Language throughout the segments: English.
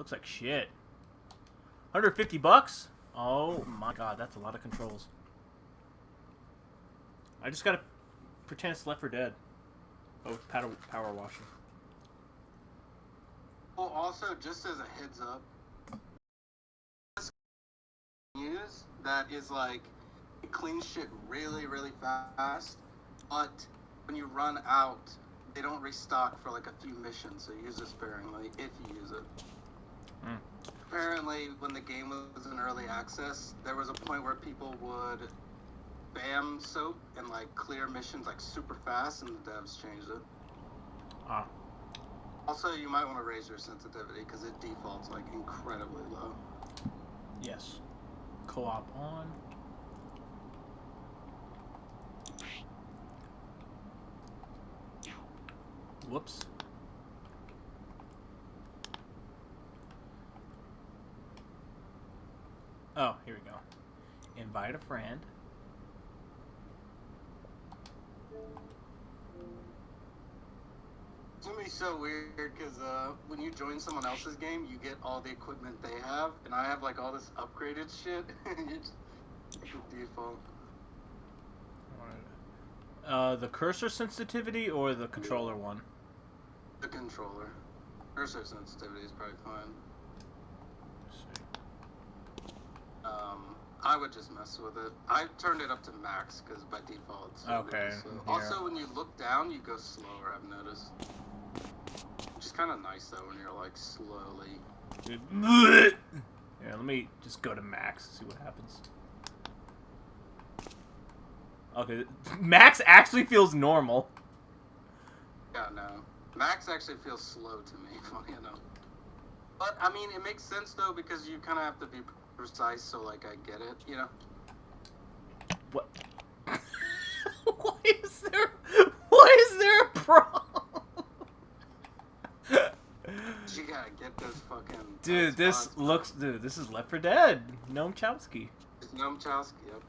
Looks like shit. 150 bucks? Oh my god, that's a lot of controls. I just gotta pretend it's Left 4 Dead. Oh, with power washing. Well, also, just as a heads up, this news that is like, it cleans shit really, really fast, but when you run out, they don't restock for like a few missions, so use it sparingly if you use it. Mm. Apparently, when the game was in early access, there was a point where people would spam soap and like clear missions like super fast, and the devs changed it. Ah. Also, you might want to raise your sensitivity because it defaults like incredibly low. Yes. Co-op on. Whoops. Oh, here we go. Invite a friend. It's gonna be so weird because when you join someone else's game, you get all the equipment they have, and I have like all this upgraded shit. And you just default. The cursor sensitivity or the controller one? The controller. Cursor sensitivity is probably fine. Let's see. I would just mess with it. I turned it up to max because by default it's so okay. So. Also, when you look down, you go slower. I've noticed. Which is kind of nice though when you're like slowly. Yeah, let me just go to max and see what happens. Okay, max actually feels normal. Yeah, no. Max actually feels slow to me, funny enough. But, I mean, it makes sense, though, because you kind of have to be precise, so, like, I get it, you know? What? Why is there a problem? You gotta get this fucking... Dude, this is Left 4 Dead. Noam Chomsky. It's Noam Chomsky, yep.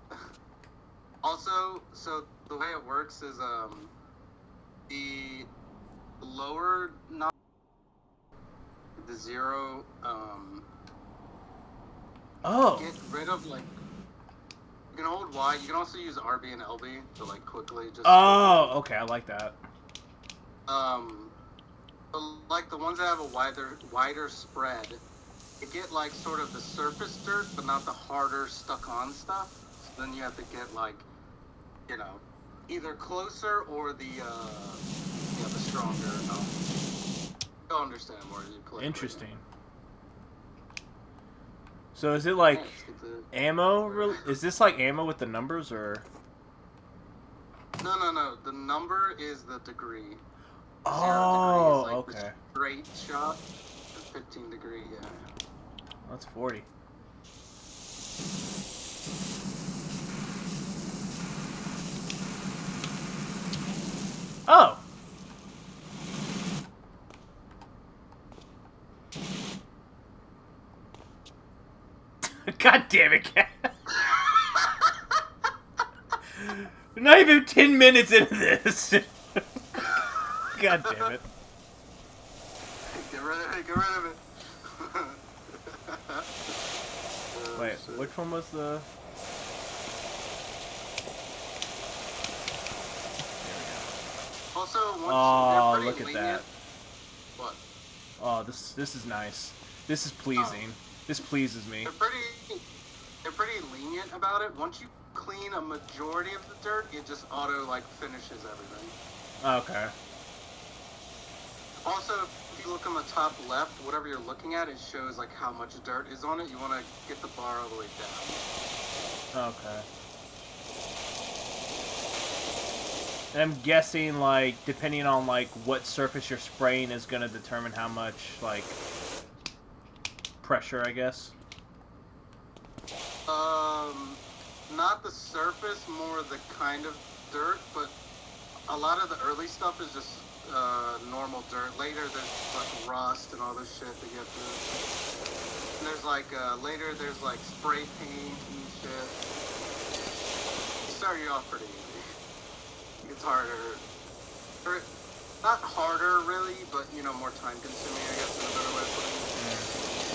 Also, so the way it works is, the lower the zero, Oh. get rid of, like, you can hold Y, you can also use RB and LB to, like, quickly just... Oh, okay, I like that. But, like, the ones that have a wider spread, you get, like, sort of the surface dirt, but not the harder stuck-on stuff. So then you have to get, like, you know, either closer or the stronger. You'll understand more as you play. Interesting. So is it like ammo? Is this like ammo with the numbers or? No. The number is the degree. Oh, 0 degree is like okay. the straight shot. 15 degree, yeah. That's 40. Oh. God damn it, Cat. We're not even 10 minutes into this. God damn it. Get rid of it. Wait, which one was the... Also, oh, they're look at lenient. that. What? Oh, this is nice. This is pleasing. This pleases me. They're pretty lenient about it. Once you clean a majority of the dirt, it just auto like finishes everything. Okay. Also, if you look on the top left, whatever you're looking at, it shows like how much dirt is on it. You want to get the bar all the way down. Okay. And I'm guessing, like, depending on, like, what surface you're spraying is going to determine how much, like, pressure, I guess. Not the surface, more the kind of dirt, but a lot of the early stuff is just normal dirt. Later, there's, like, rust and all this shit that you have to... And there's, like, later, there's, like, spray paint and shit. Start you off pretty easy. It's harder. Or, not harder, really, but, you know, more time-consuming, I guess, is a better way of putting it.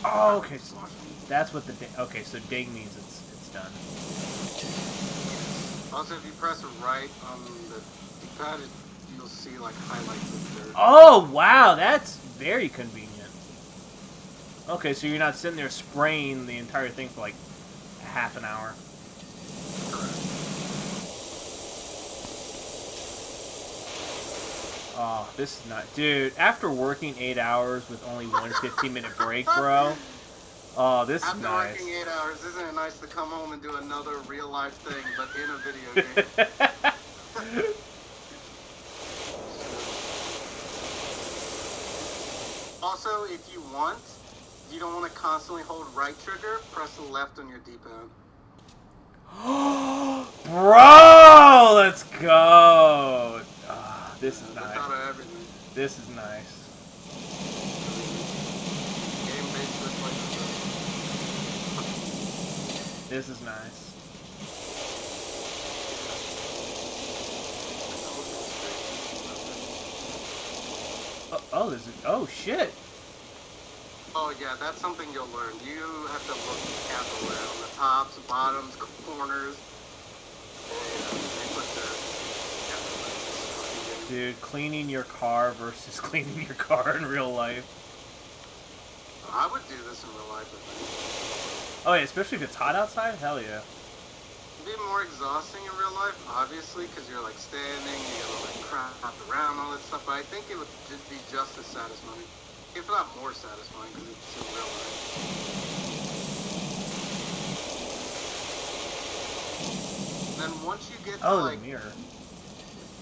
Oh, okay. So that's what the okay. So dig means it's done. Also, if you press right on the D-pad, you'll see like highlights of dirt. Oh wow, that's very convenient. Okay, so you're not sitting there spraying the entire thing for like half an hour. Oh, this is not... Dude, after working 8 hours with only one 15-minute break, bro. Oh, this is nice. After working 8 hours, isn't it nice to come home and do another real-life thing, but in a video game? Also, if you want, you don't want to constantly hold right trigger, press the left on your D-pad. Bro, let's go. Oh, this is nice. This is nice. This is nice. Oh, this is... Oh, shit. Oh, yeah, that's something you'll learn. You have to look everywhere, on the tops, bottoms, corners. Dude, cleaning your car versus cleaning your car in real life. I would do this in real life, I think. Oh, yeah, especially if it's hot outside? Hell yeah. It'd be more exhausting in real life, obviously, because you're, like, standing, you gotta, like, crap around, all that stuff, but I think it would just be just as satisfying. If not more satisfying, because it's in real life. And then once you get to, like... the mirror.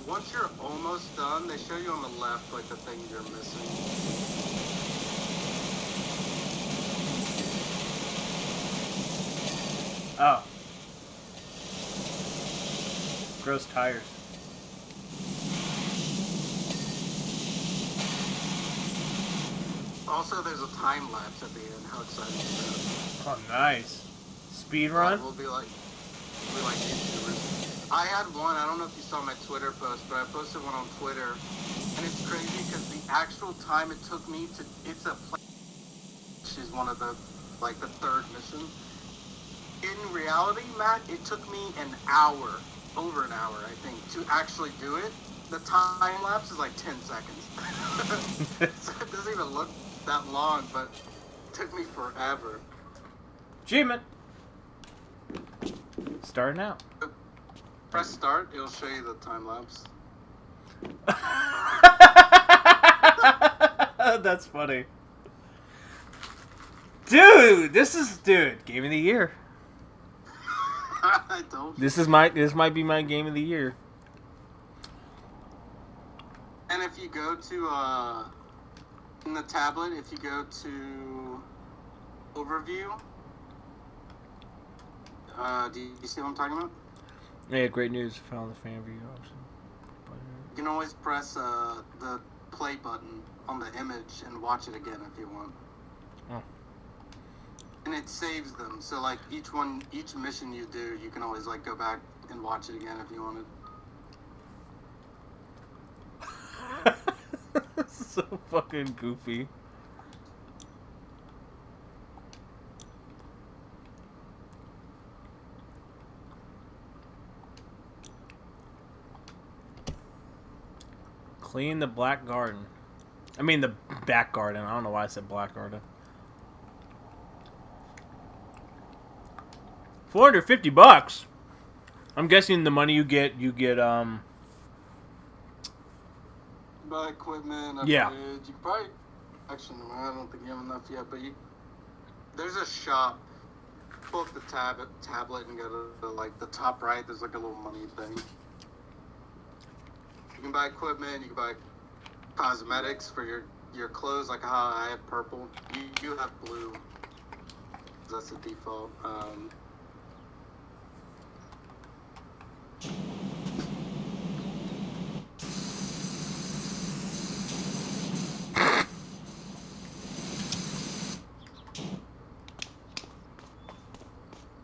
Once you're almost done, they show you on the left, like, the thing you're missing. Oh. Gross tires. Also, there's a time lapse at the end. How exciting is that? Oh, nice. Speed run? We'll be like YouTubers. I had one, I don't know if you saw my Twitter post, but I posted one on Twitter, and it's crazy because the actual time it took me to, it's a place, which is one of the, like, the third mission. In reality, Matt, it took me an hour, over an hour, I think, to actually do it. The time lapse is like 10 seconds. So it doesn't even look that long, but it took me forever. Achievement. Starting out. Press start, it'll show you the time lapse. That's funny. Dude, game of the year. I don't. This might be my game of the year. And if you go to in the tablet, if you go to overview, do you see what I'm talking about? Yeah, great news. Found the fan view option. You can always press the play button on the image and watch it again if you want. Oh. And it saves them. So like each mission you do, you can always like go back and watch it again if you wanted. So fucking goofy. Clean the black garden. I mean the back garden. I don't know why I said black garden. $450. I'm guessing the money you get Buy equipment, upgrade. Yeah. You can probably actually no, I don't think you have enough yet, but there's a shop. Pull up the tablet and go to like the top right. There's like a little money thing. You can buy equipment. You can buy cosmetics for your clothes. Like how I have purple. You have blue. That's the default.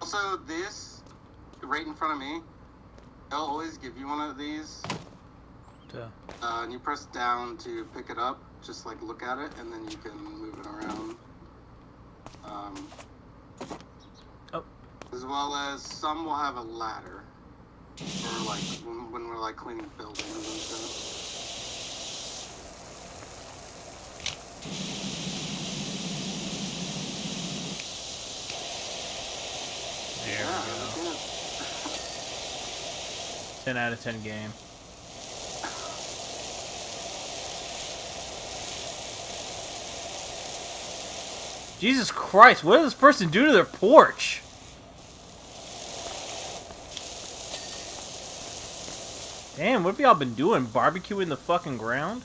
Also, this right in front of me, they'll always give you one of these. And you press down to pick it up. Just like look at it, and then you can move it around. Um, Oh. as well as some will have a ladder. Or like when we're like cleaning buildings and stuff. There Yeah, we go. okay. 10 out of 10 game. Jesus Christ, what did this person do to their porch? Damn, what have y'all been doing? Barbecuing the fucking ground?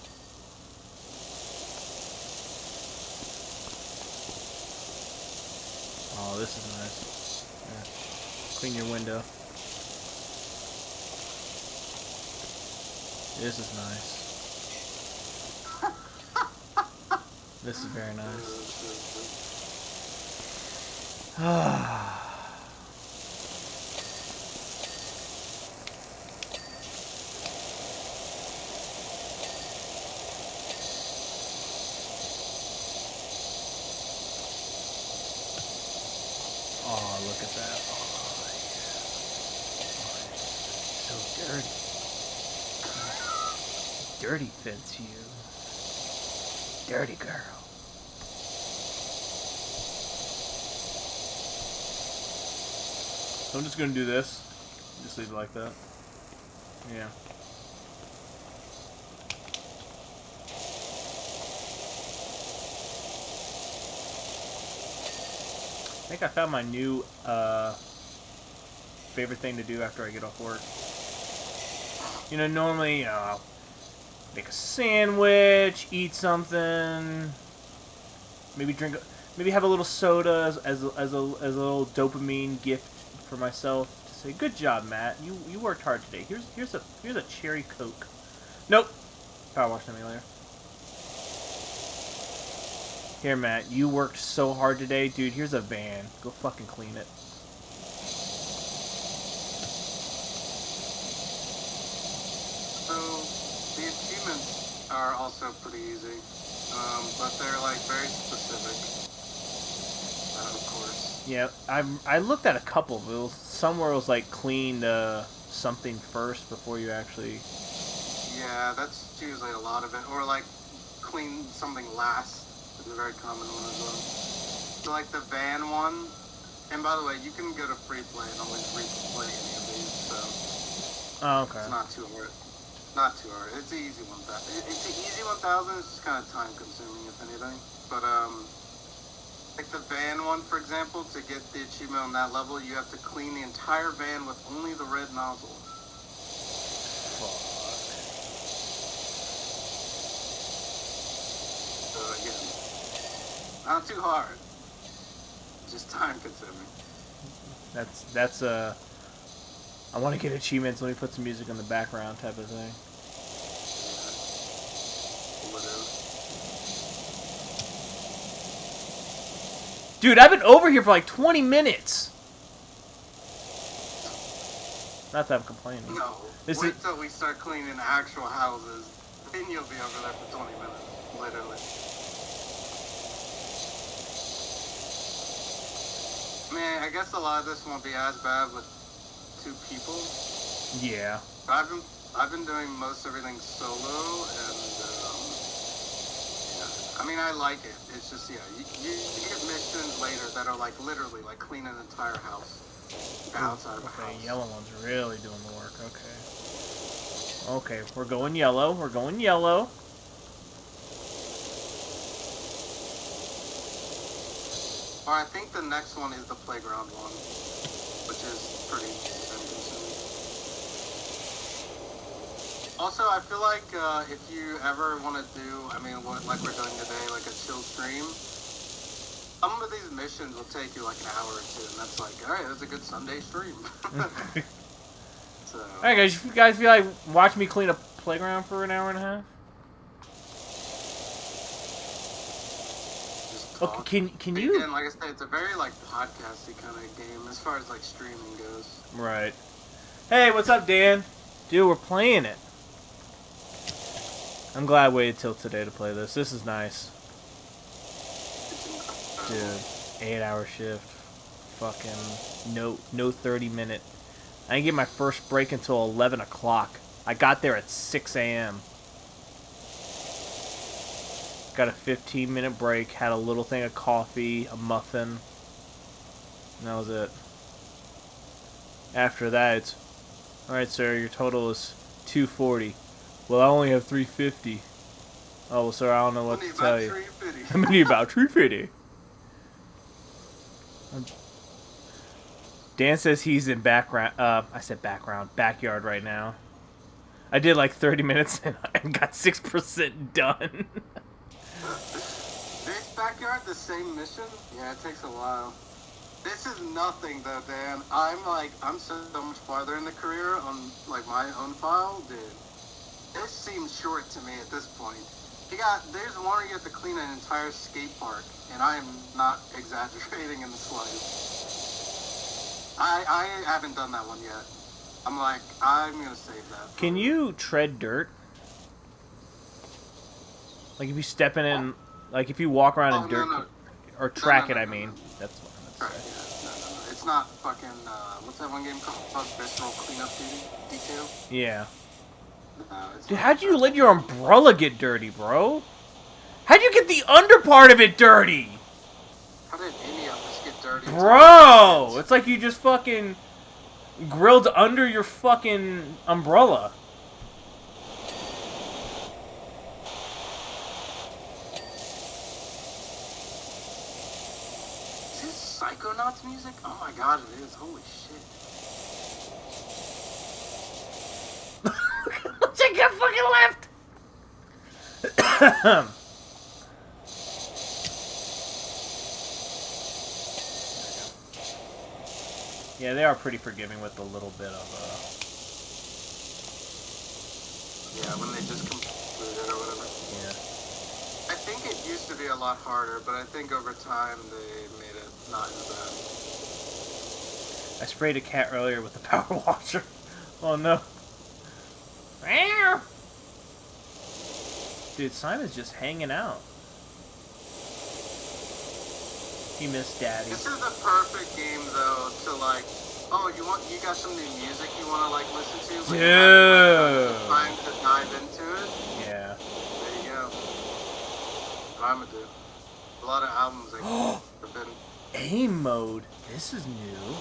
Oh, this is nice. Yeah. Clean your window. This is nice. This is very nice. Oh, look at that. Oh, yeah. So dirty. Dirty fits you. Dirty girl. So I'm just gonna do this. Just leave it like that. Yeah. I think I found my new favorite thing to do after I get off work. You know, normally, I'll make a sandwich, eat something, maybe maybe have a little soda as a little dopamine gift for myself to say, "Good job, Matt. You worked hard today. Here's a cherry Coke." Nope. PowerWash me later. Here, Matt, you worked so hard today. Dude, here's a van. Go fucking clean it. So, the achievements are also pretty easy. But they're like very specific. Of course. Yeah, I looked at a couple. It was somewhere it was like clean something first before you actually... Yeah, that's usually a lot of it. Or like clean something last. Is a very common one as well. So like the van one, and by the way, you can go to free play and always replay any of these, so Oh, okay. it's not too hard. Not too hard. It's an easy 1,000. It's an easy 1,000. It's just kind of time consuming, if anything. But like the van one, for example, to get the achievement on that level, you have to clean the entire van with only the red nozzle. Fuck. So again, not too hard. Just time consuming. That's I want to get achievements. Let me put some music in the background type of thing. Dude, I've been over here for like 20 minutes. Not that I'm complaining. No. Wait till we start cleaning actual houses. Then you'll be over there for 20 minutes. Literally. Man, I guess a lot of this won't be as bad with 2 people. Yeah. I've been doing most everything solo, and yeah. I mean, I like it. It's just, yeah, you get missions later that are like literally like clean an entire house, the outside of a house. Okay, yellow one's really doing the work. Okay, we're going yellow. We're going yellow. Or I think the next one is the playground one, which is pretty time-consuming. Also, I feel like if you ever want to do, I mean, like we're doing today, like a chill stream, some of these missions will take you like an hour or 2, and that's like, alright, that's a good Sunday stream. So. Alright, guys, if you guys feel like watch me clean a playground for an hour and a half? Okay, can you... Again, like I said, it's a very, like, podcasty kind of game as far as, like, streaming goes. Right. Hey, what's up, Dan? Dude, we're playing it. I'm glad I waited till today to play this. This is nice. Dude. 8-hour shift. Fucking no 30-minute. I didn't get my first break until 11 o'clock. I got there at 6 a.m. Got a 15-minute break, had a little thing of coffee, a muffin, and that was it. After that, it's, alright sir, your total is $240. Well, I only have $350. Oh, well sir, I don't know what to tell you. I'm gonna need about $350. Dan says he's in backyard right now. I did like 30 minutes and I got 6% done. This backyard, the same mission? Yeah, it takes a while. This is nothing though, Dan. I'm so much farther in the career on like my own file, dude. This seems short to me at this point. There's one where you have to clean an entire skate park, and I am not exaggerating in the slightest. I haven't done that one yet. I'm gonna save that. Can you tread dirt? Like if you step in it, and, like if you walk around in dirt, no. or track it, I No. mean. That's what I'm Right, gonna say. yeah, no. It's not fucking, what's that one game called? Visceral Cleanup Detail? Yeah. No, it's Dude, not how'd you that. let your umbrella get dirty, bro? How'd you get the under part of it dirty? How did any of this get dirty? Bro! It's like you just fucking grilled under your fucking umbrella. Is this Psychonauts music? Oh my god, it is. Holy shit. She got fucking left! Yeah, they are pretty forgiving with a little bit of, Yeah, when they just conclude it or whatever. yeah. I think it used to be a lot harder, but I think over time they made it not as bad. I sprayed a cat earlier with the power washer. Oh no. Dude, Simon's just hanging out. He missed Daddy. This is the perfect game though to like, oh, you got some new music you want to like listen to? But you haven't, like, time to dive into it. Yeah. There you go. What I'm gonna do. A lot of albums like have been. Aim mode. This is new.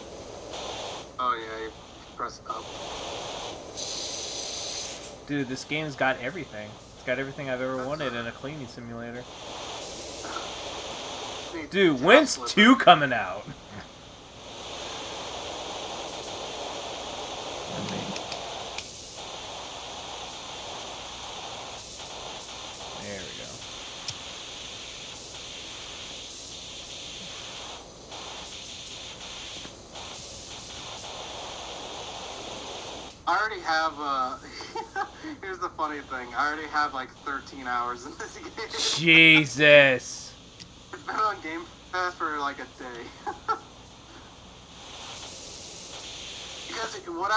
Oh yeah, you press up. Dude, this game's got everything. It's got everything I've ever wanted in a cleaning simulator. Dude, when's 2 coming out? There we go. I already have, here's the funny thing. I already have like 13 hours in this game. Jesus. It's been on Game Pass for like a day. Because what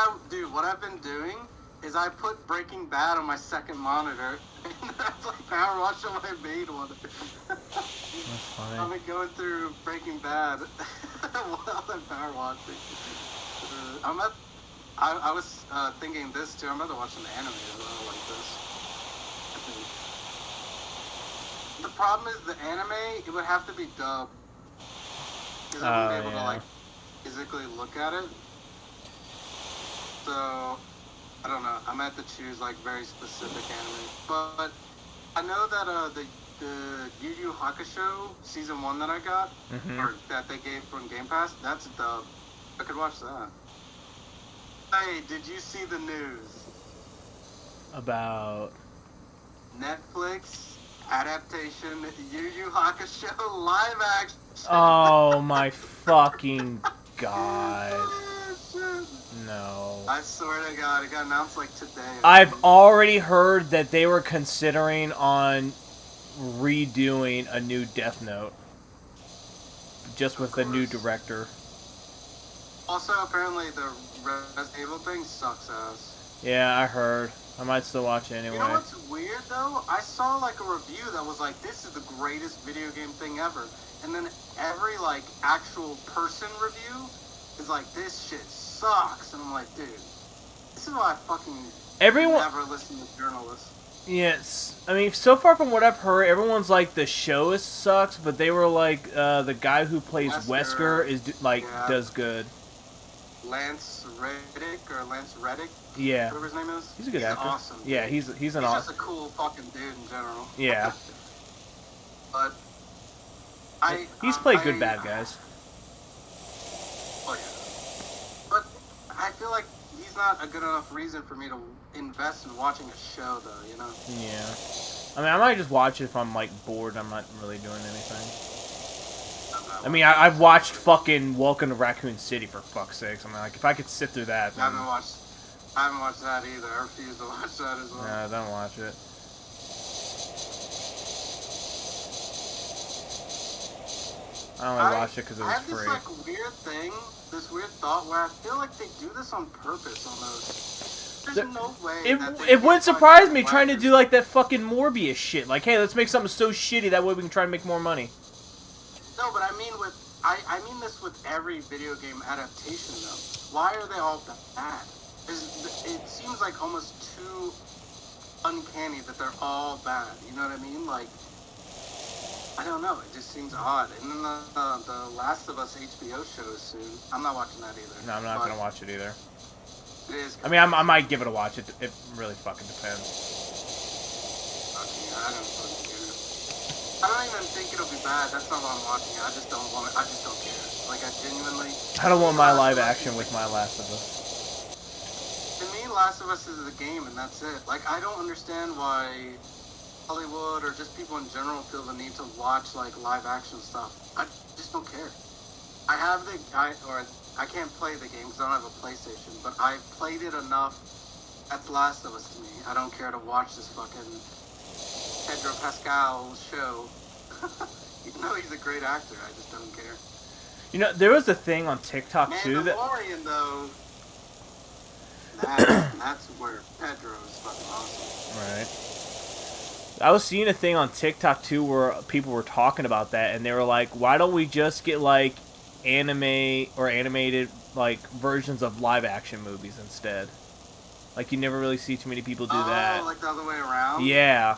I've been doing is I put Breaking Bad on my second monitor, and that's like PowerWash on my main one. That's funny. I've been going through Breaking Bad while I'm PowerWashing. I was thinking this too. I'm about to watch an anime as well like this. The problem is the anime, it would have to be dubbed. Because I wouldn't be able to like physically look at it. So, I don't know. I'm going to have to choose like very specific anime. But I know that the Yu Yu Hakusho season 1 that I got, or that they gave from Game Pass, that's dubbed. I could watch that. Hey, did you see the news? About Netflix adaptation Yu Yu Hakusho live action. Oh my fucking god. No. I swear to God, it got announced like today. I've already heard that they were considering on redoing a new Death Note. Just with the new director. Also, apparently the Resident Evil thing sucks ass. Yeah, I heard. I might still watch it anyway. You know what's weird though? I saw like a review that was like, "This is the greatest video game thing ever," and then every like actual person review is like, "This shit sucks," and I'm like, dude, this is why I fucking never listen to journalists. Yes, I mean, so far from what I've heard, everyone's like the show sucks, but they were like the guy who plays Wesker is does good. Lance Reddick. Yeah. Whatever his name is. He's a good actor. Awesome. Yeah, he's just a cool fucking dude in general. Yeah. But he's played good bad guys. Oh yeah. But I feel like he's not a good enough reason for me to invest in watching a show, though. You know. Yeah. I mean, I might just watch it if I'm like bored. I'm not really doing anything. I mean, I've watched fucking Welcome to Raccoon City for fuck's sakes. I mean, like, if I could sit through that, then... I haven't watched that either. I refuse to watch that as well. No, don't watch it. I only watched it because it was free. I have this weird thought where I feel like they do this on purpose almost. There's no way it wouldn't surprise me trying to do like that fucking Morbius shit. Like, hey, let's make something so shitty that way we can try and make more money. No, but I mean this with every video game adaptation though. Why are they all bad? It seems like almost too uncanny that they're all bad. You know what I mean? Like, I don't know. It just seems odd. And then the Last of Us HBO show is soon. I'm not watching that either. No, I'm not gonna watch it either. It is. I mean, I might give it a watch. It really fucking depends. Okay, I don't fucking care. I don't even think it'll be bad. That's not why I'm watching it. I just don't want it. I just don't care. Like, I genuinely... I don't want my live action with my Last of Us. To me, Last of Us is the game, and that's it. Like, I don't understand why Hollywood or just people in general feel the need to watch, like, live action stuff. I just don't care. I can't play the game because I don't have a PlayStation, but I've played it enough. That's Last of Us to me. I don't care to watch this fucking Pedro Pascal show. Even though he's a great actor, I just don't care. You know, there was a thing on TikTok too that... Mandalorian, though, that's where Pedro is fucking awesome. Right. I was seeing a thing on TikTok too where people were talking about that, and they were like, why don't we just get like anime or animated like versions of live action movies instead? Like, you never really see too many people do that. Oh, like the other way around? Yeah.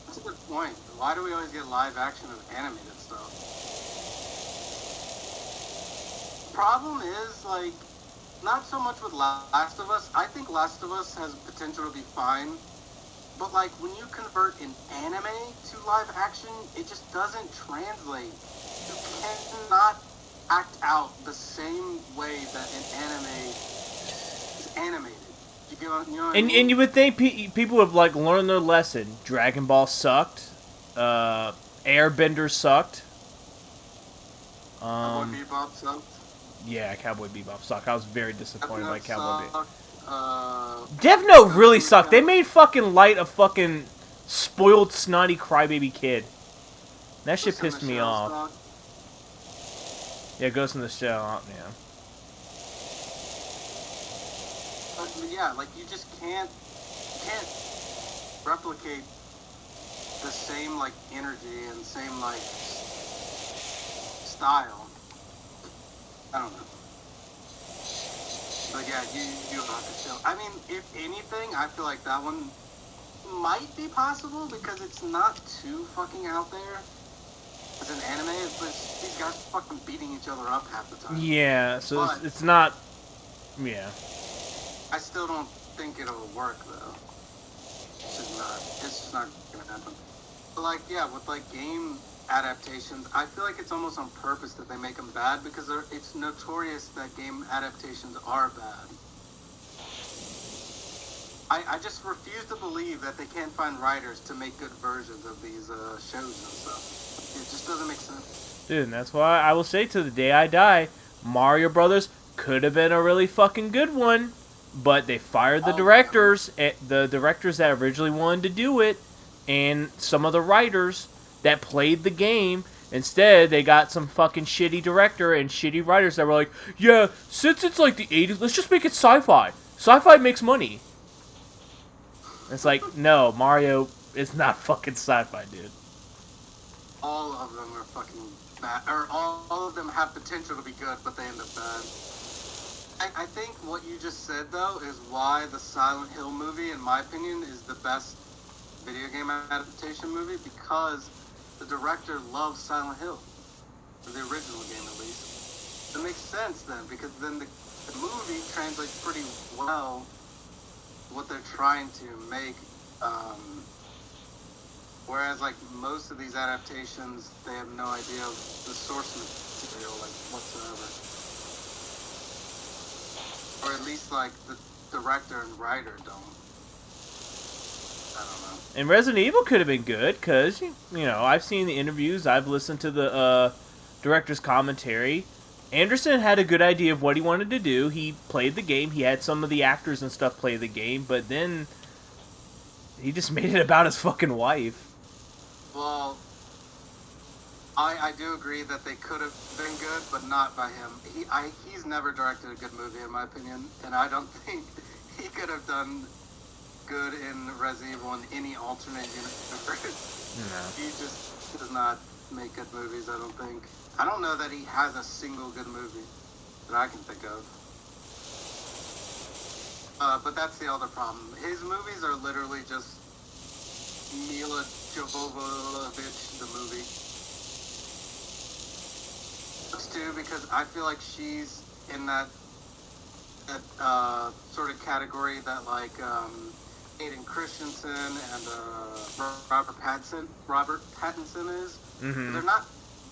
That's a good point. Why do we always get live action of animated stuff? The problem is, like, not so much with Last of Us. I think Last of Us has potential to be fine. But, like, when you convert an anime to live action, it just doesn't translate. You cannot act out the same way that an anime is animated. You know what I mean? And you would think people would, like, learn their lesson. Dragon Ball sucked. Airbender sucked. Cowboy Bebop sucked. Yeah, Cowboy Bebop sucked. I was very disappointed by Cowboy Bebop. Death Note really sucked. They made fucking Light a fucking spoiled, snotty crybaby kid. That shit pissed me off. Yeah, Ghost in the Shell, yeah. But yeah, like, you just can't replicate the same, like, energy and same, like, style. I don't know. But yeah, you have to show. I mean, if anything, I feel like that one might be possible because it's not too fucking out there. As an anime, but these guys fucking beating each other up half the time. Yeah, so it's not... Yeah. I still don't think it'll work, though. It's just not gonna happen. But, like, yeah, with, like, game adaptations, I feel like it's almost on purpose that they make them bad because it's notorious that game adaptations are bad. I just refuse to believe that they can't find writers to make good versions of these shows and stuff. It just doesn't make sense. Dude, and that's why I will say to the day I die, Mario Brothers could have been a really fucking good one, but they fired the directors that originally wanted to do it, and some of the writers that played the game. Instead, they got some fucking shitty director and shitty writers that were like, yeah, since it's like the 80s, let's just make it sci-fi. Sci-fi makes money. It's like, no, Mario is not fucking sci-fi, dude. All of them are fucking bad, or all of them have potential to be good, but they end up bad. I think what you just said though is why the Silent Hill movie, in my opinion, is the best video game adaptation movie, because the director loves Silent Hill, the original game at least. It makes sense then, because then the movie translates pretty well what they're trying to make. Whereas, like, most of these adaptations, they have no idea of the source material, like, whatsoever. Or at least, like, the director and writer don't. I don't know. And Resident Evil could have been good, because, you know, I've seen the interviews, I've listened to the director's commentary. Anderson had a good idea of what he wanted to do. He played the game, he had some of the actors and stuff play the game, but then he just made it about his fucking wife. Well, I do agree that they could have been good, but not by him. He's never directed a good movie, in my opinion, and I don't think he could have done good in Resident Evil in any alternate universe. No. He just does not make good movies, I don't think. I don't know that he has a single good movie that I can think of. But that's the other problem. His movies are literally just Mila Jovovich, the movie. That's too, because I feel like she's in that sort of category that, like, Hayden Christensen and Robert Pattinson is. Mm-hmm. They're not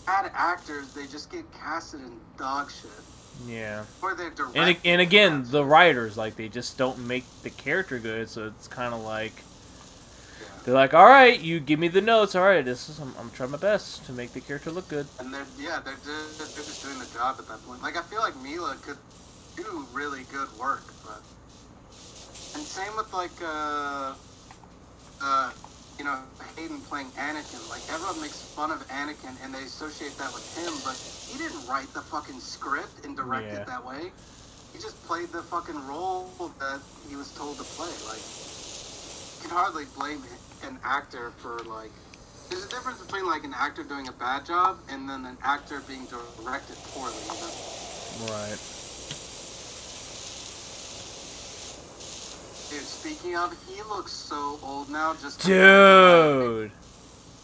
bad actors, they just get casted in dog shit. Yeah. Or they're directed. And again, the writers, like, they just don't make the character good, so it's kind of like, they're like, all right, you give me the notes, all right, I'm trying my best to make the character look good. And they're just doing the job at that point. Like, I feel like Mila could do really good work, but, and same with, like, you know, Hayden playing Anakin. Like, everyone makes fun of Anakin and they associate that with him, but he didn't write the fucking script and direct it that way. He just played the fucking role that he was told to play. Like, you can hardly blame an actor for, like, there's a difference between, like, an actor doing a bad job and then an actor being directed poorly, you know? Right. Dude, speaking of, he looks so old now. Dude.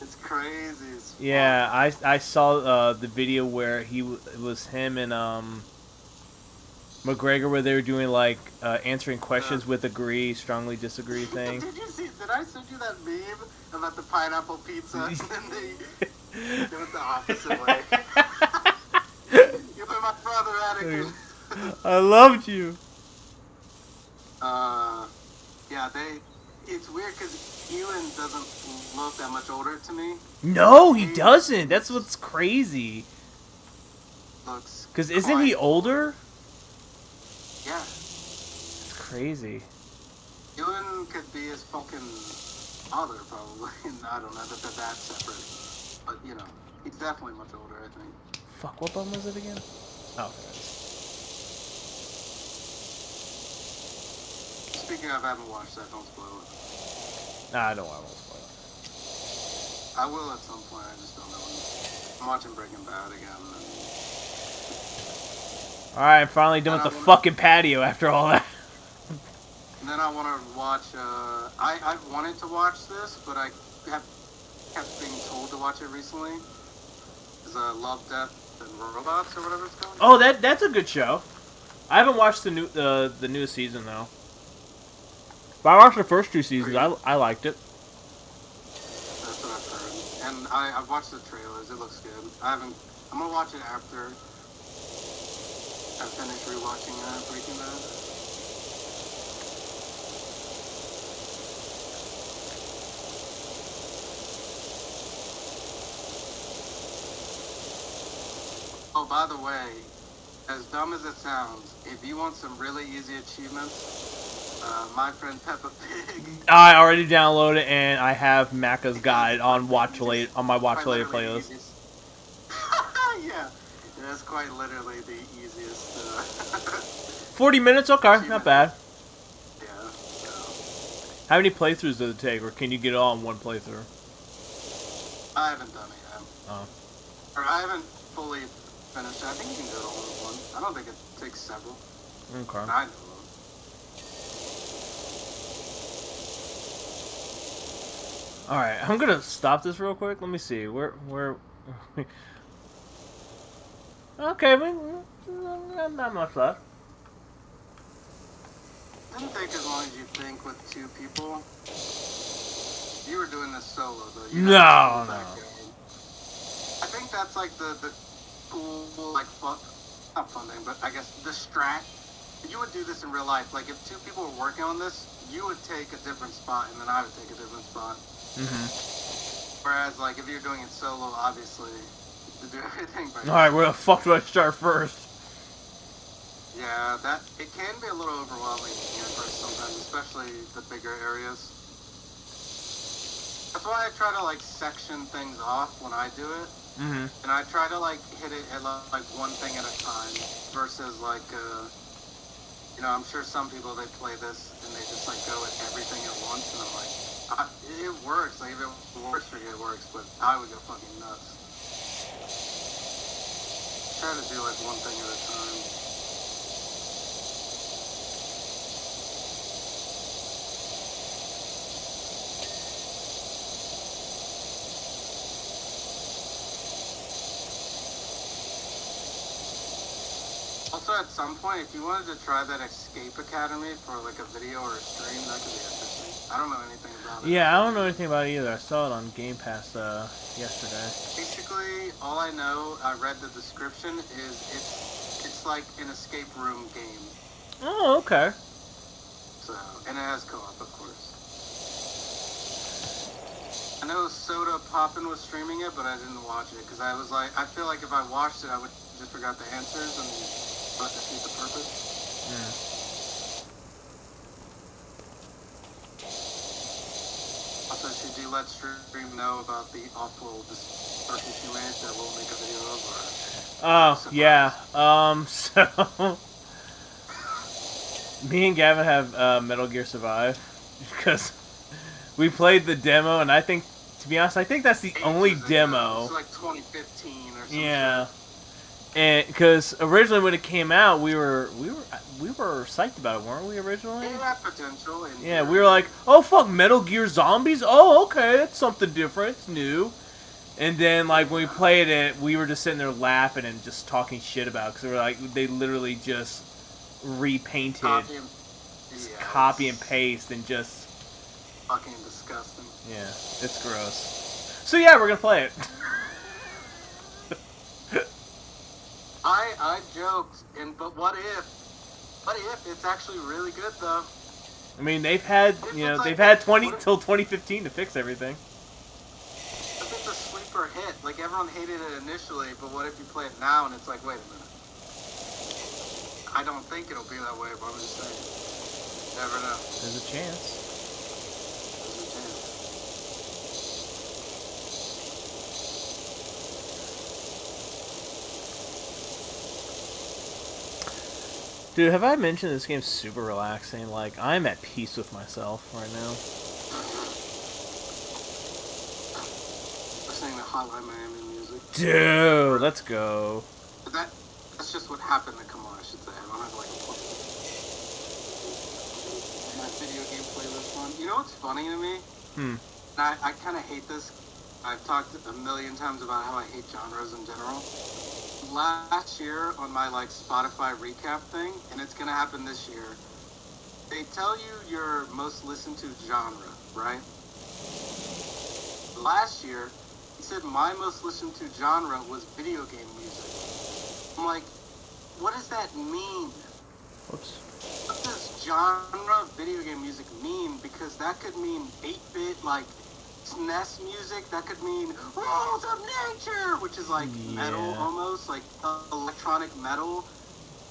It's crazy. It's yeah, I saw the video where it was him and McGregor, where they were doing, like, answering questions with agree, strongly disagree thing. Did I send you that meme about the pineapple pizza and then they went the opposite way? You were my brother, Anakin. I loved you. Yeah, it's weird because Ewan doesn't look that much older to me. No, he doesn't. That's what's crazy. Looks. Because isn't he older? Yeah. It's crazy. Ewan could be his fucking father, probably. I don't know that they're that separate. But, you know, he's definitely much older, I think. Fuck, what button was it again? Oh, okay. Speaking of, I haven't watched that, don't spoil it. Nah, I don't want to spoil it. I will at some point, I just don't know when. I'm watching Breaking Bad again. Alright, I'm finally done with the fucking patio after all that. And then I want to watch, I've wanted to watch this, but I have kept being told to watch it recently. It's Love, Death, and Robots, or whatever it's called. Oh, that's a good show. I haven't watched the newest season, though. But I watched the first two seasons. I liked it. That's what I've heard. And I've watched the trailers. It looks good. I'm going to watch it after I finish rewatching Breaking Bad. Oh, by the way, as dumb as it sounds, if you want some really easy achievements, My Friend Peppa Pig. I already downloaded it, and I have Macca's guide on my Watch Later playlist. Yeah, that's quite literally the easiest. 40 minutes, okay, not bad. Yeah. How many playthroughs does it take, or can you get it all in one playthrough? I haven't done it yet. Oh. Or I haven't fully finished it. I think you can do it all in one. I don't think it takes several. Okay. I know. All right, I'm gonna stop this real quick. Let me see. Where? Okay, not much left. Didn't take as long as you think with 2 people. You were doing this solo though. You No. I think that's like the cool, like fun, not fun thing, but I guess the strat. You would do this in real life. Like if 2 people were working on this, you would take a different spot, and then I would take a different spot. Whereas like if you're doing it solo, obviously to do everything by yourself. All right, where the fuck do I start first? Yeah, that it can be a little overwhelming sometimes, especially the bigger areas. That's why I try to like section things off when I do it, and I try to like hit it at like one thing at a time versus like you know, I'm sure some people they play this and they just like go at everything at once, and I'm like, it works. Like if it works for you, it works, but I would go fucking nuts. Try to do like one thing at a time. Also, at some point, if you wanted to try that Escape Academy for like a video or a stream, that could be interesting. I don't know anything about it. Yeah, I don't know anything about it either. I saw it on Game Pass yesterday. Basically, all I know, I read the description, is it's like an escape room game. Oh, okay. So, and it has co-op, of course. I know Soda Poppin was streaming it, but I didn't watch it because I was like, I feel like if I watched it, I would just forgot the answers and not defeat the purpose. Also, should you let stream know about the awful purchase you made that we'll make a video of? Or yeah. So me and Gavin have Metal Gear Survive because we played the demo, and I think, to be honest, I think that's the only demo. It's like 2015 or something. Yeah. And because originally when it came out, we were psyched about it, weren't we? Originally. It had potential. Yeah, we were like, oh fuck, Metal Gear Zombies. Oh, okay, that's something different. It's new. And then like when we played it, we were just sitting there laughing and just talking shit about it, because we were like, they literally just repainted, copy and paste, and just fucking disgusting. Yeah, it's gross. So yeah, we're gonna play it. I joked, but what if it's actually really good though? I mean, they've had, they've had 2015 to fix everything. If it's a sleeper hit, like everyone hated it initially, but what if you play it now and it's like, wait a minute. I don't think it'll be that way, but I'm just saying. Never know. There's a chance. Dude, have I mentioned this game's super relaxing? Like, I'm at peace with myself right now. Listening to Hotline Miami music. Dude, let's go. But that's just what happened to come on, I should say. I don't have like my video game playlist on. You know what's funny to me? And I kind of hate this. I've talked a million times about how I hate genres in general. Last year on my like Spotify recap thing, and it's gonna happen this year, they tell you your most listened to genre, right? Last year, he said my most listened to genre was video game music. I'm like, what does that mean? Whoops. What does genre of video game music mean? Because that could mean 8-bit, like SNES music. That could mean Rules of Nature, which is like metal almost, like electronic metal.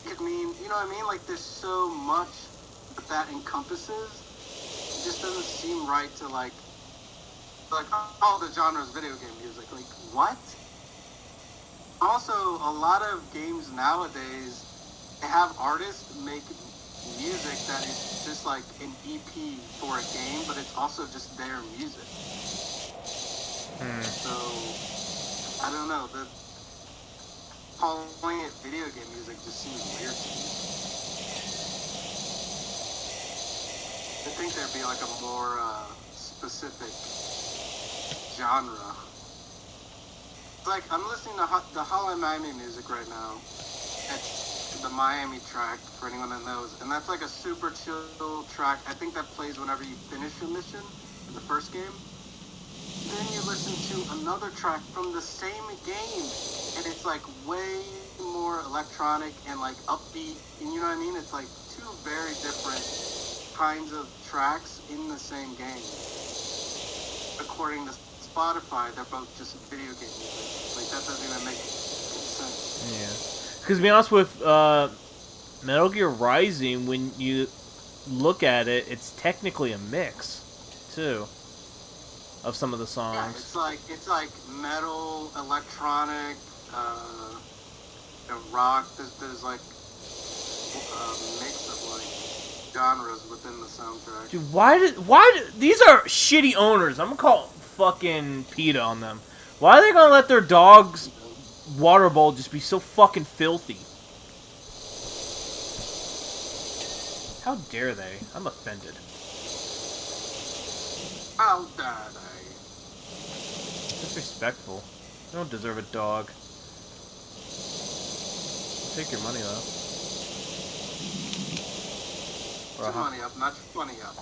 It could mean, you know what I mean? Like there's so much that encompasses. It just doesn't seem right to like all the genres of video game music. Like what? Also, a lot of games nowadays, they have artists make music that is just like an EP for a game, but it's also just their music. So I don't know. The calling it video game music just seems weird to me. I think there'd be like a more specific genre. Like, I'm listening to the Holland Miami music right now. It's the Miami track, for anyone that knows. And that's like a super chill track. I think that plays whenever you finish a mission in the first game. Then you listen to another track from the same game. And it's like way more electronic and like upbeat. And you know what I mean? It's like two very different kinds of tracks in the same game. According to Spotify, they're both just video game music. Like, that doesn't even make sense. Yeah. Because to be honest with Metal Gear Rising, when you look at it, it's technically a mix, too, of some of the songs. Yeah, it's like metal, electronic, rock. There's like a mix of like genres within the soundtrack. Dude, why these are shitty owners. I'm gonna call fucking PETA on them. Why are they gonna let their dog's water bowl just be so fucking filthy? How dare they? I'm offended. How dare they? Disrespectful. You don't deserve a dog. Take your money though. Your money up, not your money up.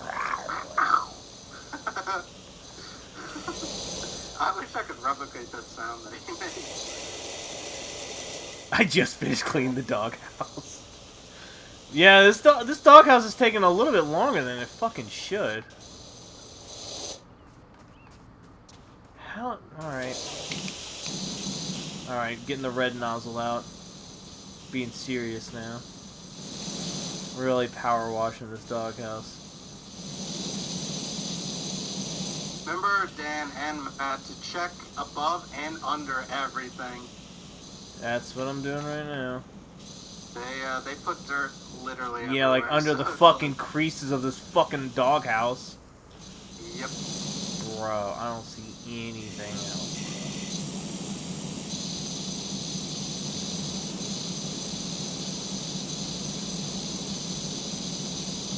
I wish I could replicate that sound that he made. I just finished cleaning the doghouse. Yeah, this doghouse is taking a little bit longer than it fucking should. How? Alright, getting the red nozzle out. Being serious now. Really power washing this doghouse. Remember, Dan and Matt, to check above and under everything. That's what I'm doing right now. They put dirt literally everywhere. Yeah, like under the fucking creases of this fucking doghouse. Yep. Bro, I don't see anything else.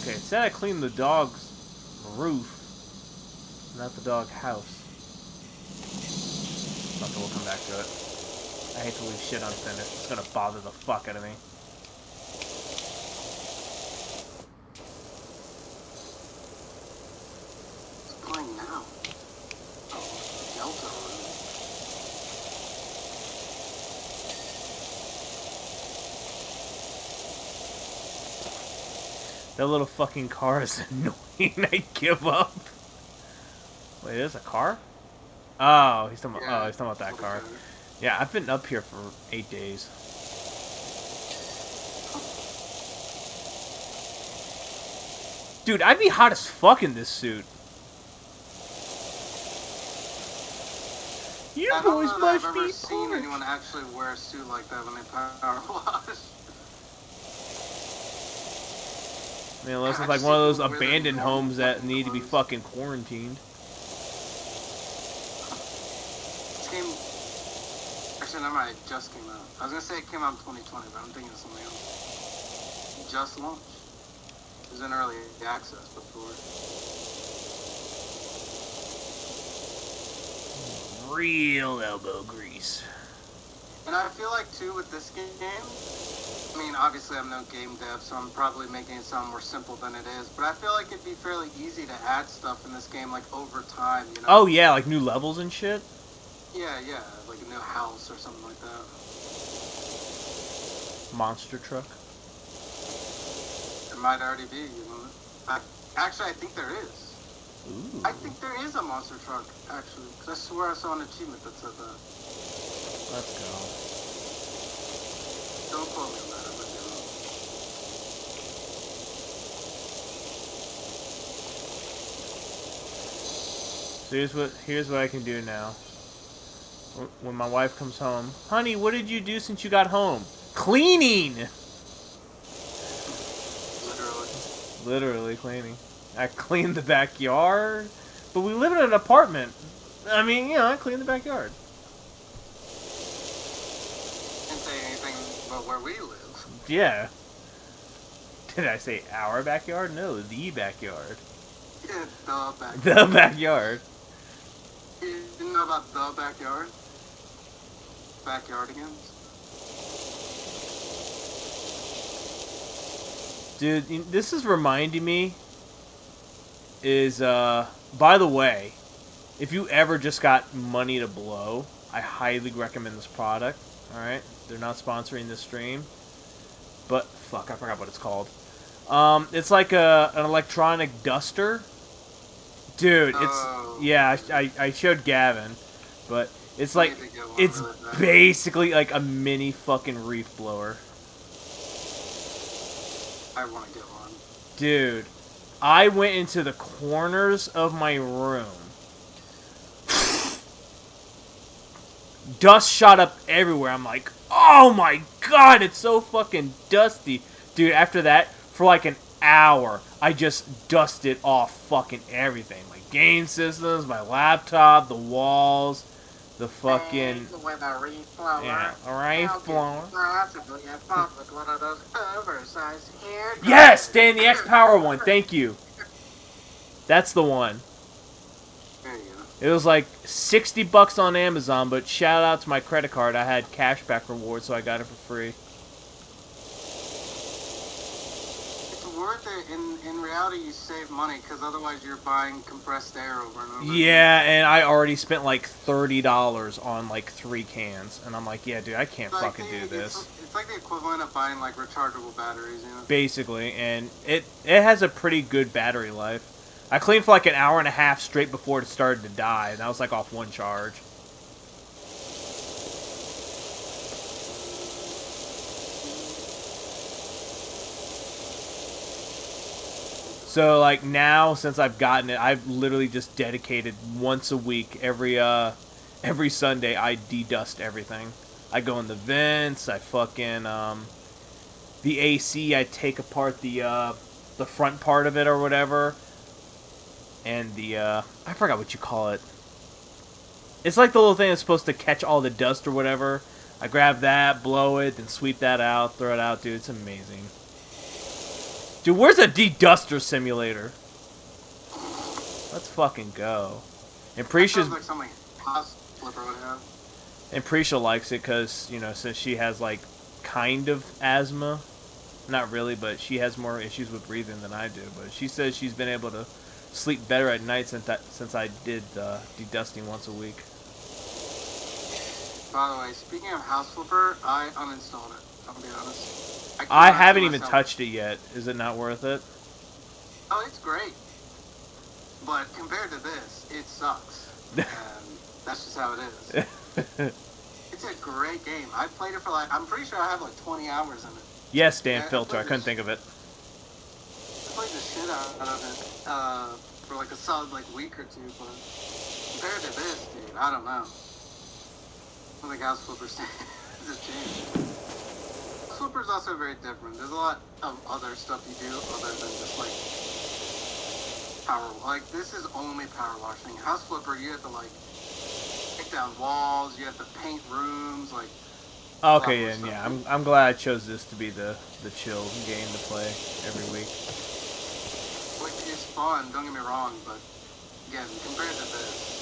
Okay, it said I cleaned the dog's roof, not the dog house. Not that we'll come back to it. I hate to leave shit unfinished. It's gonna bother the fuck out of me. It's playing now. Oh, Delta Room. That little fucking car is annoying. I give up. Wait, there's a car? Oh, he's talking about, he's talking about that car. Yeah, I've been up here for 8 days. Dude, I'd be hot as fuck in this suit. You boys must I've be ever seen poor. anyone actually wear a suit like that when they power wash. I mean, unless it's like one of those abandoned homes that need to be fucking quarantined. This game, actually, never mind, it just came out. I was gonna say it came out in 2020, but I'm thinking of something else. It just launched. It was in early access before. Real elbow grease. And I feel like, too, with this game, I mean, obviously I'm no game dev, so I'm probably making it sound more simple than it is, but I feel like it'd be fairly easy to add stuff in this game, like, over time, you know? Oh, yeah, like new levels and shit? Yeah, like a new house or something like that. Monster truck. There might already be, you know? Actually, I think there is. Ooh. I think there is a monster truck, actually, because I swear I saw an achievement that said that. Let's go. Don't quote me on that, I might be wrong. So here's what I can do now. When my wife comes home, honey, what did you do since you got home? Cleaning. Literally. Literally cleaning. I cleaned the backyard, but we live in an apartment. I mean, I clean the backyard. Didn't say anything about where we live. Yeah. Did I say our backyard? No, the backyard. Yeah, the backyard. The backyard. You didn't know about the backyard? Backyardigans? Dude, this is reminding me is, by the way, if you ever just got money to blow, I highly recommend this product, alright? They're not sponsoring this stream, but, fuck, I forgot what it's called. It's like an electronic duster. Dude, yeah, I showed Gavin, but it's like, it's basically like a mini fucking reef blower. I want to get one. Dude, I went into the corners of my room. Dust shot up everywhere. I'm like, oh my god, it's so fucking dusty. Dude, after that, for like an hour, I just dusted off fucking everything. My game systems, my laptop, the walls, the fucking... With a reef blower. Yeah, a reef blower. Possibly have fun with one of those oversized hair dryers. Yes, Dan the X Power one. Thank you. That's the one. There you go. It was like $60 on Amazon, but shout out to my credit card. I had cashback rewards, so I got it for free. It's worth it. In reality, you save money because otherwise you're buying compressed air over and over. Yeah, and I already spent like $30 on like 3 cans, and I'm like, yeah, dude, I can't fucking do this. It's like the equivalent of buying like rechargeable batteries, you know? Basically, and it has a pretty good battery life. I cleaned for like an hour and a half straight before it started to die, and I was like off 1 charge. So like now, since I've gotten it, I've literally just dedicated once a week, every Sunday, I de-dust everything. I go in the vents, I fucking the AC, I take apart the front part of it or whatever. And I forgot what you call it. It's like the little thing that's supposed to catch all the dust or whatever. I grab that, blow it, then sweep that out, throw it out, dude. It's amazing. Dude, where's a de-duster simulator? Let's fucking go. And Prisha's... like something House Flipper would have. And Prisha likes it because, since she has, like, kind of asthma. Not really, but she has more issues with breathing than I do. But she says she's been able to sleep better at night since I did de-dusting once a week. By the way, speaking of House Flipper, I uninstalled it. I'm gonna be honest. I haven't even touched it yet. Is it not worth it? Oh, it's great. But compared to this, it sucks. And that's just how it is. It's a great game. I played it for I'm pretty sure I have like 20 hours in it. Yes, Dan Filter. I couldn't think of it. I played the shit out of it for like a solid week or two, but compared to this, dude, I don't know. I think House Flipper is a change. House Flipper is also very different. There's a lot of other stuff you do other than just power. This is only power washing. House Flipper, you have to take down walls. You have to paint rooms. Okay, yeah. I'm glad I chose this to be the chill game to play every week. Which is fun, don't get me wrong, but again, compared to this,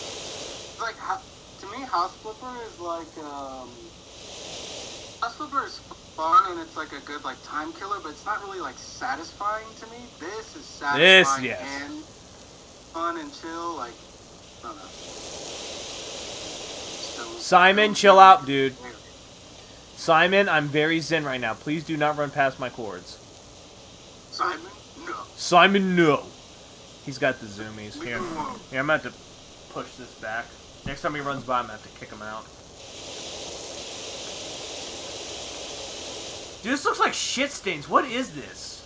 to me, House Flipper is House Flipper is fun and it's a good time killer, but it's not really satisfying to me. This is satisfying and fun and chill. I don't know. Simon, chill out, dude. Simon, I'm very zen right now. Please do not run past my cords. Simon, no. Simon, no. He's got the zoomies. Here, I'm about to push this back. Next time he runs by, I'm going to have to kick him out. Dude, this looks like shit stains. What is this?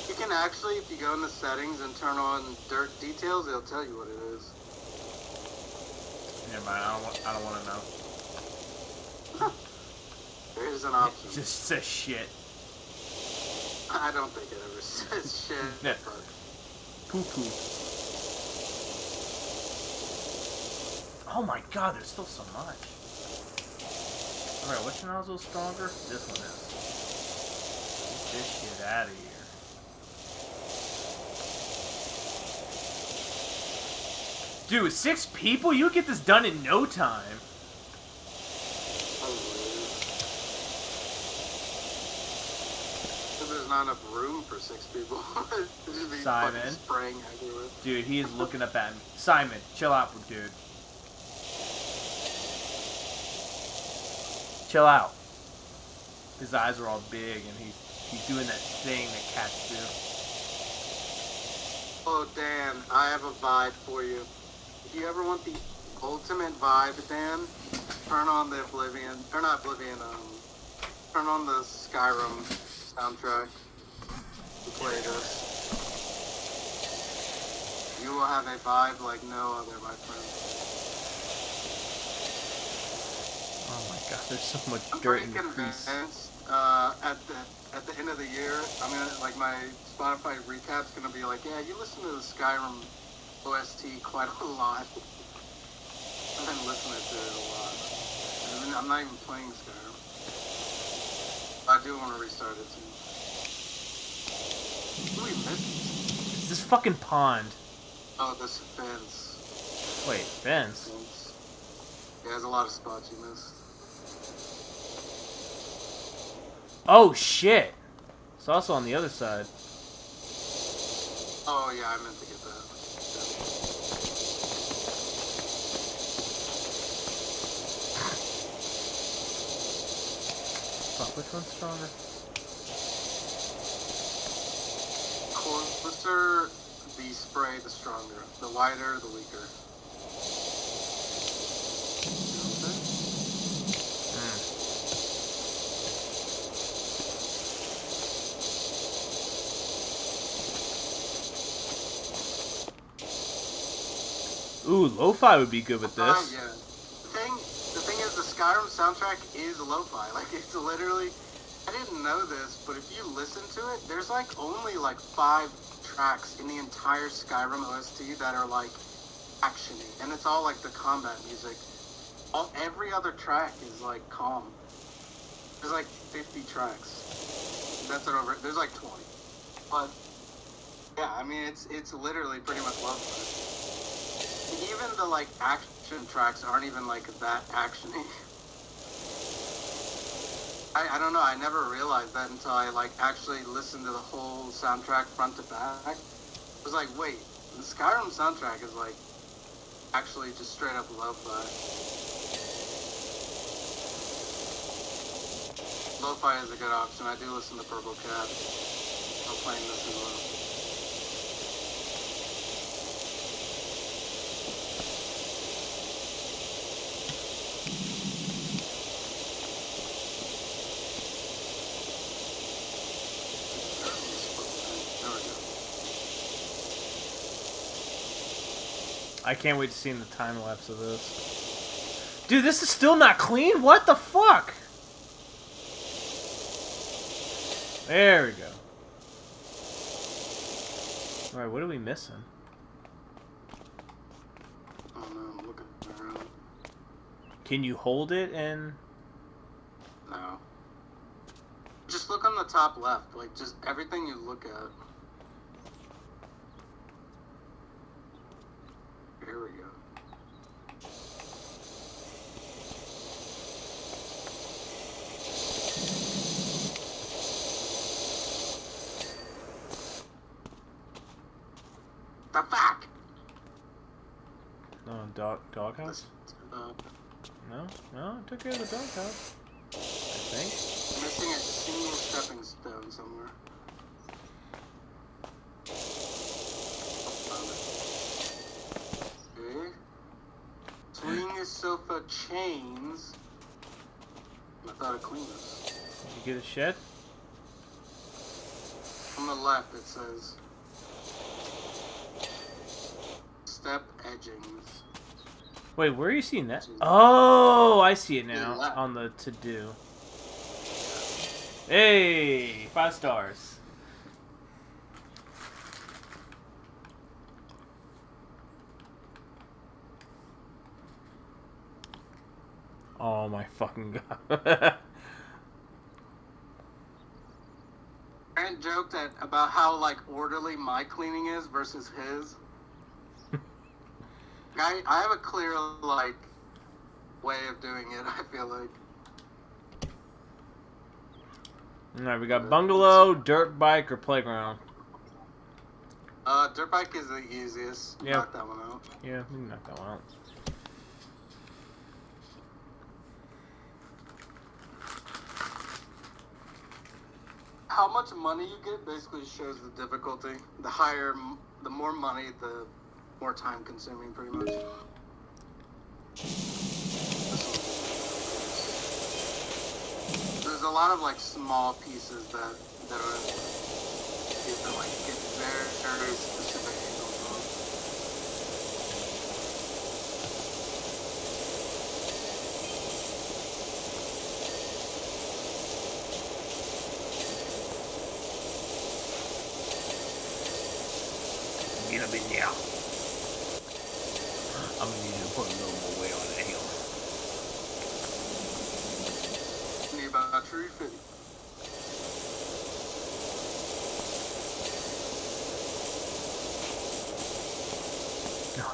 You can actually, if you go in the settings and turn on dirt details, it'll tell you what it is. Never mind, I don't want to know. There's an option. It just says shit. I don't think it ever says shit. Yeah. But Poo-poo. Oh my god, there's still so much. Alright, which nozzle's stronger? This one is. Get this shit out of here. Dude, 6 people? You get this done in no time. there's not enough room for 6 people. Just be Simon. fucking spraying everywhere. Dude, he is looking up at me. Simon, chill out, dude. Chill out. His eyes are all big, and he's doing that thing that cats do. Oh, Dan, I have a vibe for you. If you ever want the ultimate vibe, Dan, turn on the Oblivion, or not Oblivion, turn on the Skyrim soundtrack and play this. You will have a vibe like no other, my friend. Oh my god, there's so much I'm dirt pretty in the crease. convinced at the end of the year, I'm gonna like my Spotify recap's gonna be like, yeah, you listen to the Skyrim OST quite a lot. I've been listening to it a lot. I'm not even playing Skyrim. I do want to restart it soon. Who we missed? It's this fucking pond. Oh, this fence. Wait, fence? Yeah, there's a lot of spots you missed. Oh shit! It's also on the other side. Oh yeah, I meant to get that. Fuck, which one's stronger? Closer the spray, the stronger. The wider, the weaker. Ooh, lo-fi would be good with this. Yeah. The thing is, the Skyrim soundtrack is lo-fi. Like, it's literally... I didn't know this, but if you listen to it, there's, like, only, like, 5 tracks in the entire Skyrim OST that are, like, action-y. And it's all, like, the combat music. Every other track is, like, calm. There's, like, 50 tracks. That's it over... There's, like, 20. But, yeah, I mean, it's literally pretty much lo-fi. Even the, like, action tracks aren't even, like, that action-y. I don't know, I never realized that until I, like, actually listened to the whole soundtrack front to back. I was like, wait, the Skyrim soundtrack is, like, actually just straight up lo-fi. Lo-fi is a good option. I do listen to Purple Cat. I'm playing this as well. I can't wait to see the time lapse of this. Dude, this is still not clean? What the fuck? There we go. Alright, what are we missing? Oh no, I'm looking around. Can you hold it and... No. Just look on the top left. Like, just everything you look at. Here we go. The fuck? No, doghouse? No, I took care of the doghouse. I think. Missing a single stepping stone somewhere. Okay. Swing your sofa chains. I thought I cleaned this. Did you get a shed? On the left it says step edgings. Wait, where are you seeing that? Oh, I see it now on the to-do. Hey, 5 stars. Oh my fucking god. Grant joked about how like orderly my cleaning is versus his. I have a clear like way of doing it. I feel like. Alright, we got bungalow, dirt bike, or playground. Dirt bike is the easiest. Yeah. Knock that one out. Yeah, we can knock that one out. How much money you get basically shows the difficulty. The more money, the more time consuming, pretty much. There's a lot of like small pieces that are you have to like get very specific angles on. Get up in there. I'm gonna need you to put a little more weight on that hill. Need about 350.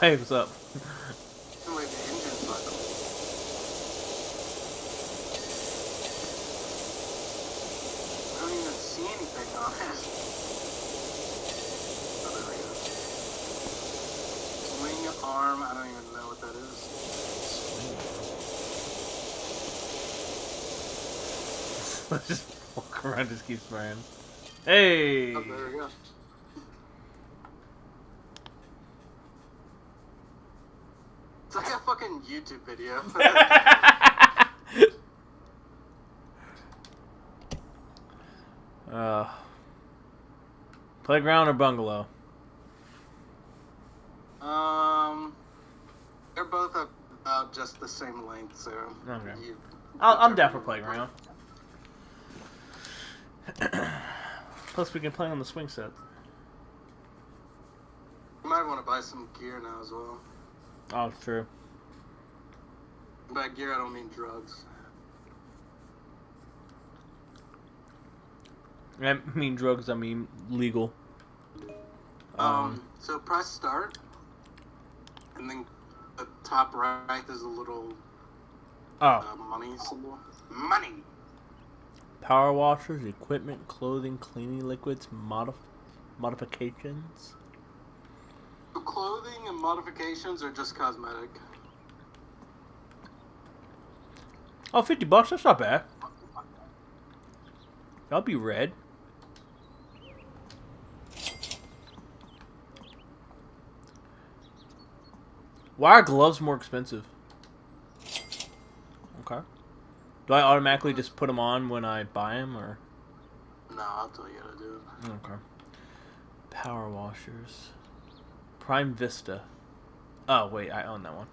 Hey, what's up? The way the engine's like. I don't even see anything on it. Oh, there we go. Swing arm, I don't even know what that is. Let's just walk around, just keep spraying. Hey! Oh, there we go. It's like a fucking YouTube video. Playground or bungalow? They're both about just the same length, so. Okay. I'm down for playground. Plus, we can play on the swing set. You might want to buy some gear now as well. Oh, true. By gear, I don't mean drugs. I mean drugs, I mean legal. So press start, and then the top right there's a little money symbol. Money! Power washers, equipment, clothing, cleaning liquids, modifications. So clothing and modifications are just cosmetic. Oh, $50, that's not bad. That'll be red. Why are gloves more expensive? Okay. Do I automatically just put them on when I buy them, or? No, I'll tell you how to do it. Okay. Power washers. Prime Vista. Oh, wait, I own that one.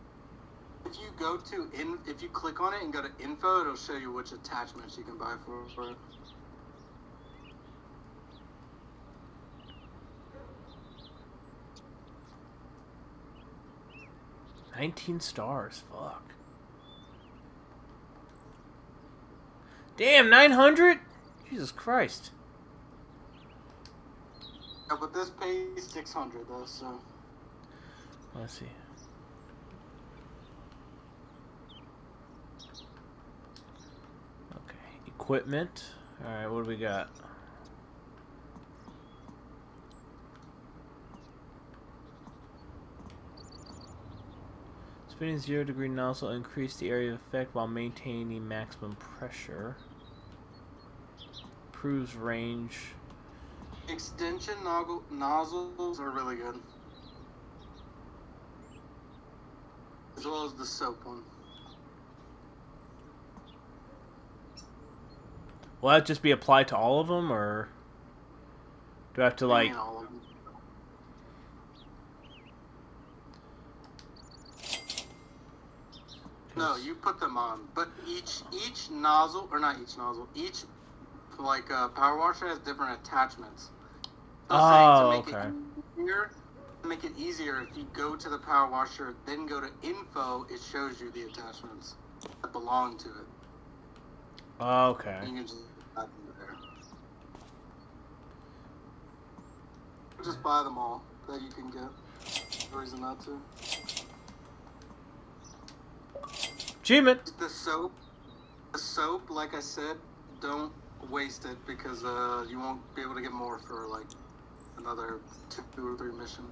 If you go to if you click on it and go to info, it'll show you which attachments you can buy for it. 19 stars. Fuck. Damn, 900? Jesus Christ. Yeah, but this pays 600 though, so. Let's see. Okay, equipment. Alright, what do we got? Spinning 0-degree nozzle increase the area of effect while maintaining maximum pressure. Improves range. Extension nozzles are really good. As well as the soap one. Will that just be applied to all of them, or do I have to, like... All of them. No, you put them on, but each nozzle, or not each nozzle, each like power washer has different attachments. So okay. To make it easier, if you go to the power washer, then go to info, it shows you the attachments. that belong to it. Okay. You can just add them there. Just buy them all that you can get. No reason not to. Achievement. The soap, like I said, don't waste it because you won't be able to get more for like another 2 or 3 missions.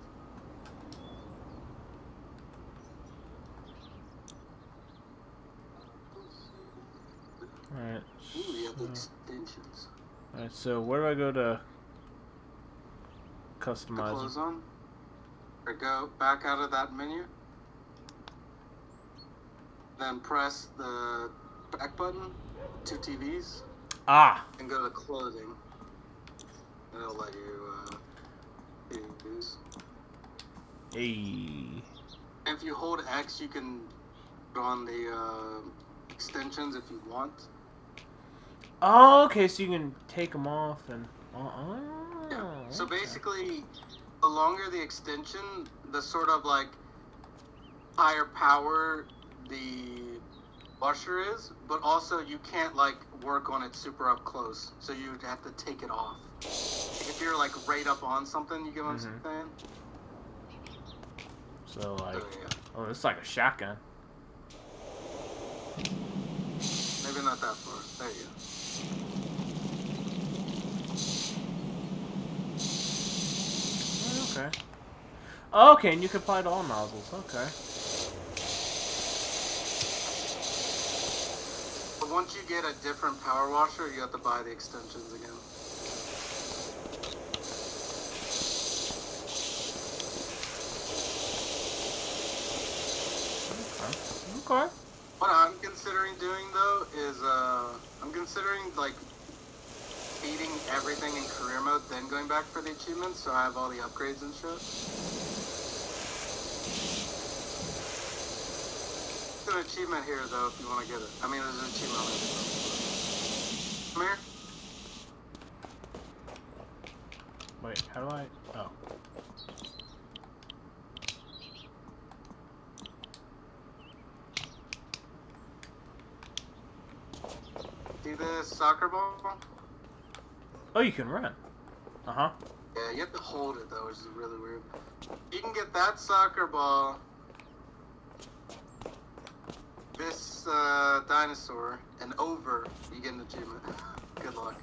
Alright. Ooh, you have the extensions. Alright, so where do I go to The customize? close on. Or go back out of that menu. Then press the back button, 2 TVs, Ah! and go to clothing. And it'll let you use. Hey. If you hold X, you can put on the extensions if you want. Oh, okay, so you can take them off and... Yeah. So okay. basically, the longer the extension, the sort of like higher power the washer is, but also you can't like work on it super up close, so you'd have to take it off. If you're like right up on something, you get what I'm saying? So like, yeah. oh, it's like a shotgun. Maybe not that far. There you go. Okay. Okay, and you can apply to all nozzles. Okay. But once you get a different power washer, you have to buy the extensions again. Okay. What I'm considering doing though is I'm considering like beating everything in career mode, then going back for the achievements, so I have all the upgrades and shit. There's an achievement here though if you want to get it. I mean, there's an achievement on it. Come here. Wait, how do I? Oh. See this soccer ball? Oh, you can run. Uh-huh. Yeah, you have to hold it though, which is really weird. You can get that soccer ball, this dinosaur, and over, you get an achievement. Good luck.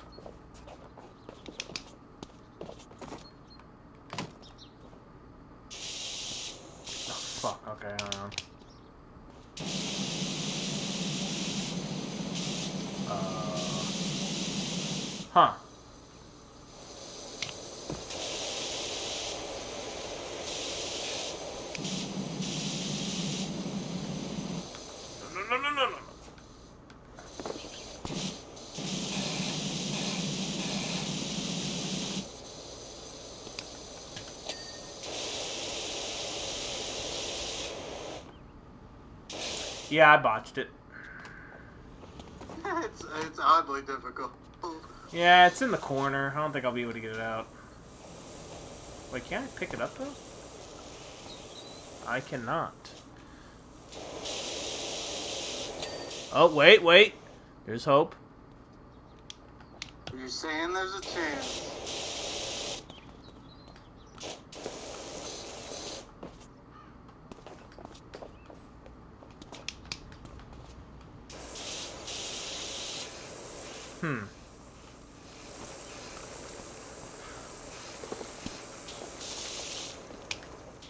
Oh, fuck. Okay, I don't know. Huh. No. Yeah, I botched it. It's oddly difficult. Yeah, it's in the corner. I don't think I'll be able to get it out. Wait, can I pick it up though? I cannot. Oh, wait. There's hope. You're saying there's a chance.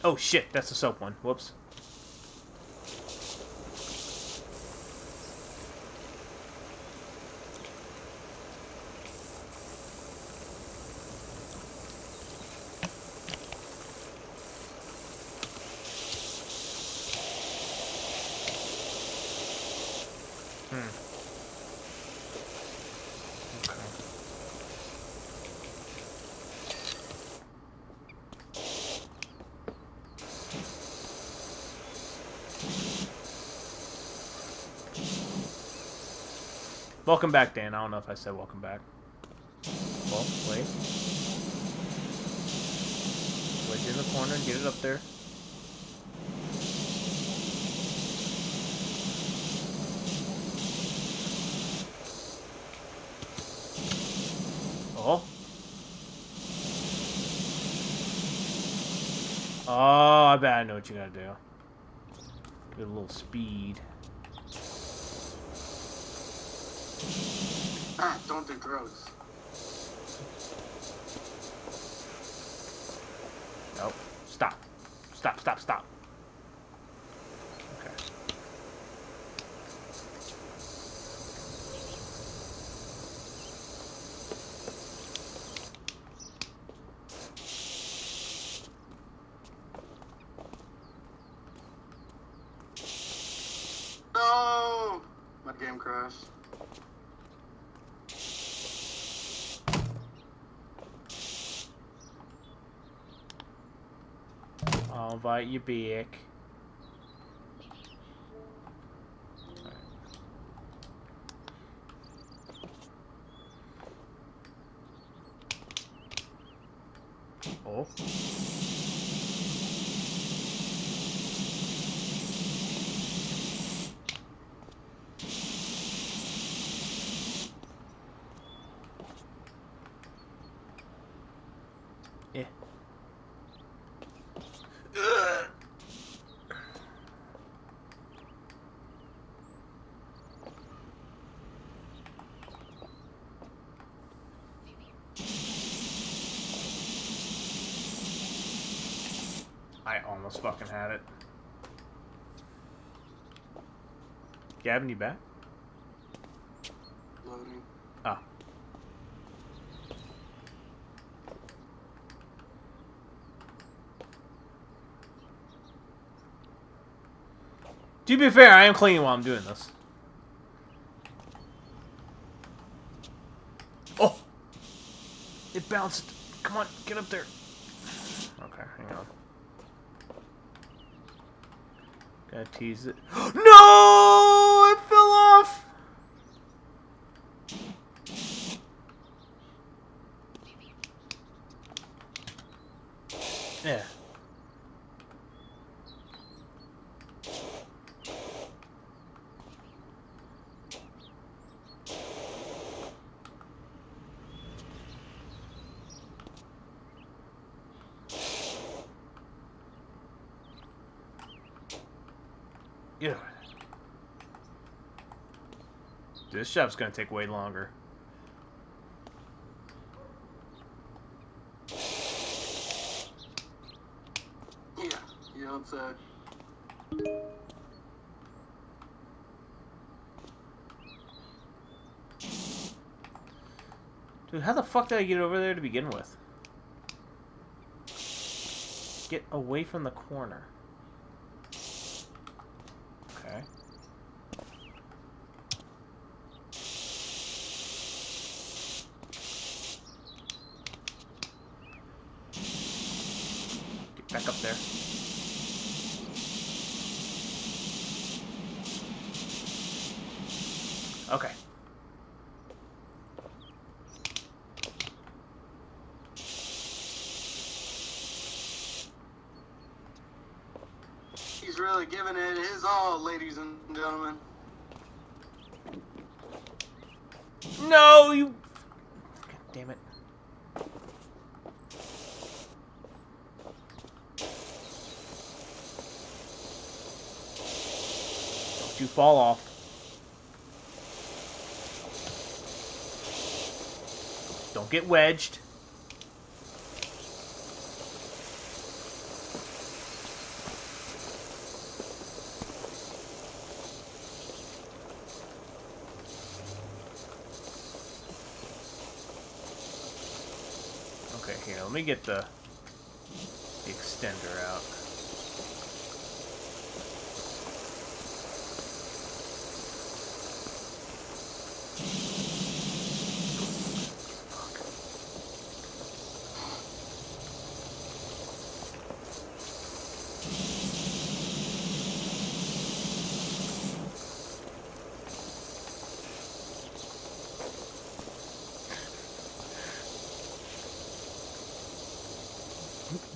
Oh shit, that's the soap one. Whoops. Welcome back, Dan. I don't know if I said welcome back. Well, wait. Wedge in the corner and get it up there. Oh. Oh, I bet I know what you gotta do. Get a little speed. Ah, don't do drugs. Nope. Stop. Stop, stop, stop. Okay. No! My game crashed. I'll invite you back. Oh. Yeah. I almost fucking had it. Gavin, you back? Loading. Oh. To be fair, I am cleaning while I'm doing this. Oh! It bounced. Come on, get up there. Okay, hang on. Gotta tease it. No! It fell off! Yeah. Yeah. This job's gonna take way longer. Yeah, you don't say. Dude, how the fuck did I get over there to begin with? Get away from the corner. Okay. Get back up there. Okay. He's really giving it his all, ladies and gentlemen. No, you... God damn it. Don't you fall off. Don't get wedged. Okay, here, let me get the extender out.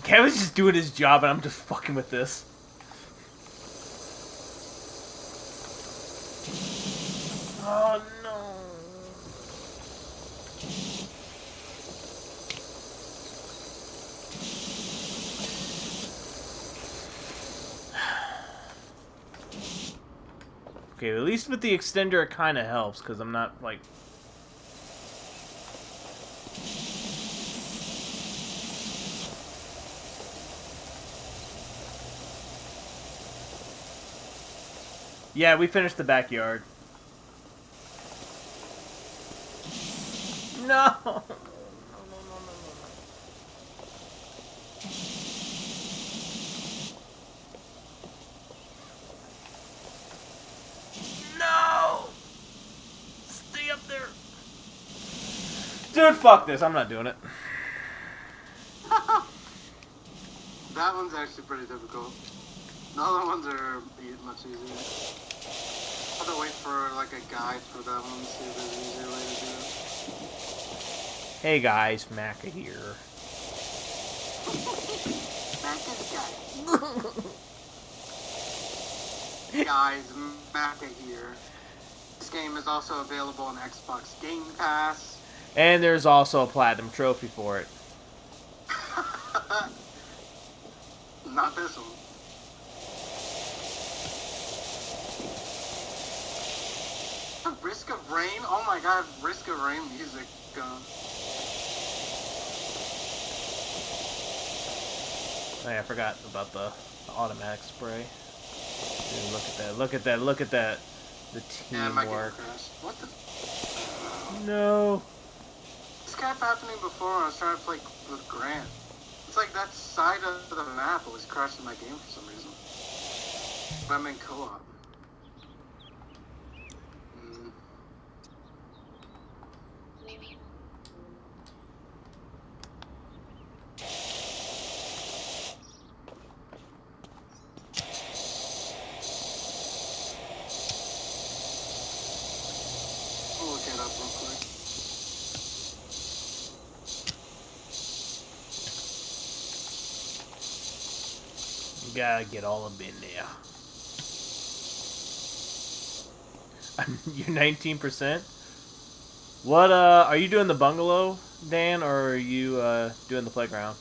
Kevin's just doing his job and I'm just fucking with this. Oh no. Okay, at least with the extender it kind of helps, because I'm not, like... Yeah, we finished the backyard. No! No. Stay up there. Dude, fuck this. I'm not doing it. That one's actually pretty difficult. The other ones are much easier. I have to wait for like a guide for that one to see if there's an easier way to do it. Hey guys, Macca here. Guys, Macca here. This game is also available on Xbox Game Pass. And there's also a platinum trophy for it. Not this one. Risk of Rain? Oh my god, Risk of Rain music. Oh yeah, I forgot about the automatic spray. Dude, look at that, look at that, look at that. The teamwork. What the? No. This kept happening before when I was trying to play with Grant. It's like that side of the map was crashing my game for some reason. But I'm in co-op. We'll look it up real quick. You gotta get all up in there. You're 19%? What, are you doing the bungalow, Dan, or are you, doing the playground?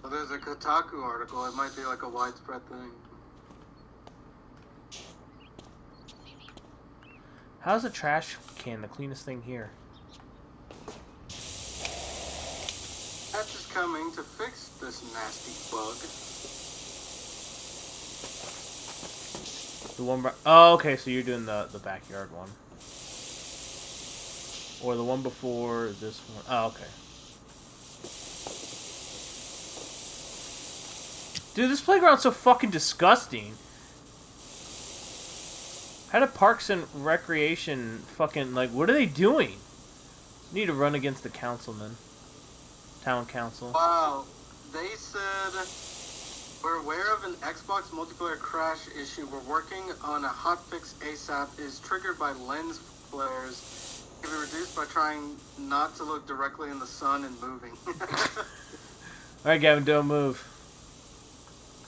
Well, there's a Kotaku article. It might be like a widespread thing. How's a trash can the cleanest thing here? Patch is coming to fix this nasty bug. The one... Oh, okay, so you're doing the backyard one. Or the one before this one. Oh, okay. Dude, this playground's so fucking disgusting. How did Parks and Recreation fucking... Like, what are they doing? Need to run against the councilman. Town council. Wow. They said... We're aware of an Xbox multiplayer crash issue. We're working on a hotfix ASAP. Is triggered by lens flares. Can be reduced by trying not to look directly in the sun and moving. Alright, Gavin, don't move.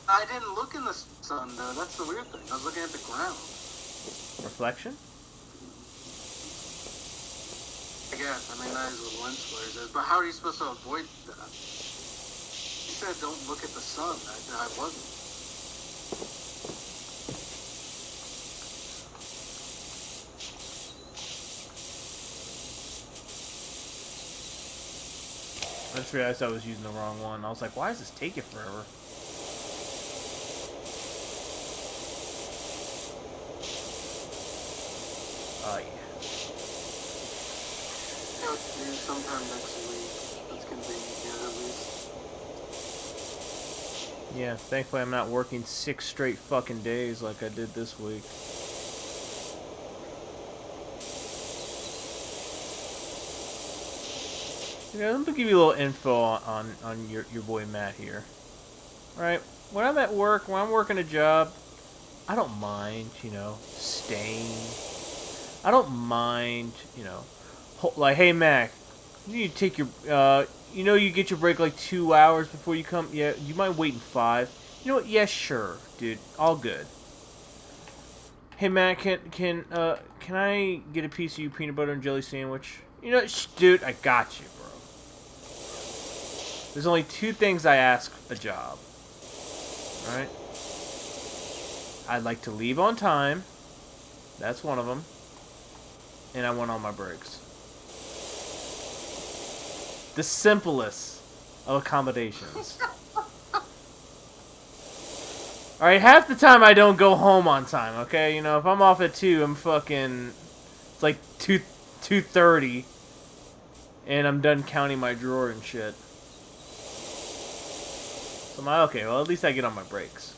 I didn't look in the sun, though. That's the weird thing. I was looking at the ground. Reflection? I guess. I mean, that is what lens flares is. But how are you supposed to avoid that? You said don't look at the sun. I wasn't. I just realized I was using the wrong one. I was like, why does this take it forever? Oh, yeah. Sometime next week. That's convenient, yeah, at least. Yeah, thankfully I'm not working 6 straight fucking days like I did this week. Yeah, let me give you a little info on your boy Matt here. Alright, when I'm at work, when I'm working a job, I don't mind, you know, staying. I don't mind, you know, like, hey Mac, you need to take your, you know you get your break like 2 hours before you come? Yeah, you mind waiting 5? You know what? Yeah, sure, dude. All good. Hey Matt, can I get a piece of your peanut butter and jelly sandwich? You know, dude, I got you, bro. There's only 2 things I ask a job. Alright? I'd like to leave on time. That's one of them. And I want all my brakes. The simplest of accommodations. Alright, half the time I don't go home on time, okay? You know, if I'm off at 2, I'm fucking... It's like 2:30. And I'm done counting my drawer and shit. So I'm like, okay, well, at least I get on my brakes.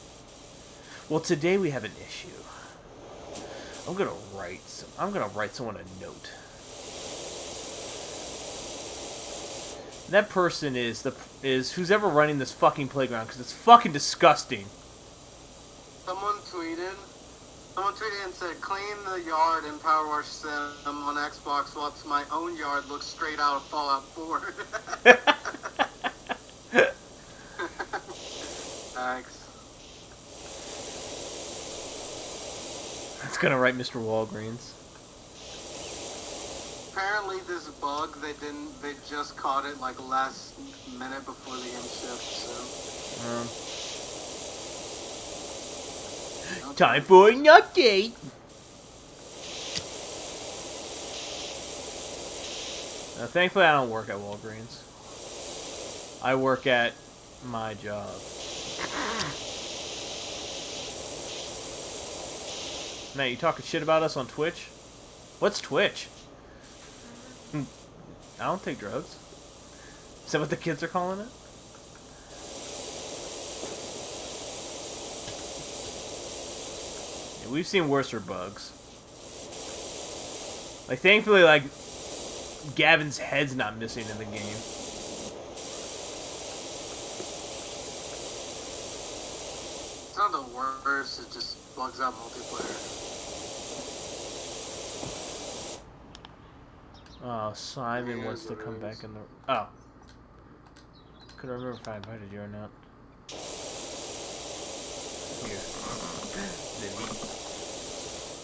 Well, today we have an issue. I'm gonna write someone a note. And that person is who's ever running this fucking playground, because it's fucking disgusting. Someone tweeted and said, "Clean the yard in PowerWash Sim on Xbox, whilst my own yard looks straight out of Fallout 4." Thanks. That's gonna write Mr. Walgreens. Apparently, this bug they just caught it like last minute before the game shipped. So. Time for an update. Now, thankfully, I don't work at Walgreens. I work at my job. Matt, you talking shit about us on Twitch? What's Twitch? I don't take drugs. Is that what the kids are calling it? We've seen worser bugs. Like, thankfully, like, Gavin's head's not missing in the game. It's not the worst, it just bugs out multiplayer. Oh, Simon wants to come back in the... Oh. Couldn't remember if I invited you or not. Here.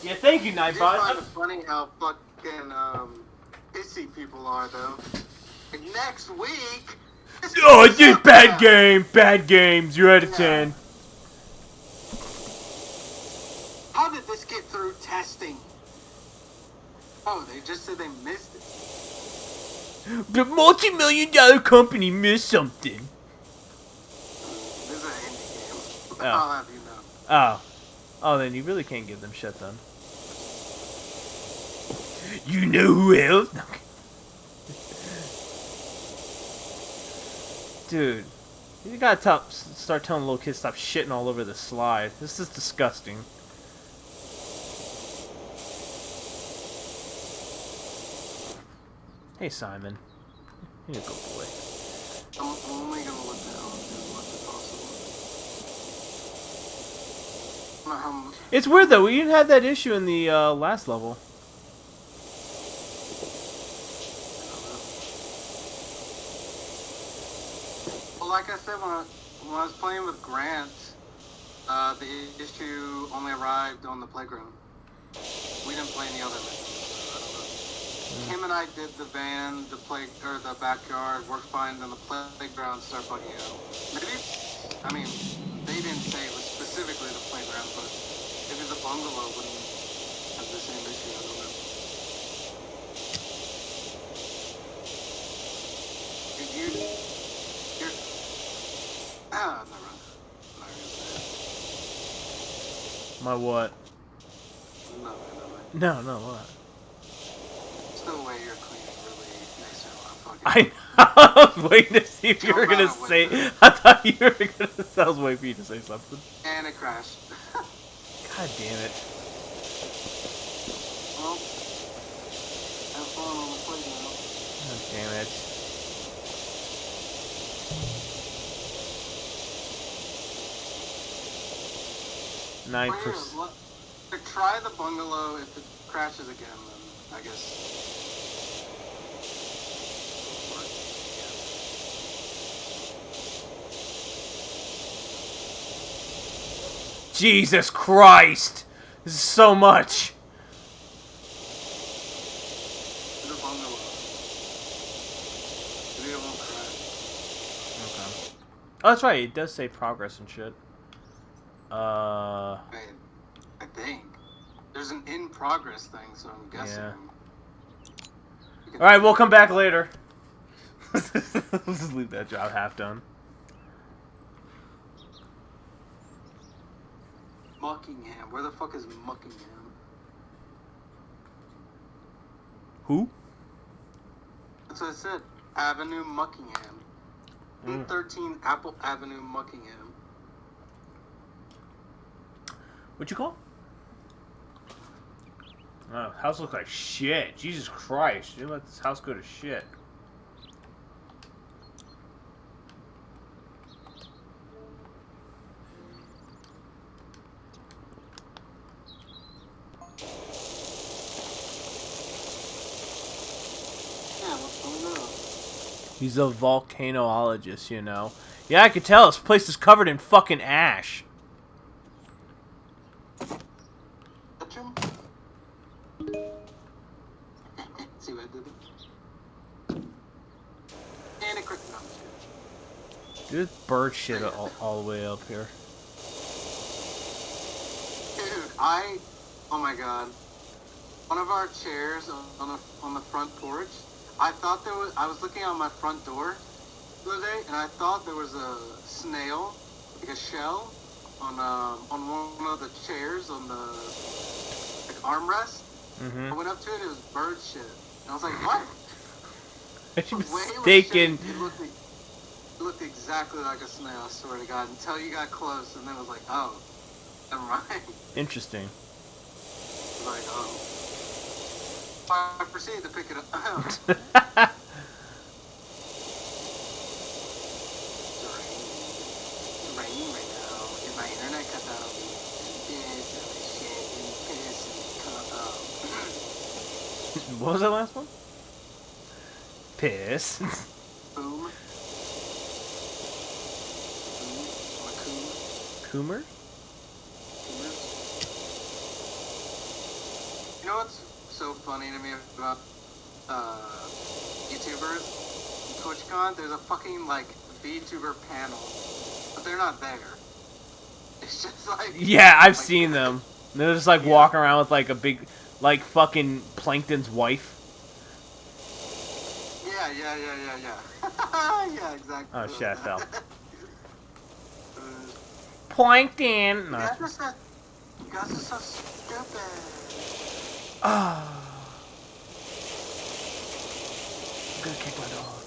Yeah, thank you, Nightbot. I find it funny how fucking pissy people are, though. Like, next week. Oh, dude, bad game, bad game. 0 out of 10. How did this get through testing? Oh, they just said they missed it. The multi-million-dollar company missed something. This is an indie game. Oh. I'll have you know. Oh. Oh, then you really can't give them shit, then. You know who else? No. Dude, you gotta start telling little kids stop shitting all over the slide. This is disgusting. Hey, Simon. You're a good boy. I'm only gonna look down as much as possible. It's weird, though. We didn't have that issue in the last level. Well, like I said, when I was playing with Grant, the issue only arrived on the playground. We didn't play any other missions, so I don't know. Him and I did the van, the backyard, worked fine, then the playground started bugging out. Maybe, I mean, they didn't say it was specifically the playground, but maybe the bungalow wouldn't have the same issue, I don't know. Never mind. I'm not gonna say My what? it. No. No, what? Still way you're cleaning really makes it a lot fucking... I was waiting to see if you were gonna say. I thought you were gonna. I was waiting for you to say something. And it crashed. God damn it! Well, have fun on the playground. God damn it! 9%. Try the bungalow. If it crashes again, then I guess. Jesus Christ! This is so much! The bungalow. Maybe it won't crash. Okay. Oh, that's right. It does say progress and shit. Wait, there's an in progress thing, so I'm guessing. Yeah. You can- All right, we'll come back later. Let's just leave that job half done. Muckingham. Where the fuck is Muckingham? Who? That's what I said. Avenue Muckingham. 13 Apple Avenue Muckingham. What you call? Oh, house looks like shit. Jesus Christ. You let this house go to shit. Yeah, what's going on? He's a volcanologist, you know. Yeah, I could tell. This place is covered in fucking ash. Touch him? See what I did there? And a quick no, I'm just kidding. Dude, bird shit all the way up here. Dude, oh my god. One of our chairs on the front porch, I was looking out my front door the other day, and I thought there was a snail, like a shell, on one of the chairs on the like armrest. Mm-hmm. I went up to it, it was bird shit. And I was like, what? Are you The way it was mistaken? shaped, it looked exactly like a snail, I swear to God, until you got close, and then it was like, oh, never mind. Interesting. Like, oh. I proceeded to pick it up. It's raining right now. If my internet cut out, I'll be pissed and shit and pissed and cut out. What was that last one? Piss. Boom. I'm a coon. Coomer? You know what's so funny to me about YouTubers? TwitchCon, there's a fucking like VTuber panel, but they're not there. It's just like Yeah, I've like, seen them. They're just like Yeah. walking around with like a big, like fucking Plankton's wife. Yeah. Yeah, exactly. Oh shit, I fell. Uh, Plankton! No. You guys are so stupid. Ah. I'm gonna kick my dog.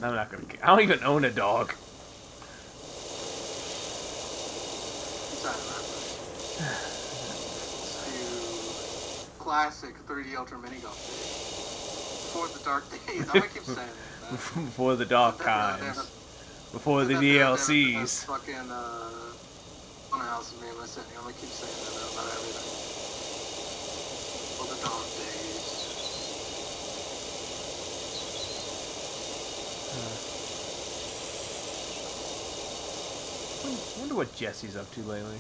I'm not gonna kick. I don't even own a dog. Classic 3D Ultra Mini Golf days. Before the dark days. I'm gonna keep saying that. Before the dark times. Before the DLCs. Fucking, funhouse of me and my city. I'm gonna keep saying that about everything. Before the dark days. I wonder what Jesse's up to lately.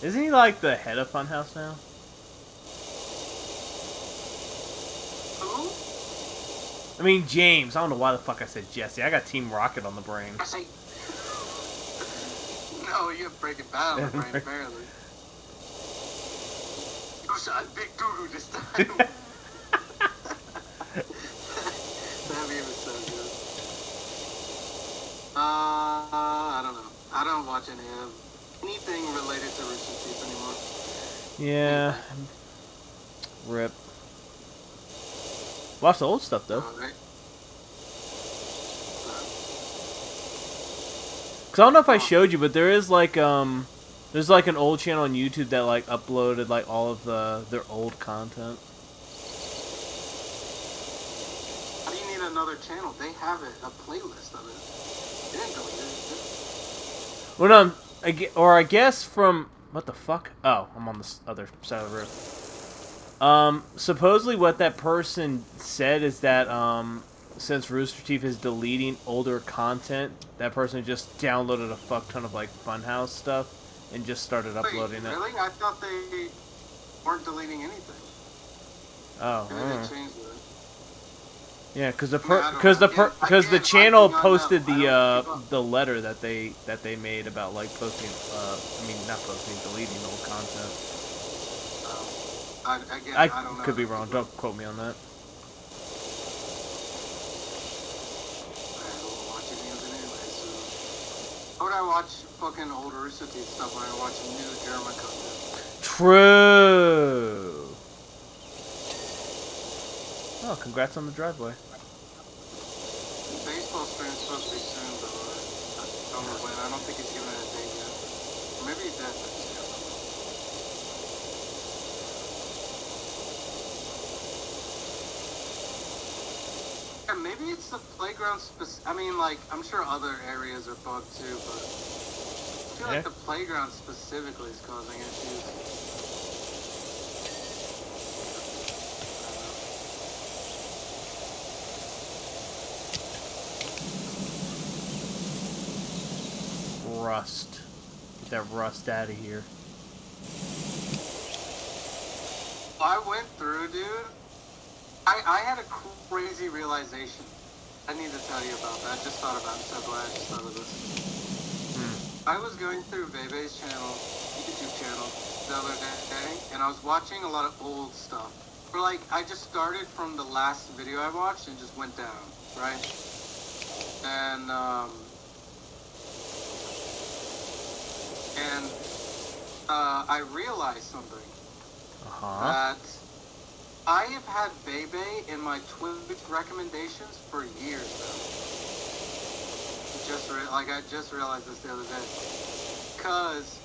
Isn't he like the head of Funhouse now? Who? I mean, James. I don't know why the fuck I said Jesse. I got Team Rocket on the brain. No, you have Breaking Bad on the brain, apparently. You shot Big Doodoo this time. That meme is so good. I don't know. I don't watch anything related to Rooster Teeth anymore. Yeah. Rip. Watch the old stuff though. Right? Cause I don't know if I showed you, but there is like there's like an old channel on YouTube that like uploaded like all of their old content. How do you need another channel? They have it, a playlist of it. They didn't delete it. Well, no, I guess from what the fuck? Oh, I'm on the other side of the road. Supposedly what that person said is that since Rooster Teeth is deleting older content, that person just downloaded a fuck ton of like Funhouse stuff and just started uploading it. Really? I thought they weren't deleting anything. Oh, Maybe they changed it. Yeah, because I mean, I don't know. because the Again, channel I do not know. posted I don't give up. the letter that they made about like posting not posting, deleting old content. Again, I I don't know. could I be don't wrong. give up. Don't quote me on that. I don't watch any of it anyway, so. Why would I watch fucking old Rooster Teeth stuff when I watch new Jeremy content? True. Oh, congrats on the driveway. Baseball stream's supposed to be soon, but I don't know when. I don't think he's given it a date yet. Or maybe he did. But yeah. Yeah, maybe it's the playground I mean, like, I'm sure other areas are bugged too, but I feel like the playground specifically is causing issues. Rust. Get that rust out of here. I went through, dude. I had a crazy realization. I need to tell you about that. I just thought about it. So glad I just thought of this. I was going through Bebe's channel, YouTube channel, the other day, and I was watching a lot of old stuff. Or like, I just started from the last video I watched and just went down, right? And I realized something. That I have had Bebe in my Twitch recommendations for years now. I just realized this the other day. Because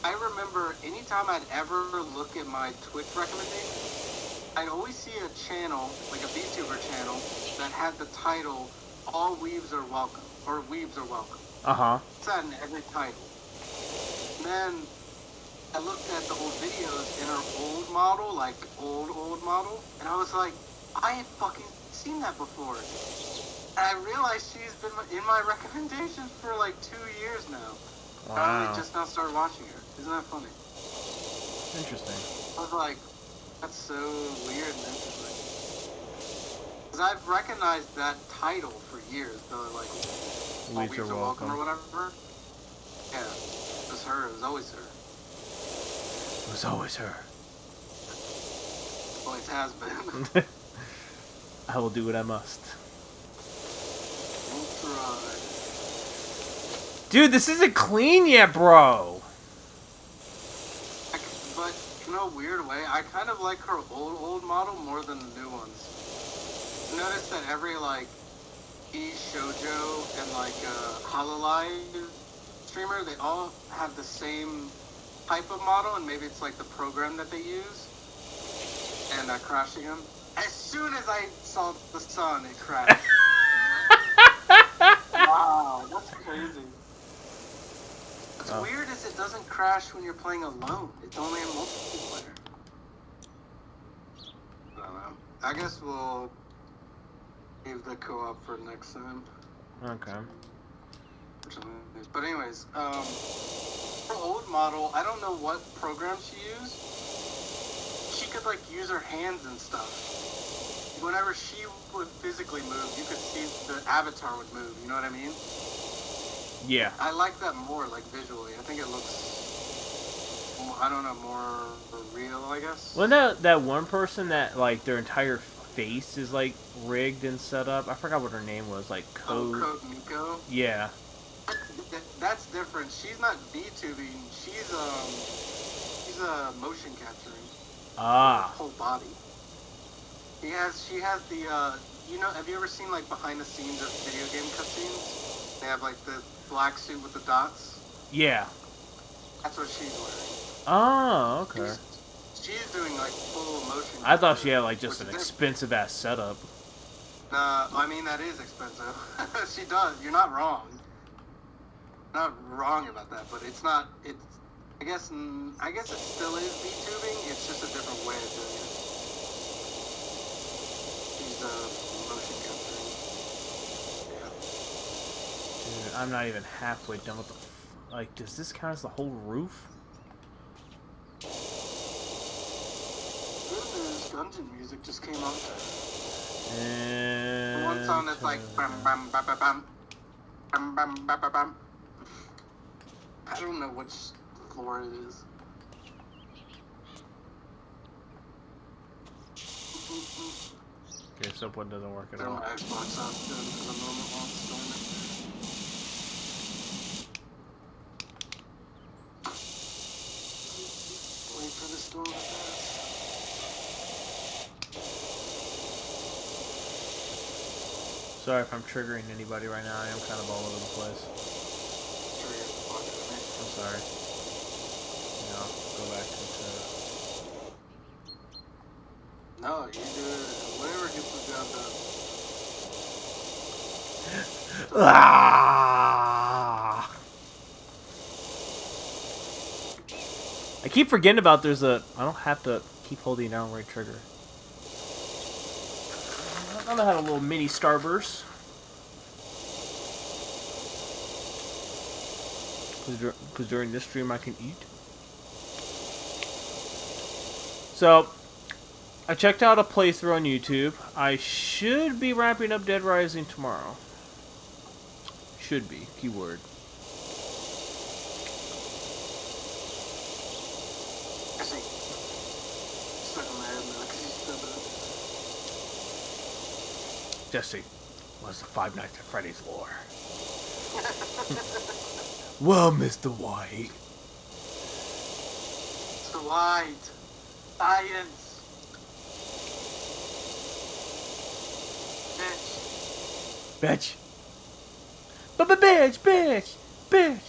I remember anytime I'd ever look at my Twitch recommendations, I'd always see a channel, like a VTuber channel, that had the title, All Weebs Are Welcome, or Weebs Are Welcome. It's that in every title. And then I looked at the old videos in her old model, like old model, and I was like, I had fucking seen that before. And I realized she's been in my recommendations for like 2 years now. Wow. I only just now started watching her. Isn't that funny? Interesting. I was like, that's so weird and interesting. Because I've recognized that title for years, though, like, All Weebs Are Welcome or whatever. Yeah, it was her. It was always her. It was always her. Always has been. I will do what I must. Don't try. Dude, this isn't clean yet, bro. But in a weird way, I kind of like her old model more than the new ones. Notice that every like shoujo and like Hololive streamer, they all have the same type of model, and maybe it's like the program that they use. And crashing them. As soon as I saw the sun, it crashed. Wow, that's crazy. What's weird is it doesn't crash when you're playing alone. It's only in multiplayer. I don't know. I guess we'll leave the co-op for next time. Okay. But anyways, her old model, I don't know what program she used. She could like use her hands and stuff. Whenever she would physically move, you could see the avatar would move. You know what I mean? Yeah. I like that more, like visually. I think it looks, I don't know, more real, I guess. Well, that one person that like their entire face is like rigged and set up. I forgot what her name was. Like Code Miko. Yeah. That's different. She's not VTubing. She's motion capturing. Her whole body. She has the have you ever seen like behind the scenes of video game cutscenes? They have like the black suit with the dots. Yeah. That's what she's wearing. Oh, okay. She's doing like full motion. I thought she had like just an expensive ass setup. I mean that is expensive. She does. You're not wrong. Not wrong about that, but it's not. It's. I guess it still is VTubing. It's just a different way of doing it. She's motion capturing. Yeah. Dude, I'm not even halfway done with the. Like, does this count as the whole roof? Good news, dungeon music just came on. And One song that's like bam bam bam bam bam bam bam bam bam bam. I don't know which floor it is. Okay, so what doesn't work at Turn all. my Xbox off then for the moment while it's doing it. Wait for the storm to pass. Sorry if I'm triggering anybody right now. I am kind of all over the place. Trigger the fuck out of me. I'm sorry. You know, go back to No, you do it. Whatever gets the job done. Ah! I keep forgetting about there's a... I don't have to keep holding down right trigger. I thought I had a little mini starburst. Because during this stream I can eat. So, I checked out a playthrough on YouTube. I should be wrapping up Dead Rising tomorrow. Should be. Keyword. I see. Stuck in my head now because you said that. Jesse, what's the Five Nights at Freddy's lore? Well, Mr. White. Mr. White. Science. Bitch. Bitch.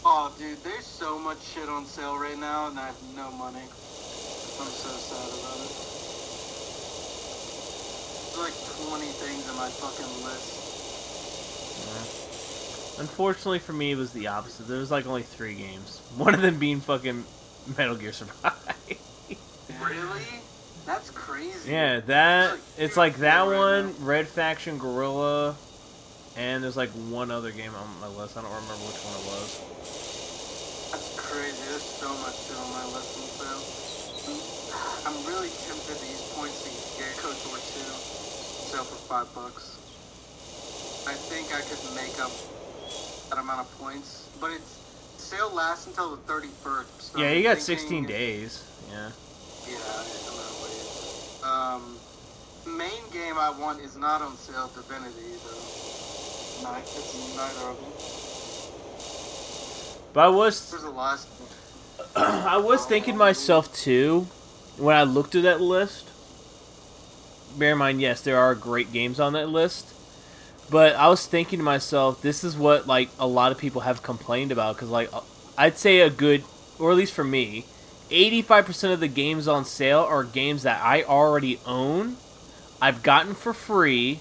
Oh, dude, there's so much shit on sale right now, and I have no money. I'm so sad about it. There's like 20 things in my fucking list. Unfortunately for me, it was the opposite. There was like only 3 games. One of them being fucking Metal Gear Survive. Really? That's crazy. Yeah, that... It's like that one, Red Faction Gorilla, and there's like one other game on my list. I don't remember which one it was. That's crazy. There's so much shit on my list on sale. I'm really tempted to use points to get KOTOR 2 sale for $5. I think I could make up that amount of points, but it's sale lasts until the 31st. So Yeah, I'm you got thinking- 16 days. Yeah. Yeah, I'm gonna wait. Main game I want is not on sale. Divinity, though. It's neither of them. But I was... There's a lot. I was thinking to myself too, when I looked at that list. Bear in mind, yes, there are great games on that list. But I was thinking to myself, this is what like a lot of people have complained about. Because like, I'd say a good, or at least for me, 85% of the games on sale are games that I already own, I've gotten for free,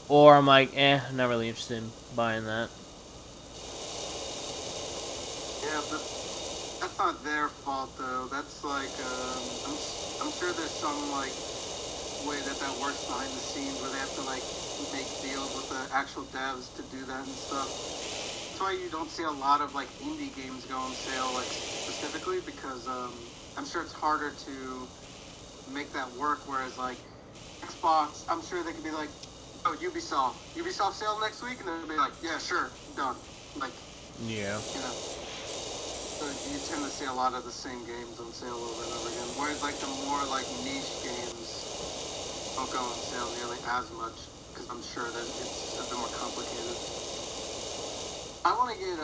or I'm like, I'm not really interested in buying that. Yeah, but that's not their fault though. That's like, I'm sure there's some like way that works behind the scenes where they have to like make deals with the actual devs to do that and stuff. That's why you don't see a lot of like indie games go on sale like specifically because I'm sure it's harder to make that work. Whereas like Xbox, I'm sure they could be like, oh, Ubisoft sale next week, and they'll be like, yeah, sure, done. Like, Yeah. you know. So you tend to see a lot of the same games on sale over and over again. Whereas like the more like niche games don't go on sale nearly as much because I'm sure that it's a bit more complicated. I want to get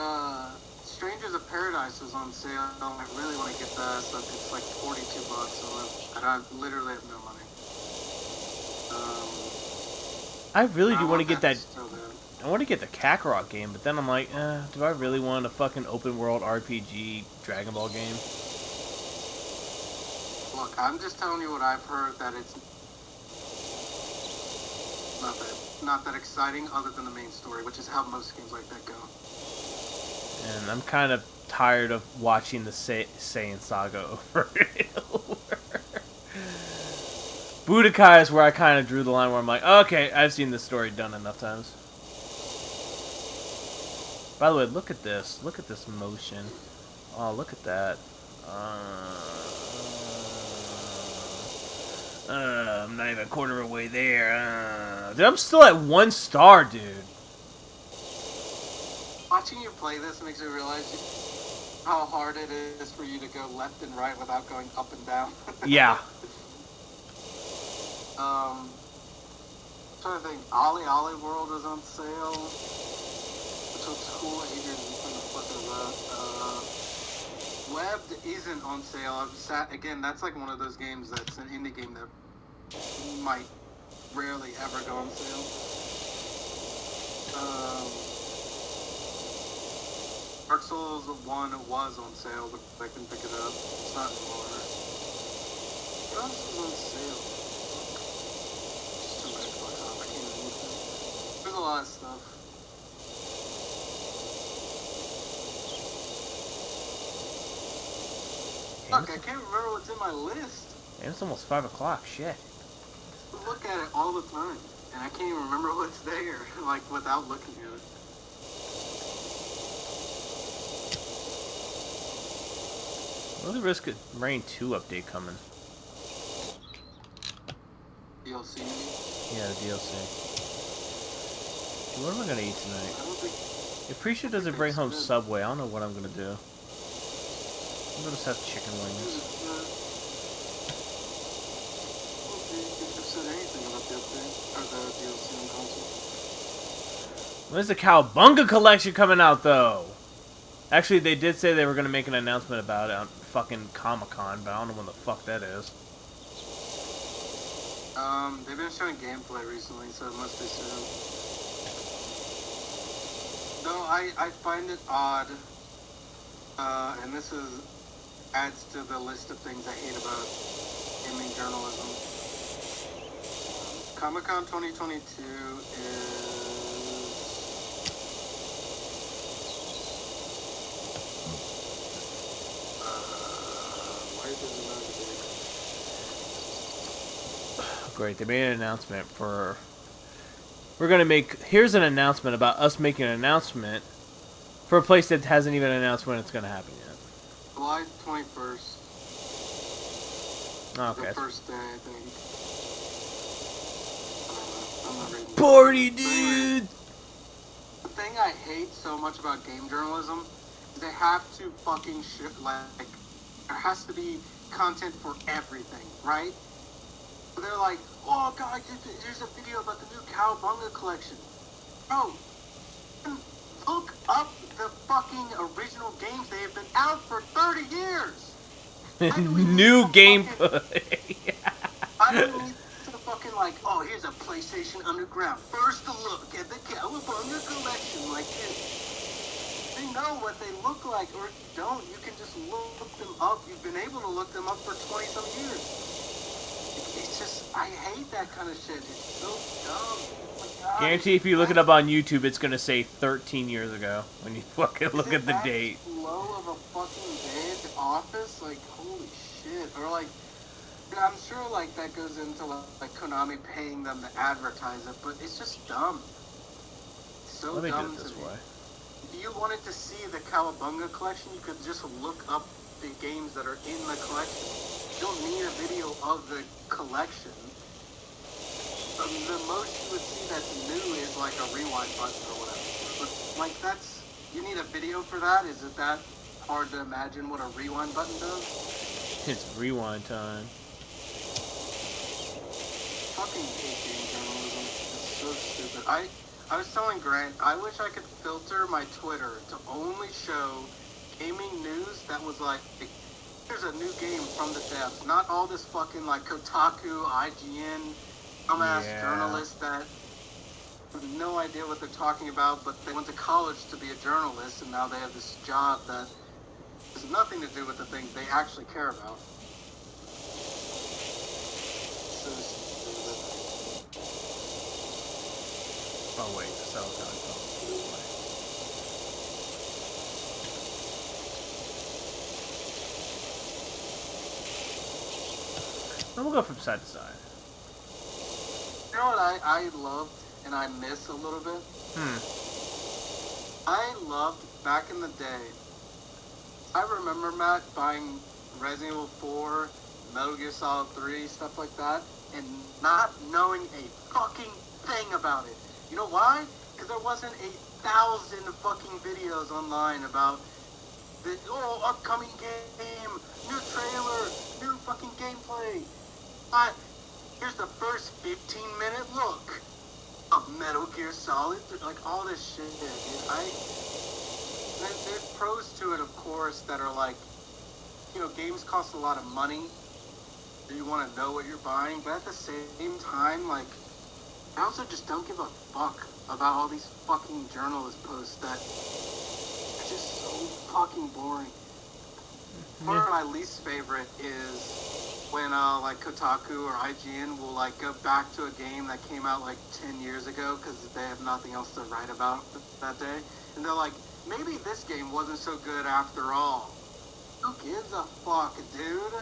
Strangers of Paradise was on sale. I really want to get that. So it's like $42 on it, and I literally have no money. I really do want to get that. So bad. I want to get the Kakarot game, but then I'm like, do I really want a fucking open world RPG Dragon Ball game? Look, I'm just telling you what I've heard, that it's not that exciting other than the main story, which is how most games like that go. And I'm kind of tired of watching the Saiyan saga over and over. Budokai is where I kind of drew the line where I'm like, okay, I've seen this story done enough times. By the way, look at this. Look at this motion. Oh, look at that. I'm not even a quarter of the way there. Dude, I'm still at 1 star, dude. Watching you play this makes me realize how hard it is for you to go left and right without going up and down. Yeah. I'm trying to think. Ollie Ollie World is on sale, which looks cool. Adrian's been a fucking Webbed isn't on sale. Again, that's like one of those games that's an indie game that might rarely ever go on sale. Dark Souls 1 was on sale, but I can pick it up. It's not anymore. What else is on sale? Just too much Xbox off. I can't even look at it. There's a lot of stuff. Fuck, I can't remember what's in my list. And it's almost 5 o'clock. Shit. I look at it all the time, and I can't even remember what's there, like, without looking at it. What's the risk of Rain 2 update coming? DLC, maybe? Yeah, the DLC. What am I gonna eat tonight? I don't think... If Preacher doesn't bring home Subway, I don't know what I'm gonna do. I'm gonna just have chicken wings. I don't think you could have said anything about the update, or the DLC on console. When's the Cowabunga collection coming out, though? Actually, they did say they were gonna make an announcement about it on fucking Comic-Con, but I don't know when the fuck that is. They've been showing gameplay recently, so it must be soon. Though I find it odd, and this adds to the list of things I hate about gaming journalism. Comic-Con 2022 is... why does it not appear? Great, they made an announcement for... We're gonna make... Here's an announcement about us making an announcement for a place that hasn't even announced when it's gonna happen yet. July 21st. Okay. The first day, I think. I'm not reading. Party, dude! The thing I hate so much about game journalism is they have to fucking shit, like, there has to be content for everything, right? So they're like, oh god, here's a video about the new Cowabunga collection. Bro, look up the fucking original games. They have been out for 30 years. New gameplay. I don't need to fucking like, oh, here's a PlayStation Underground. First look at the Cowabunga collection. Like, they know what they look like, or if you don't, you can just look them up. You've been able to look them up for 20-some years. It's just, I hate that kind of shit. It's so dumb. Guarantee if you look it up on YouTube, it's gonna say 13 years ago when you fucking look at the date. Low of a fucking day at the office, like holy shit, or like I'm sure like that goes into like Konami paying them to advertise it, but it's just dumb. It's so Let me dumb do it this to me. way. If you wanted to see the Cowabunga collection, you could just look up the games that are in the collection. You don't need a video of the collection. The most you would see that's new is like a rewind button or whatever. But like you need a video for that? Is it that hard to imagine what a rewind button does? It's rewind time. Fucking hate game journalism. It's so stupid. I was telling Grant, I wish I could filter my Twitter to only show gaming news that was like, here's a new game from the devs. Not all this fucking like Kotaku, IGN, dumbass journalists that have no idea what they're talking about, but they went to college to be a journalist, and now they have this job that has nothing to do with the things they actually care about. So stupid. Oh wait, the cell's not going. I'm gonna go from side to side. You know what I loved and I miss a little bit? I loved back in the day I remember, Matt, buying Resident Evil 4, Metal Gear Solid 3, stuff like that, and not knowing a fucking thing about it. You know why? Because there wasn't 1,000 fucking videos online about the upcoming game, new trailer, new fucking gameplay. But here's the first 15-minute look of Metal Gear Solid, like all this shit, dude. There's pros to it, of course, that are like, you know, games cost a lot of money. So you want to know what you're buying, but at the same time, like, I also just don't give a fuck about all these fucking journalist posts that are just so fucking boring. One of my least favorite is when like Kotaku or IGN will like go back to a game that came out like 10 years ago because they have nothing else to write about that day, and they're like, maybe this game wasn't so good after all. Who gives a fuck, dude?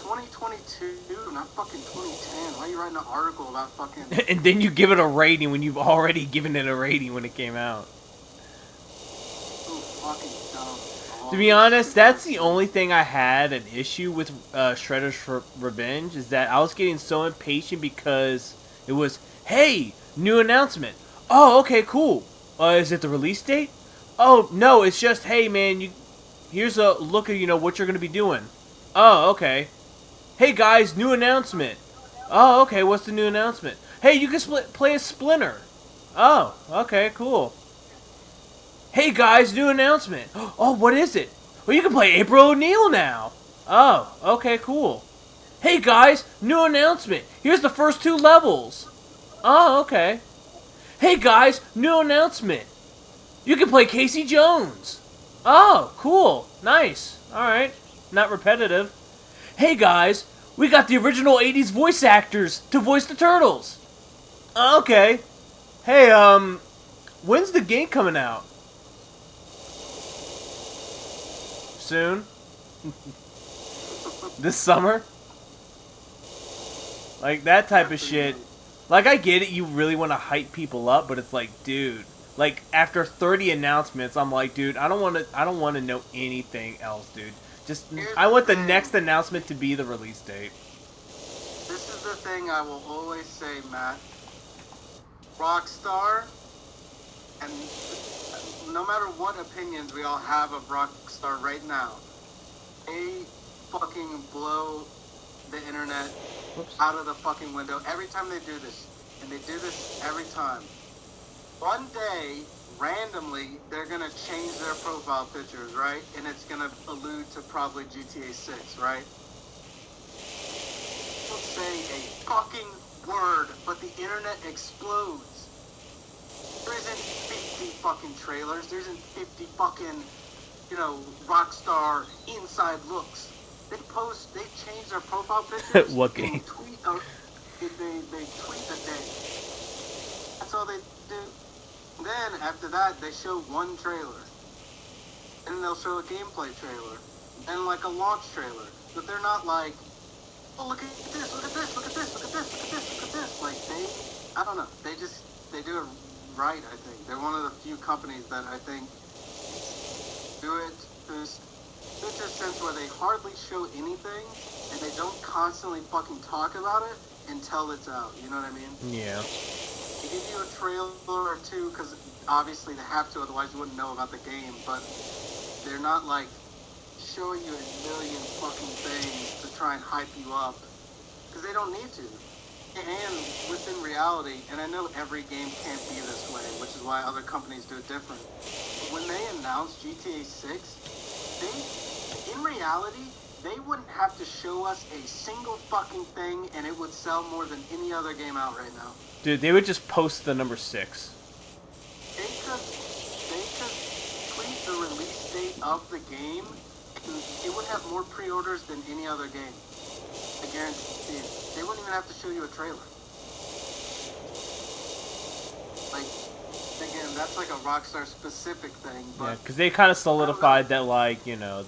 2022, not fucking 2010. Why are you writing an article about fucking... And then you give it a rating when you've already given it a rating when it came out. So fucking dumb. To be honest, that's the only thing I had an issue with Shredder's Revenge, is that I was getting so impatient because it was, hey, new announcement. Oh, okay, cool. Is it the release date? Oh, no, it's just, hey, man, here's a look at, what you're going to be doing. Oh, okay. Hey, guys, new announcement. Oh, okay, what's the new announcement? Hey, you can play as Splinter. Oh, okay, cool. Hey, guys, new announcement. Oh, what is it? Well, you can play April O'Neil now. Oh, okay, cool. Hey, guys, new announcement. Here's the first 2 levels. Oh, okay. Hey guys, new announcement. You can play Casey Jones. Oh, cool. Nice. Alright. Not repetitive. Hey guys, we got the original 80s voice actors to voice the Turtles. Okay. Hey, when's the game coming out? Soon? This summer? Like, that type of shit. Like, I get it, you really want to hype people up, but it's like, dude, like, after 30 announcements, I'm like, dude, I don't want to know anything else, dude. Just, I want the next announcement to be the release date. This is the thing I will always say, Matt. Rockstar, and no matter what opinions we all have of Rockstar right now, they fucking blow the internet out of the fucking window every time they do this. And they do this every time. One day, randomly, they're gonna change their profile pictures, right? And it's gonna allude to probably GTA 6, right? Don't say a fucking word, but the internet explodes. There isn't 50 fucking trailers. There isn't 50 fucking, Rockstar inside looks. They change their profile pictures. What game? They tweet a day. That's all they do. Then, after that, they show one trailer. And they'll show a gameplay trailer. And, like, a launch trailer. But they're not like, oh, look at this, look at this, look at this, look at this, look at this, look at this. Like, I don't know. They do it right, I think. They're one of the few companies that I think do it to a sense where they hardly show anything, and they don't constantly fucking talk about it until it's out. You know what I mean? Yeah. They give you a trailer or two, because obviously they have to, otherwise you wouldn't know about the game, but they're not, like, showing you a million fucking things to try and hype you up, because they don't need to. And within reality, and I know every game can't be this way, which is why other companies do it different. But when they announced GTA 6, in reality, they wouldn't have to show us a single fucking thing, and it would sell more than any other game out right now. Dude, they would just post the number 6. They could tweet the release date of the game, and it would have more pre-orders than any other game. I guarantee it. They wouldn't even have to show you a trailer. Like, again, that's like a Rockstar specific thing, but... Yeah, because they kind of solidified that, like, you know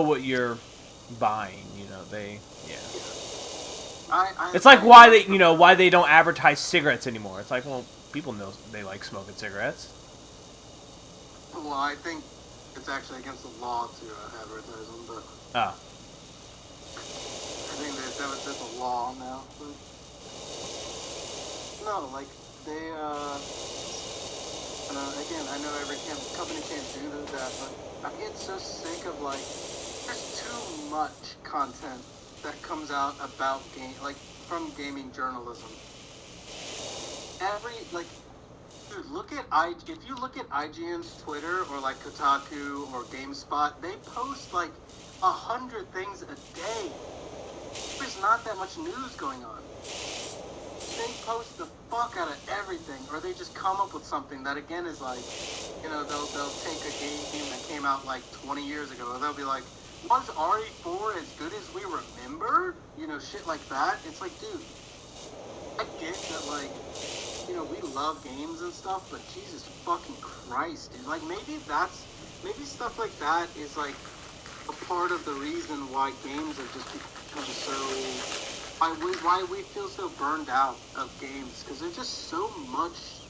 what you're buying, yeah. It's like why they don't advertise cigarettes anymore. It's like, well, people know they like smoking cigarettes. Well, I think it's actually against the law to advertise them, but Oh. I think there's a law now. But no, like they again, I know every company can't do that, but I get so sick of like there's too much content that comes out about from gaming journalism. Dude, if you look at IGN's Twitter or like Kotaku or GameSpot, they post like 100 things a day. There's not that much news going on. They post the fuck out of everything, or they just come up with something that again is like, they'll take a game that came out like 20 years ago, or they'll be like, was RE4 as good as we remember? Shit like that. It's like, dude, I get that, like, we love games and stuff, but Jesus fucking Christ, dude. Like, maybe stuff like that is, like, a part of the reason why games have just become so... Why we feel so burned out of games. Because there's just so much...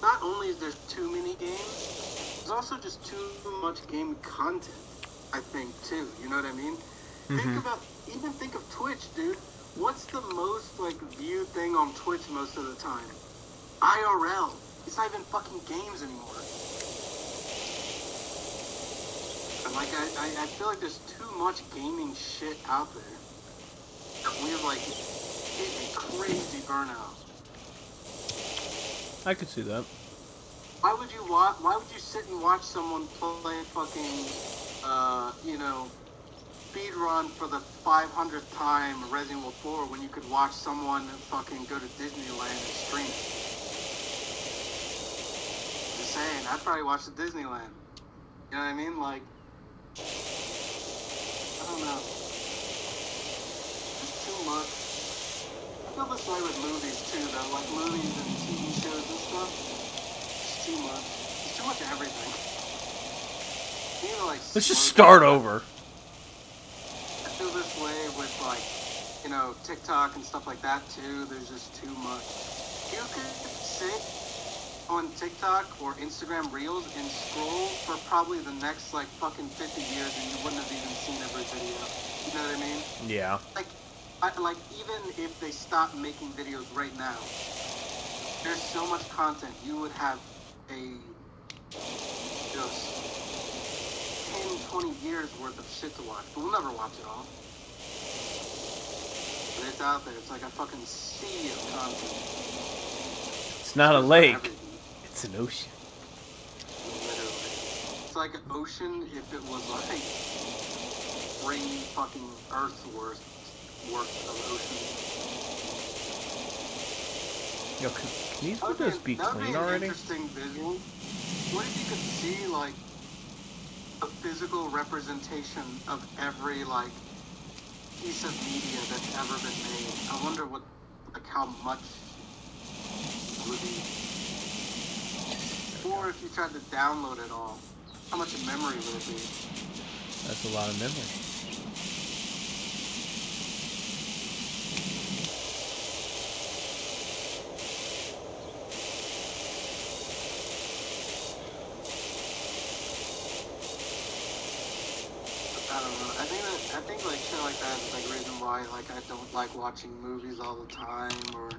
Not only is there too many games, there's also just too much game content, I think, too. You know what I mean? Mm-hmm. Think of Twitch, dude. What's the most, like, viewed thing on Twitch most of the time? IRL. It's not even fucking games anymore. And, like, I feel like there's too much gaming shit out there that we've, like, hit a crazy burnout. I could see that. Why would you sit and watch someone play fucking, speed run for the 500th time Resident Evil 4 when you could watch someone fucking go to Disneyland and stream it? Just saying, I'd probably watch the Disneyland. You know what I mean? Like, I don't know. There's too much. I feel this way with movies too, though. Like movies and TV shows and stuff. It's too much. It's too much of everything. You need to, like, Let's just start over. I feel this way with, like, TikTok and stuff like that too. There's just too much. You could sit on TikTok or Instagram Reels and scroll for probably the next, like, fucking 50 years and you wouldn't have even seen every video. You know what I mean? Yeah. Like, even if they stop making videos right now, there's so much content. You would have a just 10, 20 years worth of shit to watch. But we'll never watch it all. But it's out there. It's like a fucking sea of content. It's not a lake. It's an ocean. Literally. It's like an ocean if it was like 3 fucking Earth's worth of ocean. Yo, can these windows be clean already? Interesting visual. What if you could see, like, a physical representation of every, like, piece of media that's ever been made? I wonder how much it would be. Or if you tried to download it all, how much memory would it be? That's a lot of memory. I don't know. I think like shit like that is like the reason why like I don't like watching movies all the time or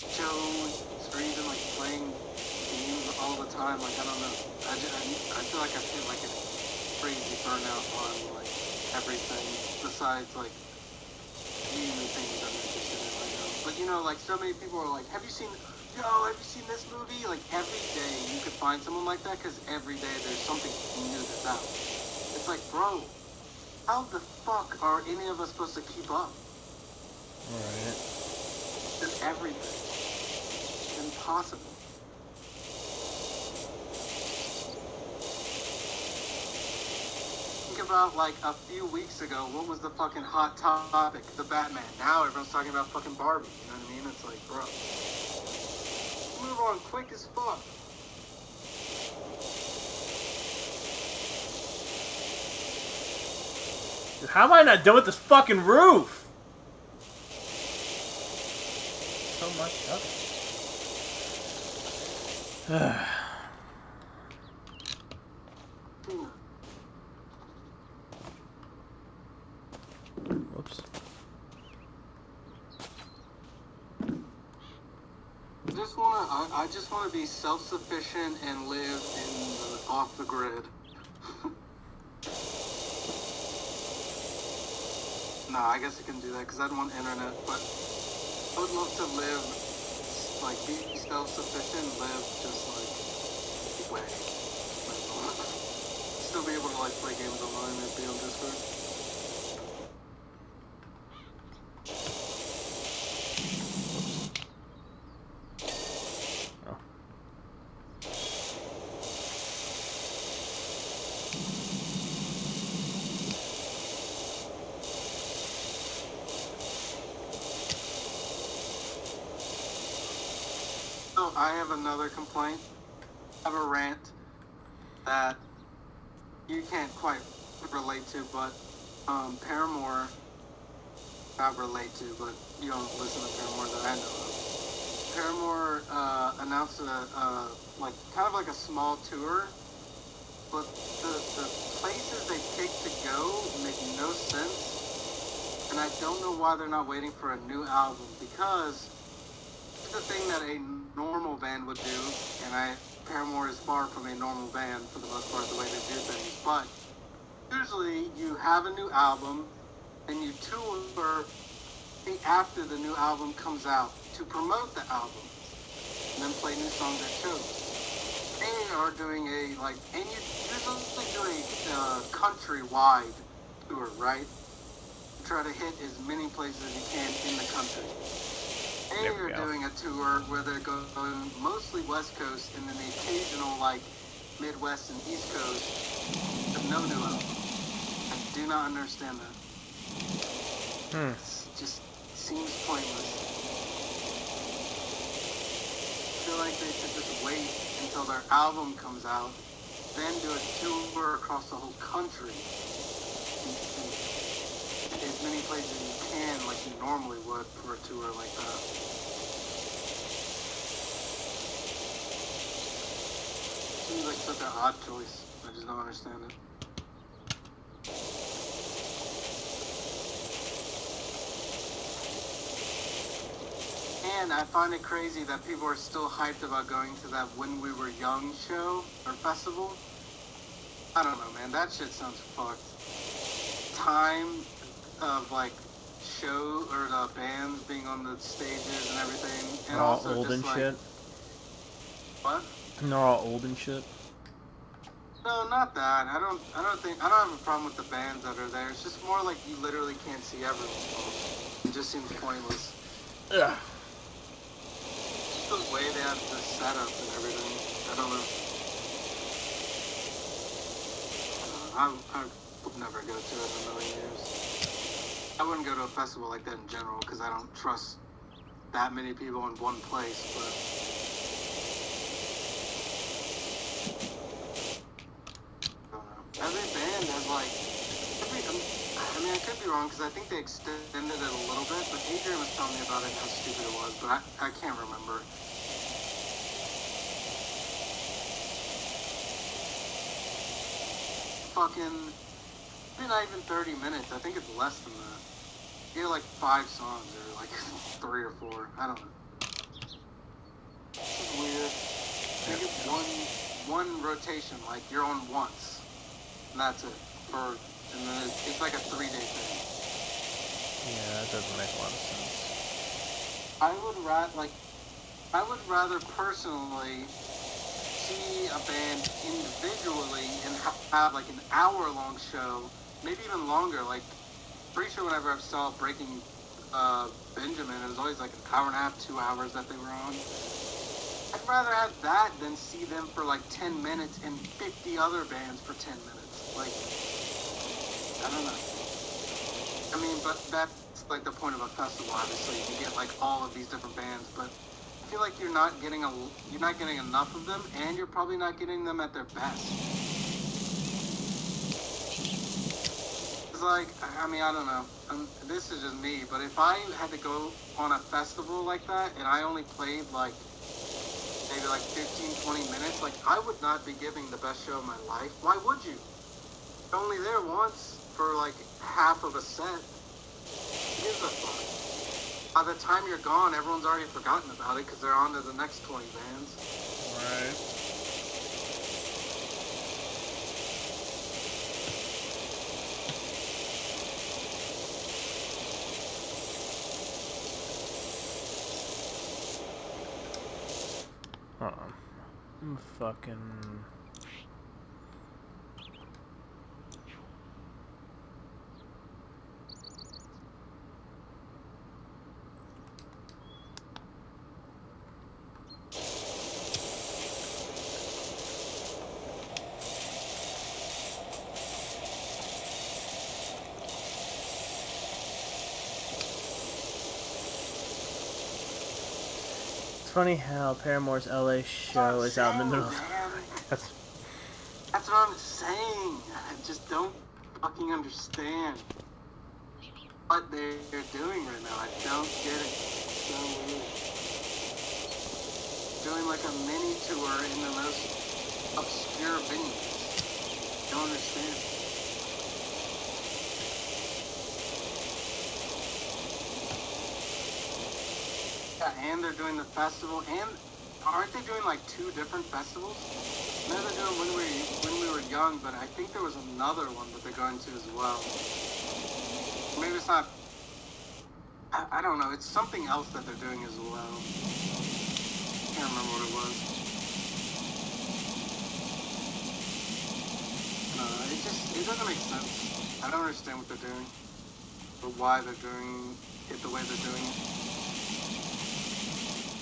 shows or even like playing games all the time. Like I don't know. I feel like I've hit like a crazy burnout on like everything besides like new things I'm interested in right now. But like so many people are like, have you seen this movie? Like every day you could find someone like that because every day there's something new that's out. It's like, bro, how the fuck are any of us supposed to keep up? Alright. Just everything. It's impossible. Think about, like, a few weeks ago, what was the fucking hot topic? The Batman. Now everyone's talking about fucking Barbie. You know what I mean? It's like, bro. Move on quick as fuck. How am I not done with this fucking roof? So much of it. I just wanna be self-sufficient and live off the grid. No, I guess I can do that because I'd want internet, but I would love to live, like, be self-sufficient, live just, like, way. Still be able to, like, play games online and be on Discord. So I have another complaint. I have a rant that you can't quite relate to, but Paramore, not relate to, but you don't listen to Paramore that I know of. Paramore announced like kind of like a small tour, but the places they picked to go make no sense, and I don't know why they're not waiting for a new album, because it's the thing that a normal band would do, and Paramore is far from a normal band for the most part, the way they do things, but usually you have a new album and you tour after the new album comes out to promote the album and then play new songs at shows. They are doing and you usually do a countrywide tour, right? Try to hit as many places as you can in the country. They are doing a tour where they're going mostly West Coast and then the occasional Midwest and East Coast with no new album. I do not understand that. It just seems pointless. I feel like they should just wait until their album comes out, then do a tour across the whole country. As many places as you can, like you normally would for a tour like that. Seems like such an odd choice. I just don't understand it. And I find it crazy that people are still hyped about going to that When We Were Young show or festival. I don't know, man. That shit sounds fucked. Time of show or the bands being on the stages and everything, and all also old just and shit. What? And they're all old and shit. No, not that. I don't have a problem with the bands that are there. It's just more like you literally can't see everyone. It just seems pointless. Ugh. Just the way they have the setup and everything. I don't know. I would never go to it in a million years. I wouldn't go to a festival like that in general because I don't trust that many people in one place, but I don't know. Every band has I mean, I could be wrong because I think they extended it a little bit, but Adrian was telling me about it and how stupid it was, but I can't remember. Fucking, maybe not even 30 minutes. I think it's less than that. You get 5 songs or 3 or 4. I don't know. It's weird. They get one rotation, you're on once, and that's it. And then it's like a 3-day thing. Yeah, that doesn't make a lot of sense. I would rather personally see a band individually and have an hour-long show, maybe even longer. Pretty sure whenever I saw Breaking Benjamin, it was always an hour and a half, 2 hours that they were on. I'd rather have that than see them for 10 minutes and 50 other bands for 10 minutes. I don't know. I mean, but that's the point of a festival. Obviously, you get all of these different bands, but I feel like you're not getting enough of them, and you're probably not getting them at their best. It's I mean, I don't know. This is just me, but if I had to go on a festival like that and I only played maybe 15, 20 minutes, I would not be giving the best show of my life. Why would you? You're only there once for half of a set. Who gives a fuck? By the time you're gone, everyone's already forgotten about it because they're on to the next 20 bands. Right. Hold on. I'm fucking... It's funny how Paramore's LA show is out in the middle of... That's... That's what I'm saying. I just don't fucking understand what they're doing right now. I don't get it. It's so weird. Doing like a mini tour in the most obscure venues. Don't understand. Yeah, and they're doing the festival, and aren't they doing like 2 different festivals? I know they're doing when we were young, but I think there was another one that they're going to as well. Maybe it's not. I don't know. It's something else that they're doing as well. Can't remember what it was. It doesn't make sense. I don't understand what they're doing, or why they're doing it the way they're doing it.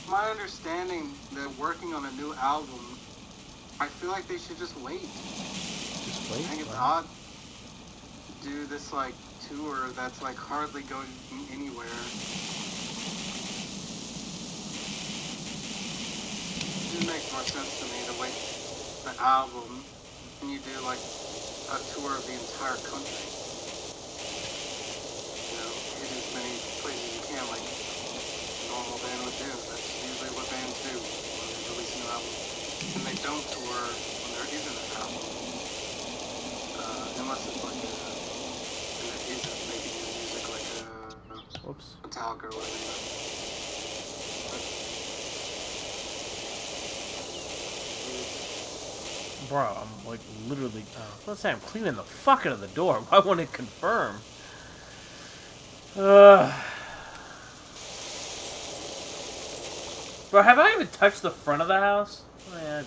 My understanding, they're working on a new album. I feel like they should just wait. Just wait? I think it's Wow. odd to do this like tour that's like hardly going anywhere. It makes more sense to me to wait the album and you do like a tour of the entire country. You know, hit as many places as you can, like a normal band would do. That's usually what bands do when they release a new album. And they don't tour when there isn't an album. Unless it's like that isn't making new music like Whoops. Metallica or whatever. Bro, I'm like literally... let's say I'm cleaning the fuck out of the door. Why won't it confirm? Bro, have I even touched the front of the house? Oh, yeah.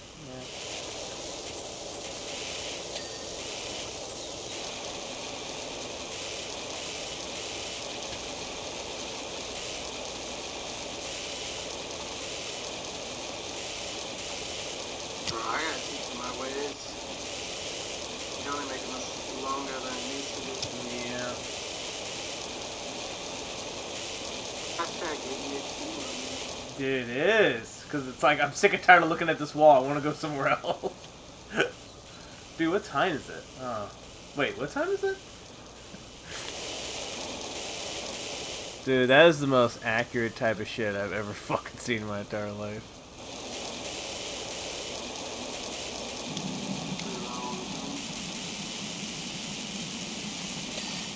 Bro, I gotta teach my ways. You're only making this longer than it needs to be. Yeah. Hashtag ADHD. Dude, it is. Because it's like, I'm sick and tired of looking at this wall. I want to go somewhere else. Dude, what time is it? Oh. Wait, what time is it? Dude, that is the most accurate type of shit I've ever fucking seen in my entire life.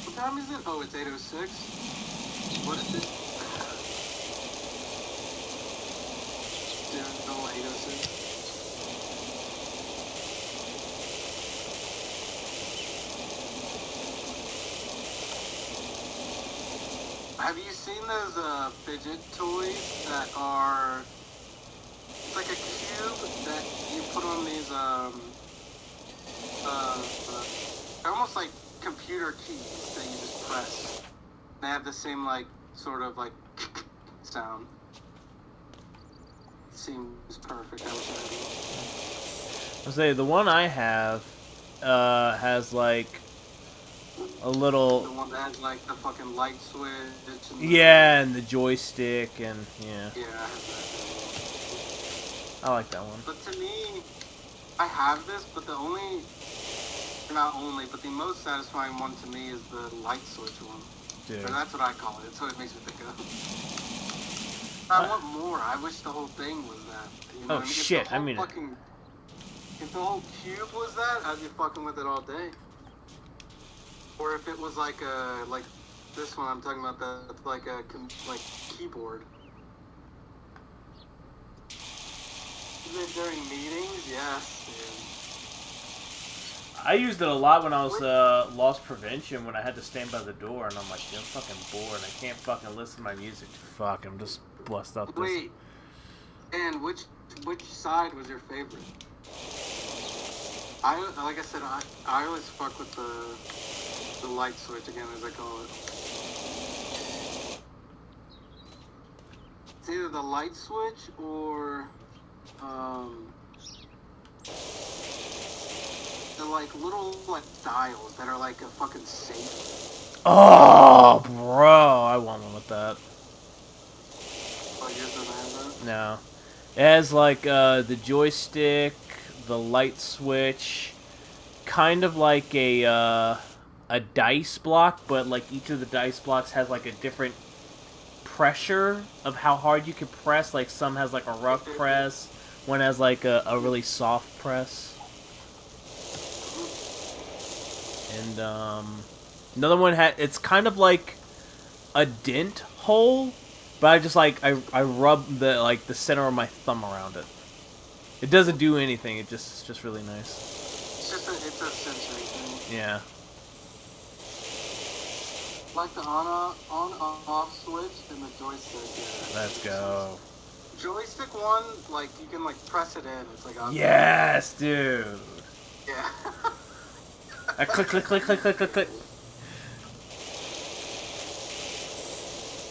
What time is it? Oh, it's 8:06. What is it? Yeah, no, 8:06. Have you seen those fidget toys that are? It's like a cube that you put on these they're almost like computer keys that you just press. They have the same like sort of like sound. Seems perfect. I wish I had one. I'll say the one I have has like a little... The one that has like the fucking light switch. And Yeah, and the joystick, and yeah. Yeah, I have that. I like that one. But to me, I have this, but the only, or not only, but the most satisfying one to me is the light switch one. Dude. Or that's what I call it. It's what it makes me think of. I want more. I wish the whole thing was that. You know? Oh, If the shit, I whole mean- fucking, if the whole cube was that, I'd be fucking with it all day. Or if it was like a, like This one I'm talking about, that's like a keyboard. During meetings, yes, dude. I used it a lot when I was loss prevention, when I had to stand by the door, and I'm like, dude, I'm fucking bored. I can't fucking listen to my music. Fuck, I'm just bust up this. Wait, and which side was your favorite? Like I said, I always fuck with the light switch again, as I call it. It's either the light switch or the like little like dials that are like a fucking safe. Oh, bro, I want one with that. Oh, yours doesn't have that? No, it has like the joystick, the light switch, kind of like a dice block, but like each of the dice blocks has like a different pressure of how hard you can press. Like some has like a rough press, one has like a really soft press, and another one it's kind of like a dent hole, but I just like I rub the center of my thumb around it. It doesn't do anything. It's just really nice. It's a sensory thing. Yeah. Like the on-off switch and the joystick. Yeah. Let's go. Joystick one, like you can like press it in. It's like yes, dude. Yeah. Click, click, click, click, click, click, click.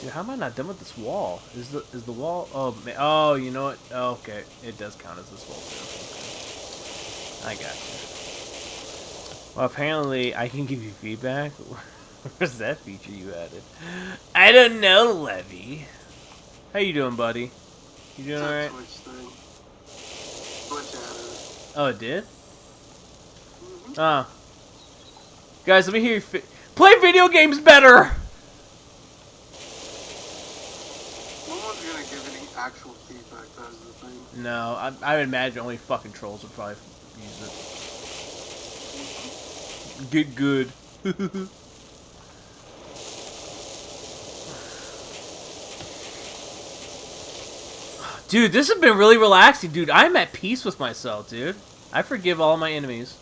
Dude, how am I not done with this wall? Is the wall? Oh man. Oh, you know what? Oh, okay, it does count as this wall too. Okay. I got you. Well, apparently I can give you feedback. Where's that feature you added? I don't know, Levy. How you doing, buddy? You doing alright? Twitch thing. Twitch added. Oh, it did? Oh. Guys, let me hear you play video games better! No one's gonna give any actual feedback, that's the thing. No, I would imagine only fucking trolls would probably use it. Get good. Dude, this has been really relaxing, dude. I'm at peace with myself, dude. I forgive all my enemies.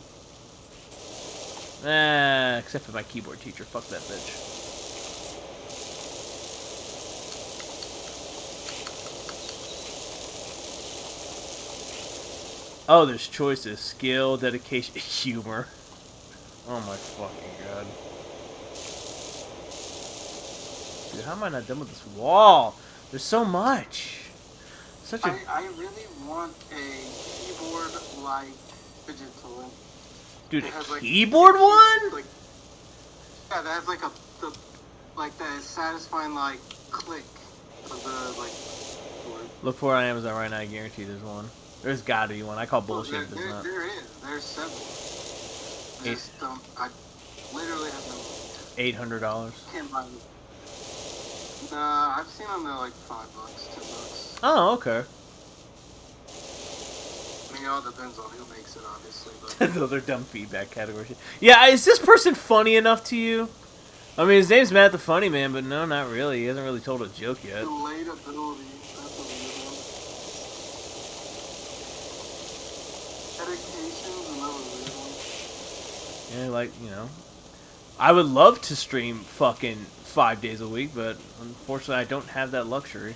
Except for my keyboard teacher. Fuck that bitch. Oh, there's choices. Skill, dedication, humor. Oh my fucking god. Dude, how am I not done with this wall? There's so much. Such a... I really want a keyboard-like fidget toy. Dude, a like, keyboard one? Like, yeah, that has like that satisfying like click of the like board. Look for it on Amazon right now. I guarantee there's one. There's gotta be one. I call bullshit if there's not. There is. There's several. I just don't. I literally have no. $800. Can't buy them. Nah, I've seen them. They're like $5, $10. Oh, okay. I mean, it all depends on who makes it, obviously. But Another dumb feedback category. Yeah, is this person funny enough to you? I mean, his name's Matt the Funny Man, but no, not really. He hasn't really told a joke yet. relatability. That's a weird one. Dedication's another weird one. Yeah, like, you know. I would love to stream fucking 5 days a week, but unfortunately I don't have that luxury.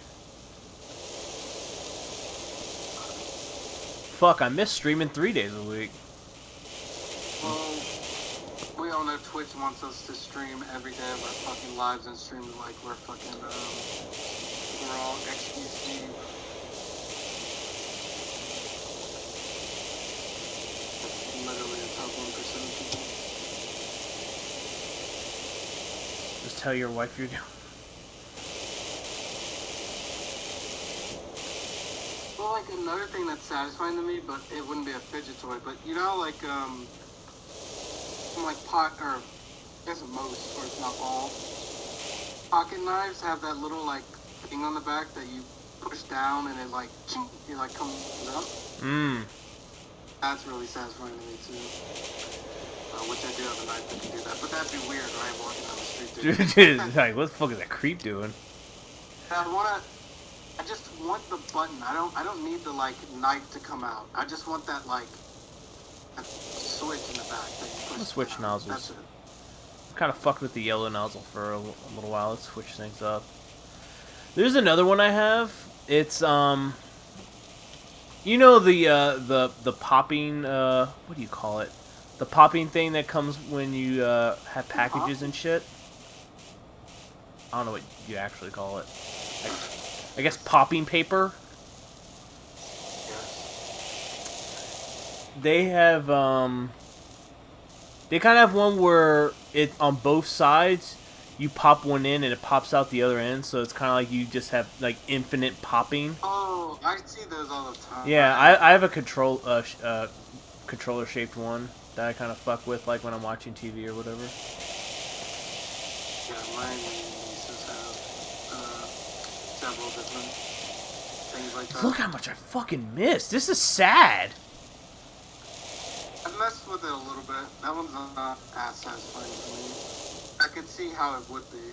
Fuck, I miss streaming 3 days a week. Well, we all know Twitch wants us to stream every day of our fucking lives and stream like we're fucking, we're all XQC. That's literally a top 1% of people. Just tell your wife you're doing. Well, like another thing that's satisfying to me, but it wouldn't be a fidget toy, but you know, like or I guess most, or if not all, pocket knives have that little like thing on the back that you push down and it like comes up. Mmm. That's really satisfying to me too. which I do have a knife that can do that. But that'd be weird, right? Walking down the street, Dude, like, what the fuck is that creep doing? I just want the button. I don't need the like knife to come out. I just want that like that switch in the back that you push. The switch down. nozzles. That's it. Kind of fucked with the yellow nozzle for a little while. Let's switch things up. There's another one I have. It's you know the popping what do you call it? The popping thing that comes when you have packages and shit. I don't know what you actually call it. I guess popping paper. They have they kind of have one where it on both sides you pop one in and it pops out the other end, so it's kind of like you just have like infinite popping. Oh, I see those all the time. Yeah, I have a controller shaped one that I kind of fuck with like when I'm watching TV or whatever. Yeah, my nieces have several different things like that. Look how much I fucking missed. This is sad. I messed with it a little bit. That one's not as satisfying for me. I could see how it would be.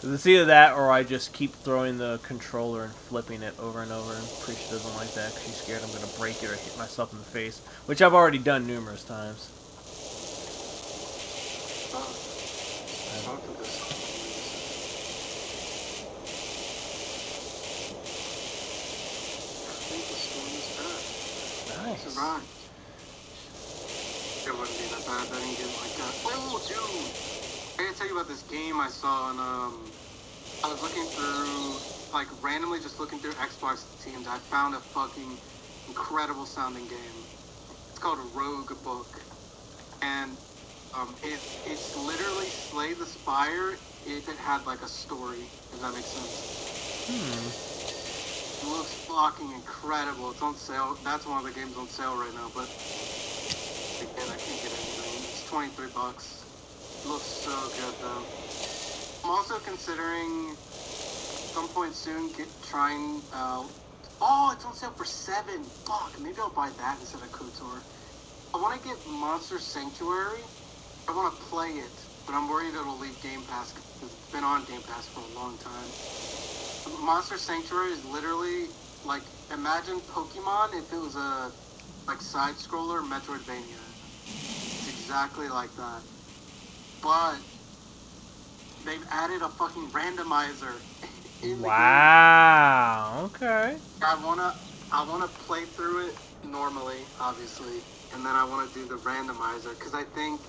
Cause it's either that or I just keep throwing the controller and flipping it over and over, and Prisha doesn't like that because she's scared I'm gonna break it or hit myself in the face, which I've already done numerous times. Nice. Right. It wouldn't be that bad. I didn't get like that. Oh, dude! I gotta tell you about this game I saw on, I was looking through, like, randomly just looking through Xbox teams. I found a fucking incredible sounding game. It's called Rogue Book. And, it's literally Slay the Spire if it had, like, a story, if that makes sense. It looks fucking incredible. It's on sale. That's one of the games on sale right now, but again, I can't get anything. It's $23. It looks so good though. I'm also considering some point soon trying oh, it's on sale for $7. Fuck, maybe I'll buy that instead of KOTOR. I want to get Monster Sanctuary. I want to play it, but I'm worried it'll leave Game Pass because it's been on Game Pass for a long time. Monster Sanctuary is literally like, imagine Pokemon if it was a like side scroller Metroidvania. It's exactly like that. But they've added a fucking randomizer in the game. Wow. Okay. I wanna play through it normally, obviously, and then I wanna do the randomizer because I think,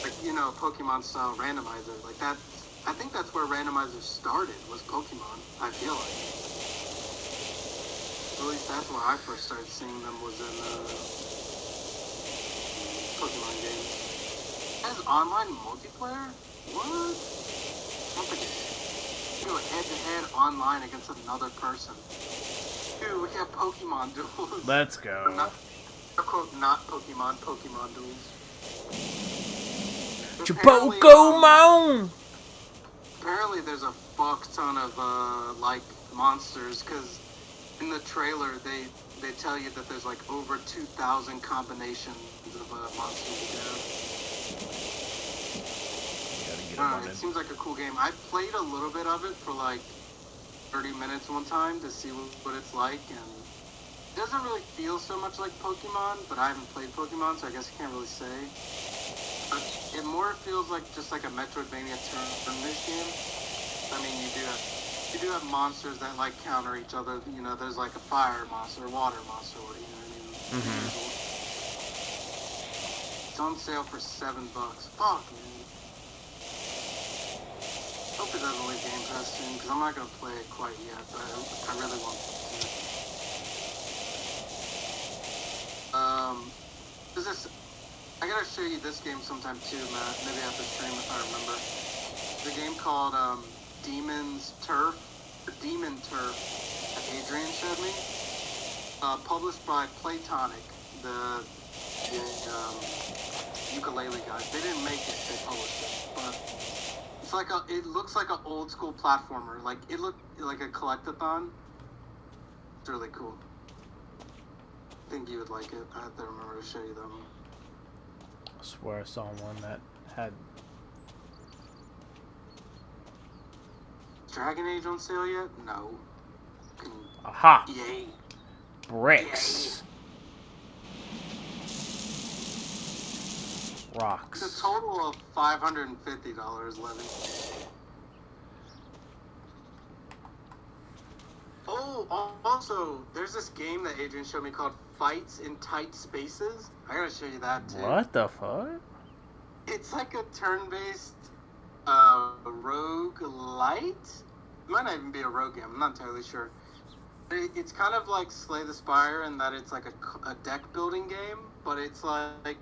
like, you know, Pokemon style randomizer like that. I think that's where randomizers started, was Pokemon, I feel like. At least that's where I first started seeing them, was in Pokemon games. It has online multiplayer? What? I don't think it's... Do a head-to-head online against another person. Dude, we have Pokemon duels. Let's go. Not Pokemon, Pokemon duels. Pokemon! Apparently there's a fuck ton of like monsters, because in the trailer they tell you that there's like over 2,000 combinations of monsters you can have. It seems like a cool game. I played a little bit of it for like 30 minutes one time to see what it's like, and it doesn't really feel so much like Pokemon, but I haven't played Pokemon, so I guess I can't really say. But it more feels like just like a Metroidvania turn-based game. I mean, you do have monsters that like counter each other. You know, there's like a fire monster, a water monster, you know what I mean? It's on sale for $7. Fuck, man. Hope it doesn't leave Game Pass soon, because I'm not gonna play it quite yet, but I really want to. Is this? I gotta show you this game sometime too, Matt. Maybe after stream if I remember. The game called Demon's Turf, or Demon Turf, that Adrian showed me. Published by Playtonic, the ukulele guys. They didn't make it; they published it. But it's like it looks like an old school platformer. Like it looked like a collectathon. It's really cool. think you would like it. I have to remember to show you them. I swear I saw one that had... Dragon Age on sale yet? No. Aha! Yay. Bricks. Yay. Rocks. It's a total of $550, Levy. Oh, also, there's this game that Adrian showed me called Fights in Tight Spaces. I gotta show you that too. What the fuck? It's like a turn-based roguelite. It might not even be a rogue game. I'm not entirely sure. It's kind of like Slay the Spire in that it's like a deck building game, but it's like,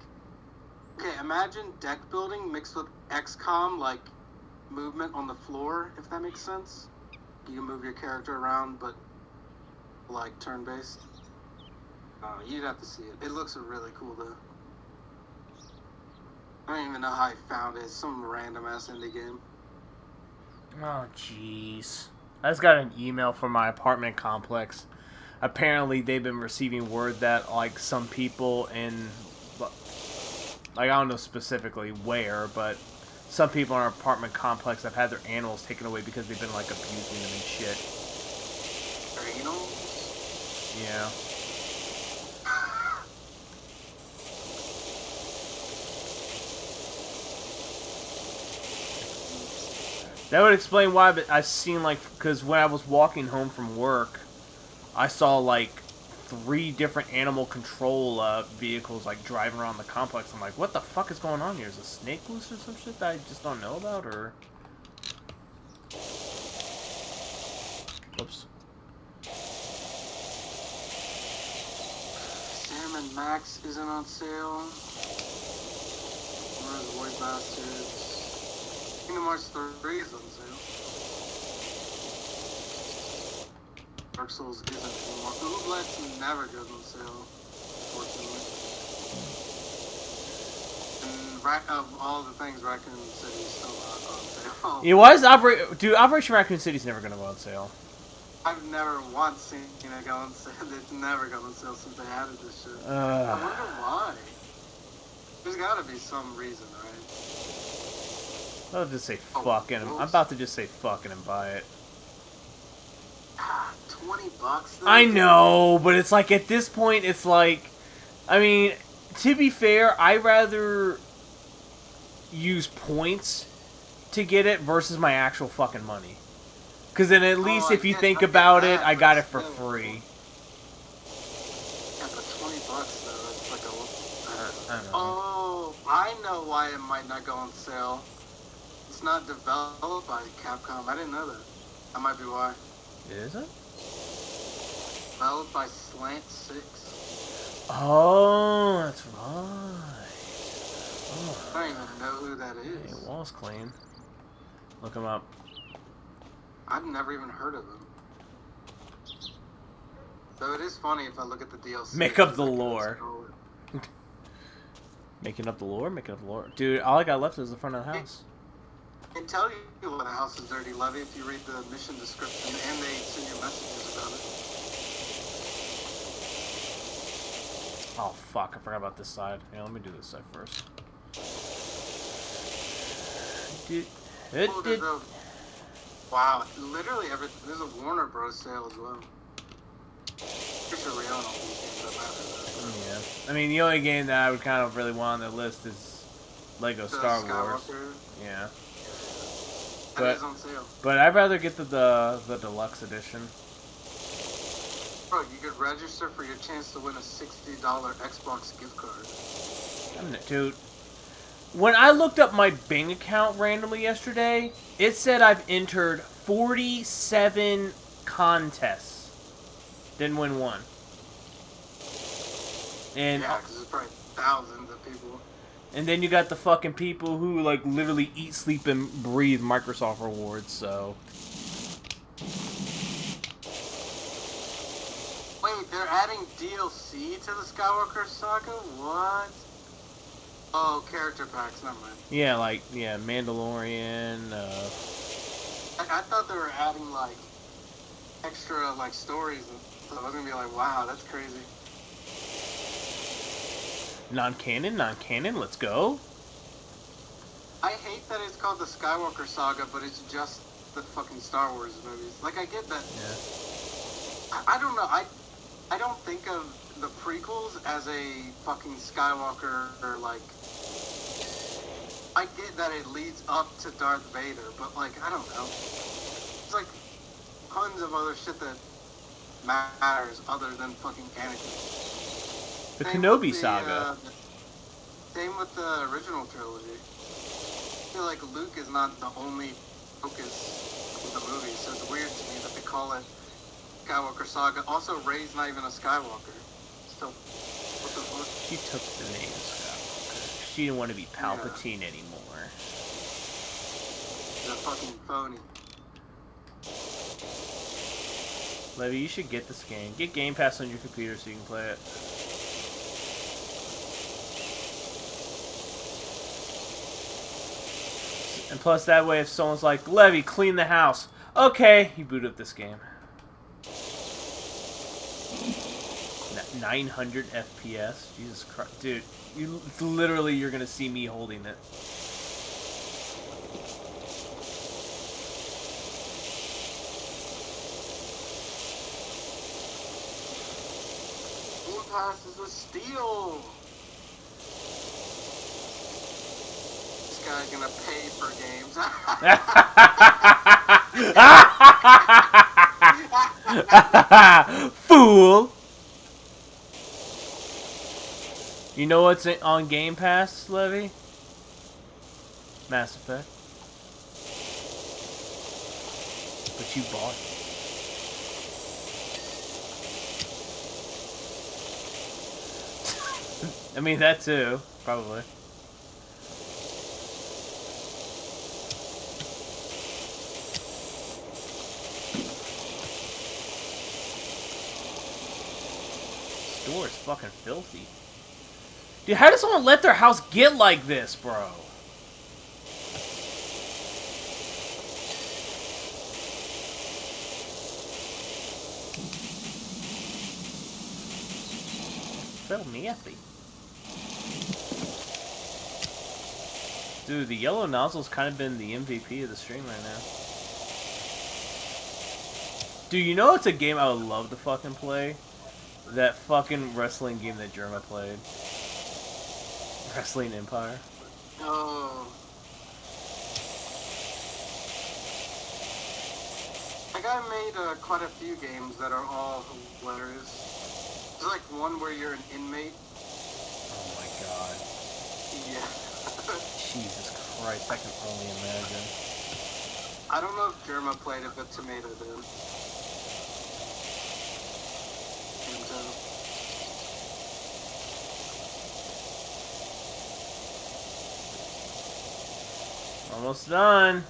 okay, imagine deck building mixed with XCOM, like movement on the floor, if that makes sense. You can move your character around, but like turn-based. You'd have to see it. It looks really cool though. I don't even know how I found it. It's some random ass indie game. Oh, jeez. I just got an email from my apartment complex. Apparently, they've been receiving word that, like, some people in... Like, I don't know specifically where, but some people in our apartment complex have had their animals taken away because they've been, like, abusing them and shit. Their animals? Yeah. That would explain why, but I've seen, like, because when I was walking home from work, I saw, like, 3 different animal control vehicles, like, driving around the complex. I'm like, what the fuck is going on here? Is a snake loose or some shit that I just don't know about, or... Oops. Sam and Max isn't on sale. Where's the White Bastards? Kingdom Hearts 3 is on sale. Dark Souls isn't anymore. Oublette never goes on sale, fortunately. And of all the things, Raccoon City is still not on sale. Yeah, why is Dude, Operation Raccoon City's never gonna go on sale. I've never once seen it go on sale. It's never gone on sale since they added this shit. I wonder why. There's gotta be some reason, right? I'll just say fucking. I'm about to just say fucking and buy it. $20 though? I know, but it's like at this point, it's like, I mean, to be fair, I'd rather use points to get it versus my actual fucking money. Because then at least if you think about it, I got it for free. Yeah, but $20 though, it's like a... I don't know. Oh, I know why it might not go on sale. It's not developed by Capcom. I didn't know that. That might be why. Is it? Developed by Slant 6. Oh, that's right. Oh. I don't even know who that is. Hey, wall's clean. Look him up. I've never even heard of him. Though it is funny if I look at the DLC. Make up the lore. Making up the lore? Making up the lore. Dude, all I got left is the front of the house. I can tell you when the house is dirty, Levy, if you read the mission description and they send you messages about it. Oh, fuck. I forgot about this side. Yeah, let me do this side first. Wow, literally everything. There's a Warner Bros. Sale as well. Pretty sure we own all these games that matter, though. Yeah. I mean, the only game that I would kind of really want on the list is Lego Star Wars. Yeah. That is on sale. But I'd rather get the deluxe edition. Bro, you could register for your chance to win a $60 Xbox gift card. Dude, when I looked up my Bing account randomly yesterday, it said I've entered 47 contests. Didn't win one. And yeah, because there's probably thousands of people. And then you got the fucking people who, like, literally eat, sleep, and breathe Microsoft rewards, so... Wait, they're adding DLC to the Skywalker Saga? What? Oh, character packs, never mind. Yeah, like, yeah, Mandalorian, I thought they were adding, like, extra, like, stories and stuff. I was gonna be like, wow, that's crazy. Non-canon, non-canon, let's go. I hate that it's called the Skywalker Saga, but it's just the fucking Star Wars movies. Like, I get that. Yeah. I don't know. I don't think of the prequels as a fucking Skywalker or like. I get that it leads up to Darth Vader, but like I don't know. There's like tons of other shit that matters other than fucking Anakin. The Same Kenobi with saga. Same with the original trilogy. I feel like Luke is not the only focus of the movie, so it's weird to me that they call it Skywalker Saga. Also, Rey's not even a Skywalker. Still, what the fuck? She took the name Skywalker. She didn't want to be Palpatine anymore. She's a fucking phony. Levy, you should get this game. Get Game Pass on your computer so you can play it. And plus, that way, if someone's like, Levy, clean the house. Okay, you boot up this game. 900 FPS? Jesus Christ. Dude, you're gonna see me holding it. Game Pass is a steal! This guy's gonna pay for games. Fool! You know what's on Game Pass, Levy? Mass Effect. But you bought it. I mean, that too, probably. Store is fucking filthy. Dude, how does someone let their house get like this, bro? So nasty. Dude, the yellow nozzle's kind of been the MVP of the stream right now. Dude, you know it's a game I would love to fucking play? That fucking wrestling game that Jerma played. Wrestling Empire. Oh. That guy made quite a few games that are all hilarious. There's like one where you're an inmate. Oh my god. Yeah. Jesus Christ, I can only imagine. I don't know if Jerma played it, but Tomato did. Almost done.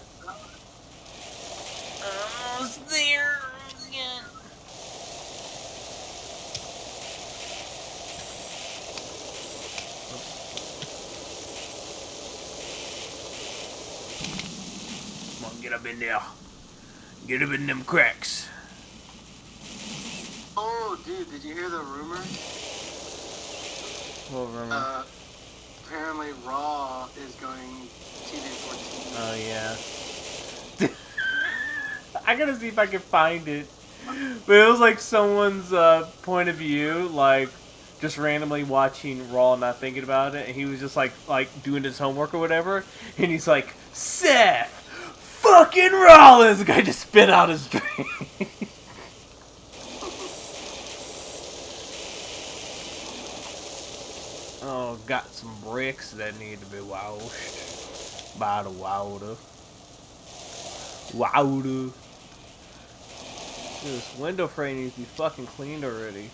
Almost there again. Come on, get up in there. Get up in them cracks. Oh, dude, did you hear the rumor? What rumor? Apparently Raw is going TV 14. Oh, yeah. I gotta see if I can find it. But it was like someone's point of view, like just randomly watching Raw, not thinking about it, and he was just like doing his homework or whatever, and he's like, Seth fucking Rollins. The guy just spit out his drink. Oh, got some bricks that need to be washed by the water. Water. Dude, this window frame needs to be fucking cleaned already.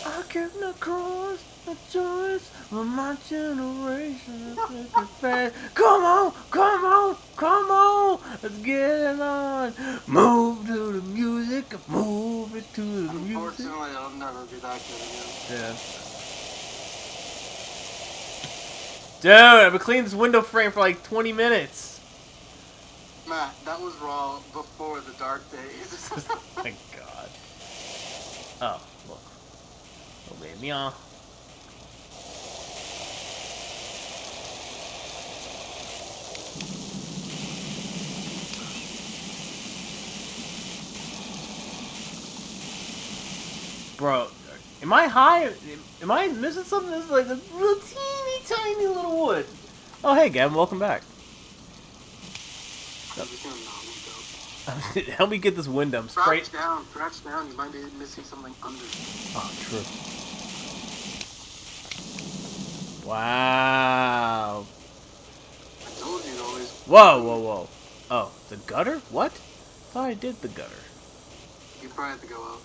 I came across a choice of my generation. Come on, come on, come on, let's get it on. Move to the music, move it to the music. Unfortunately, I'll never be that good again. Yeah. Dude, I've been cleaning this window frame for like 20 minutes. Matt, that was Raw before the dark days. Thank God. Oh, look. Oh, baby, yeah. Bro, am I high? Am I missing something? This is like a little teeny tiny little wood. Oh, hey, Gavin, welcome back. I'm just gonna knock me Help me get this window. I'm spraying. crouch down. You might be missing something under. Oh, true. Wow. I told you always. Whoa, whoa, whoa. Oh, the gutter? What? I thought I did the gutter. You probably have to go up.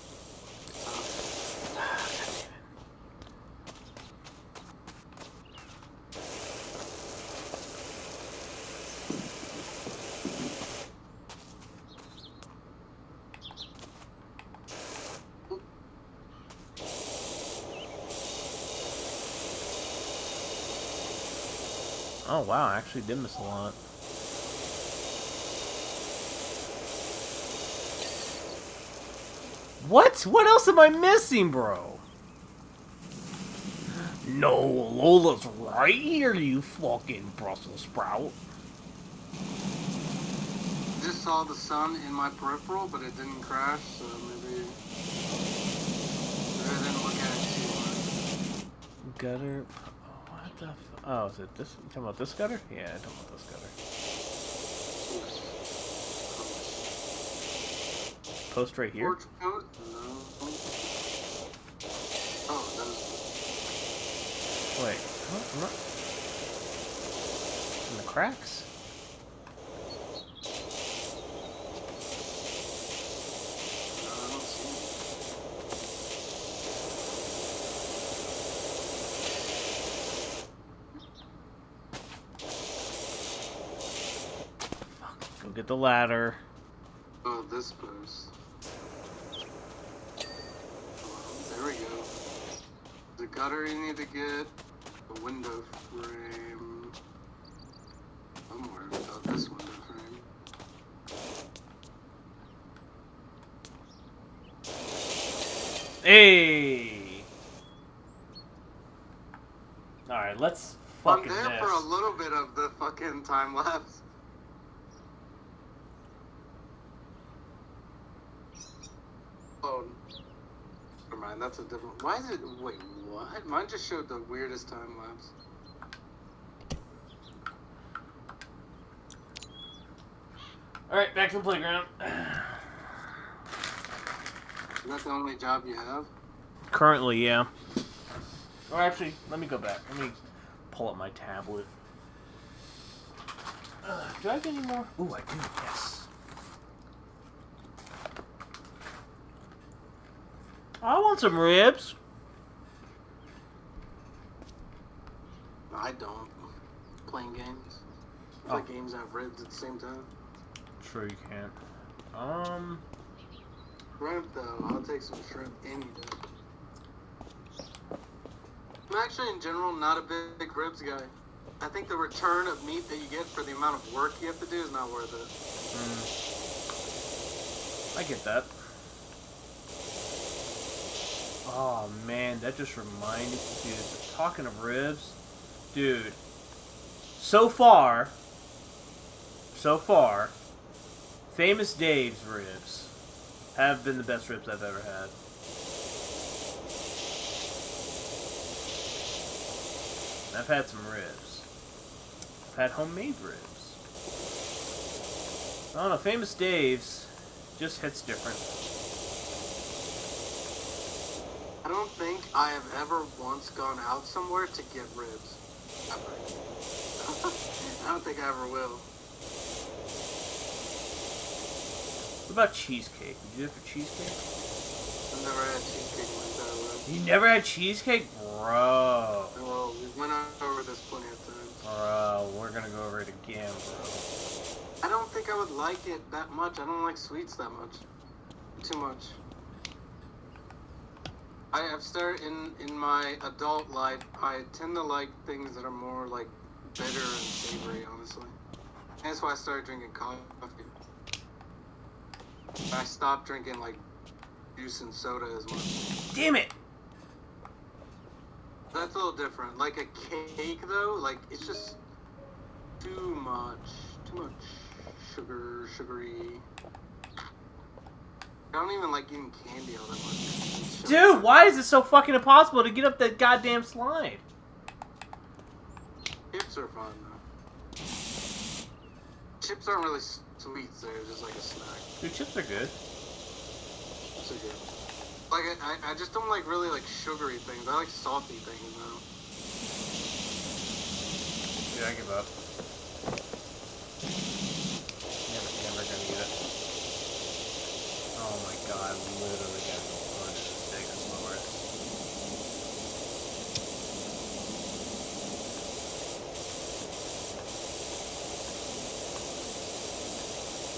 Oh, wow, I actually did miss a lot. What? What else am I missing, bro? No, Lola's right here, you fucking Brussels sprout. Just saw the sun in my peripheral, but it didn't crash, so maybe I didn't look at it too much. Gutter. Oh, what the oh, is it this? You talking about this gutter? Yeah, I'm talking about this gutter. Post right here? Porch coat? No. Oh, that was. Wait, huh? I'm not... In the cracks? No, I don't see Fuck, go get the ladder. Oh, this post. There we go. The gutter you need to get. The window frame. I'm worried about this window frame. Hey! Alright, let's I'm fucking there this. for a little bit of the fucking time lapse. Oh, never mind. That's a different. Why is it? Wait, what? Mine just showed the weirdest time lapse. Alright, back to the playground. Is that the only job you have? Currently, yeah. Or actually, let me go back. Let me pull up my tablet. Do I have any more? Ooh, I do, yes. I want some ribs. I don't. Playing games. Oh. Play games that have ribs at the same time. Sure you can't. Shrimp though, I'll take some shrimp any day. I'm actually in general not a big ribs guy. I think the return of meat that you get for the amount of work you have to do is not worth it. I get that. Oh man, that just reminded me, dude. Talking of ribs, dude. So far, Famous Dave's ribs have been the best ribs I've ever had. I've had some ribs. I've had homemade ribs. I don't know, Famous Dave's just hits different. I don't think I have ever once gone out somewhere to get ribs. Ever. I don't think I ever will. What about cheesecake? Did you have for cheesecake? I've never had cheesecake in my entire life. You never had cheesecake? Bro. Well, we went over this plenty of times. Bro, we're gonna go over it again, bro. I don't think I would like it that much. I don't like sweets that much. Too much. I have started in my adult life, I tend to like things that are more like bitter and savory, honestly. And that's why I started drinking coffee. I stopped drinking like juice and soda as much. Damn it! That's a little different. Like a cake, though, like it's just too much sugary. I don't even like eating candy all that much. Dude, why is it so fucking impossible to get up that goddamn slide? Chips are fun, though. Chips aren't really sweet, so they're just like a snack. Dude, chips are good. Chips are good. Like, I just don't like really like sugary things. I like salty things, though. Yeah, I give up. Never gonna eat it. Oh my god, I'm literally gonna go punch this steak and slower it.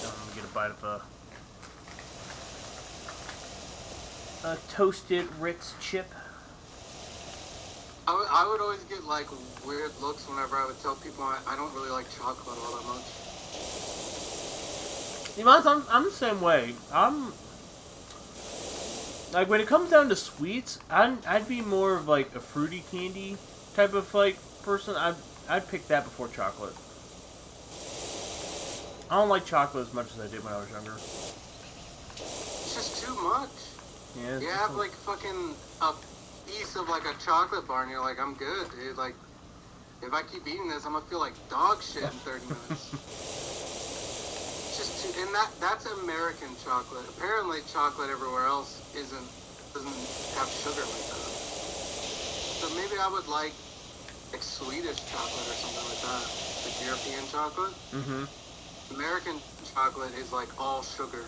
I'm gonna get a bite of a toasted Ritz chip. I would always get like weird looks whenever I would tell people I don't really like chocolate all that much. You know, I'm the same way. I'm like, when it comes down to sweets, I'd be more of like a fruity candy type of like person. I'd pick that before chocolate. I don't like chocolate as much as I did when I was younger. It's just too much. Yeah. You have like fucking a piece of like a chocolate bar and you're like, I'm good, dude. Like, if I keep eating this, I'm gonna feel like dog shit in 30 minutes. It's just too, and that's American chocolate. Apparently chocolate everywhere else doesn't have sugar like that. So maybe I would like Swedish chocolate or something like that. Like European chocolate. Mm-hmm. American chocolate is like all sugar.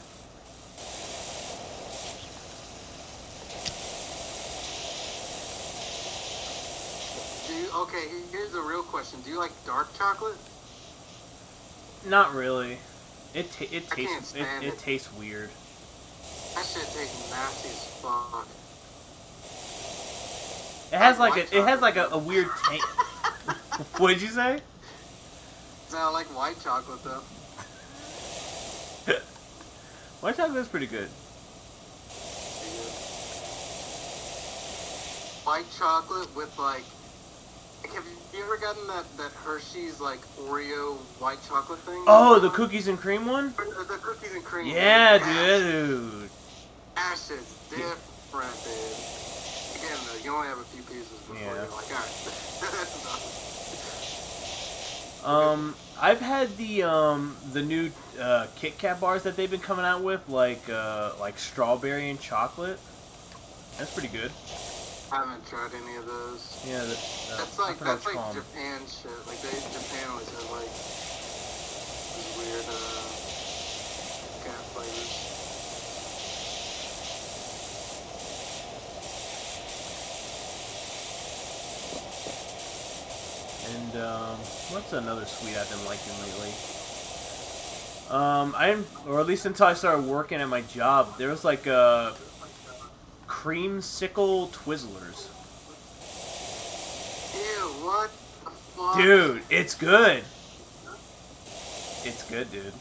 Okay, here's the real question. Do you like dark chocolate? Not really. It can't stand it tastes weird. That shit tastes nasty as fuck. It has like a weird taste. What did you say? I like white chocolate though. White chocolate is pretty good. White chocolate with like have you ever gotten that Hershey's like Oreo white chocolate thing? Oh, the cookies and cream one? The cookies and cream. Yeah, dude. That shit's different, dude. Again, though, you only have a few pieces before you're like, alright, that's enough. I've had the new Kit Kat bars that they've been coming out with, like strawberry and chocolate. That's pretty good. I haven't tried any of those. Yeah, that's like Japan shit. Like Japan always has like these weird cat flavors. And what's another sweet I've been liking lately? Or at least until I started working at my job, there was like creamsicle Twizzlers. Ew, what the fuck? Dude, it's good. It's good, dude.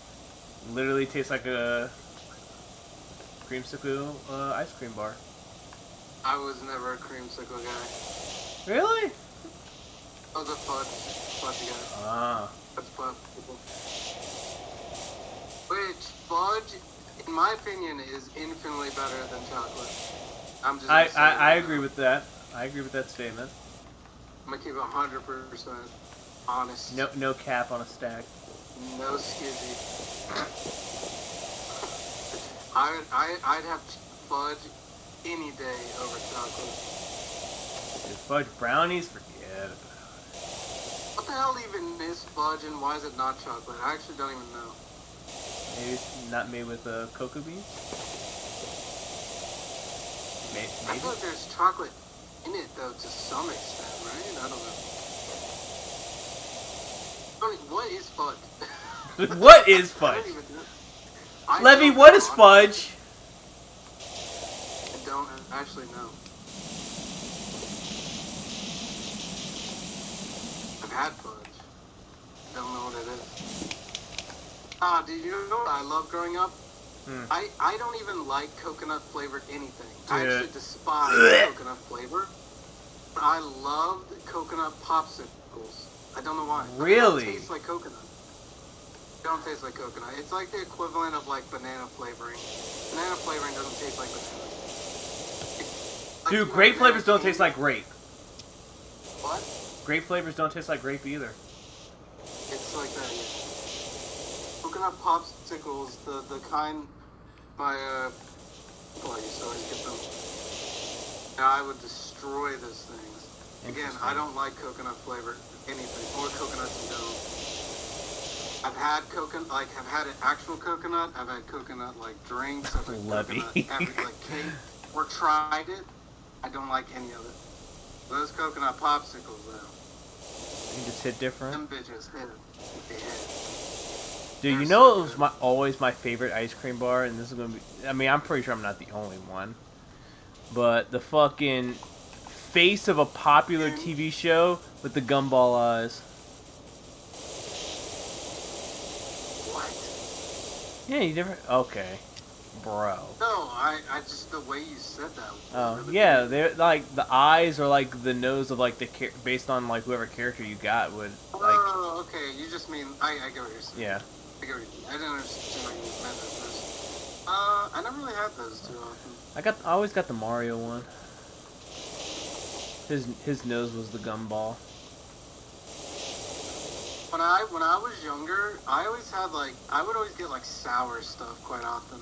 Literally tastes like a creamsicle ice cream bar. I was never a creamsicle guy. Really? I was a fudge guy. Ah. That's fudge people. Which fudge, in my opinion, is infinitely better than chocolate. I agree with that. I agree with that statement. I'm gonna keep 100% honest. No cap on a stack. No skizzy. I'd have fudge any day over chocolate. Dude, fudge brownies, forget about it. What the hell even is fudge and why is it not chocolate? I actually don't even know. Maybe it's not made with cocoa beans? Maybe? I feel like there's chocolate in it, though, to some extent, right? I don't know. I mean, what is fudge? What is fudge? I don't even know. Levy, what is fudge? I don't actually know. I've had fudge. Don't know what it is. Do you know what I loved growing up? I don't even like coconut flavored anything. I Dude. actually despise coconut flavor. But I loved coconut popsicles. I don't know why. Really? They don't taste like coconut. They don't taste like coconut. It's like the equivalent of like banana flavoring. Banana flavoring doesn't taste like banana. Dude, grape flavors don't taste like grape. What? Grape flavors don't taste like grape either. It's like that, yeah. Coconut popsicles, the kind my I used to always get them. Now I would destroy those things. Again, I don't like coconut flavored anything or coconuts in general. I've had coconut, like I've had an actual coconut. I've had coconut like drinks. I've had coconut like cake or tried it. I don't like any of it. Those coconut popsicles though. You just hit different. Them bitches hit. They hit. Dude, you know it was always my favorite ice cream bar, and this is gonna be. I mean, I'm pretty sure I'm not the only one, but the fucking face of a popular TV show with the gumball eyes. What? Yeah, you never. Okay, bro. No, I just the way you said that. Oh really yeah, weird. they're like the eyes are like the nose of like the based on like whoever character you got would like. Oh, okay. You just mean I get what you're saying. Yeah. I get what you mean. I didn't understand what you meant at first. I never really had those too often. I always got the Mario one. His nose was the gumball. When I was younger, I always had like I would always get like sour stuff quite often,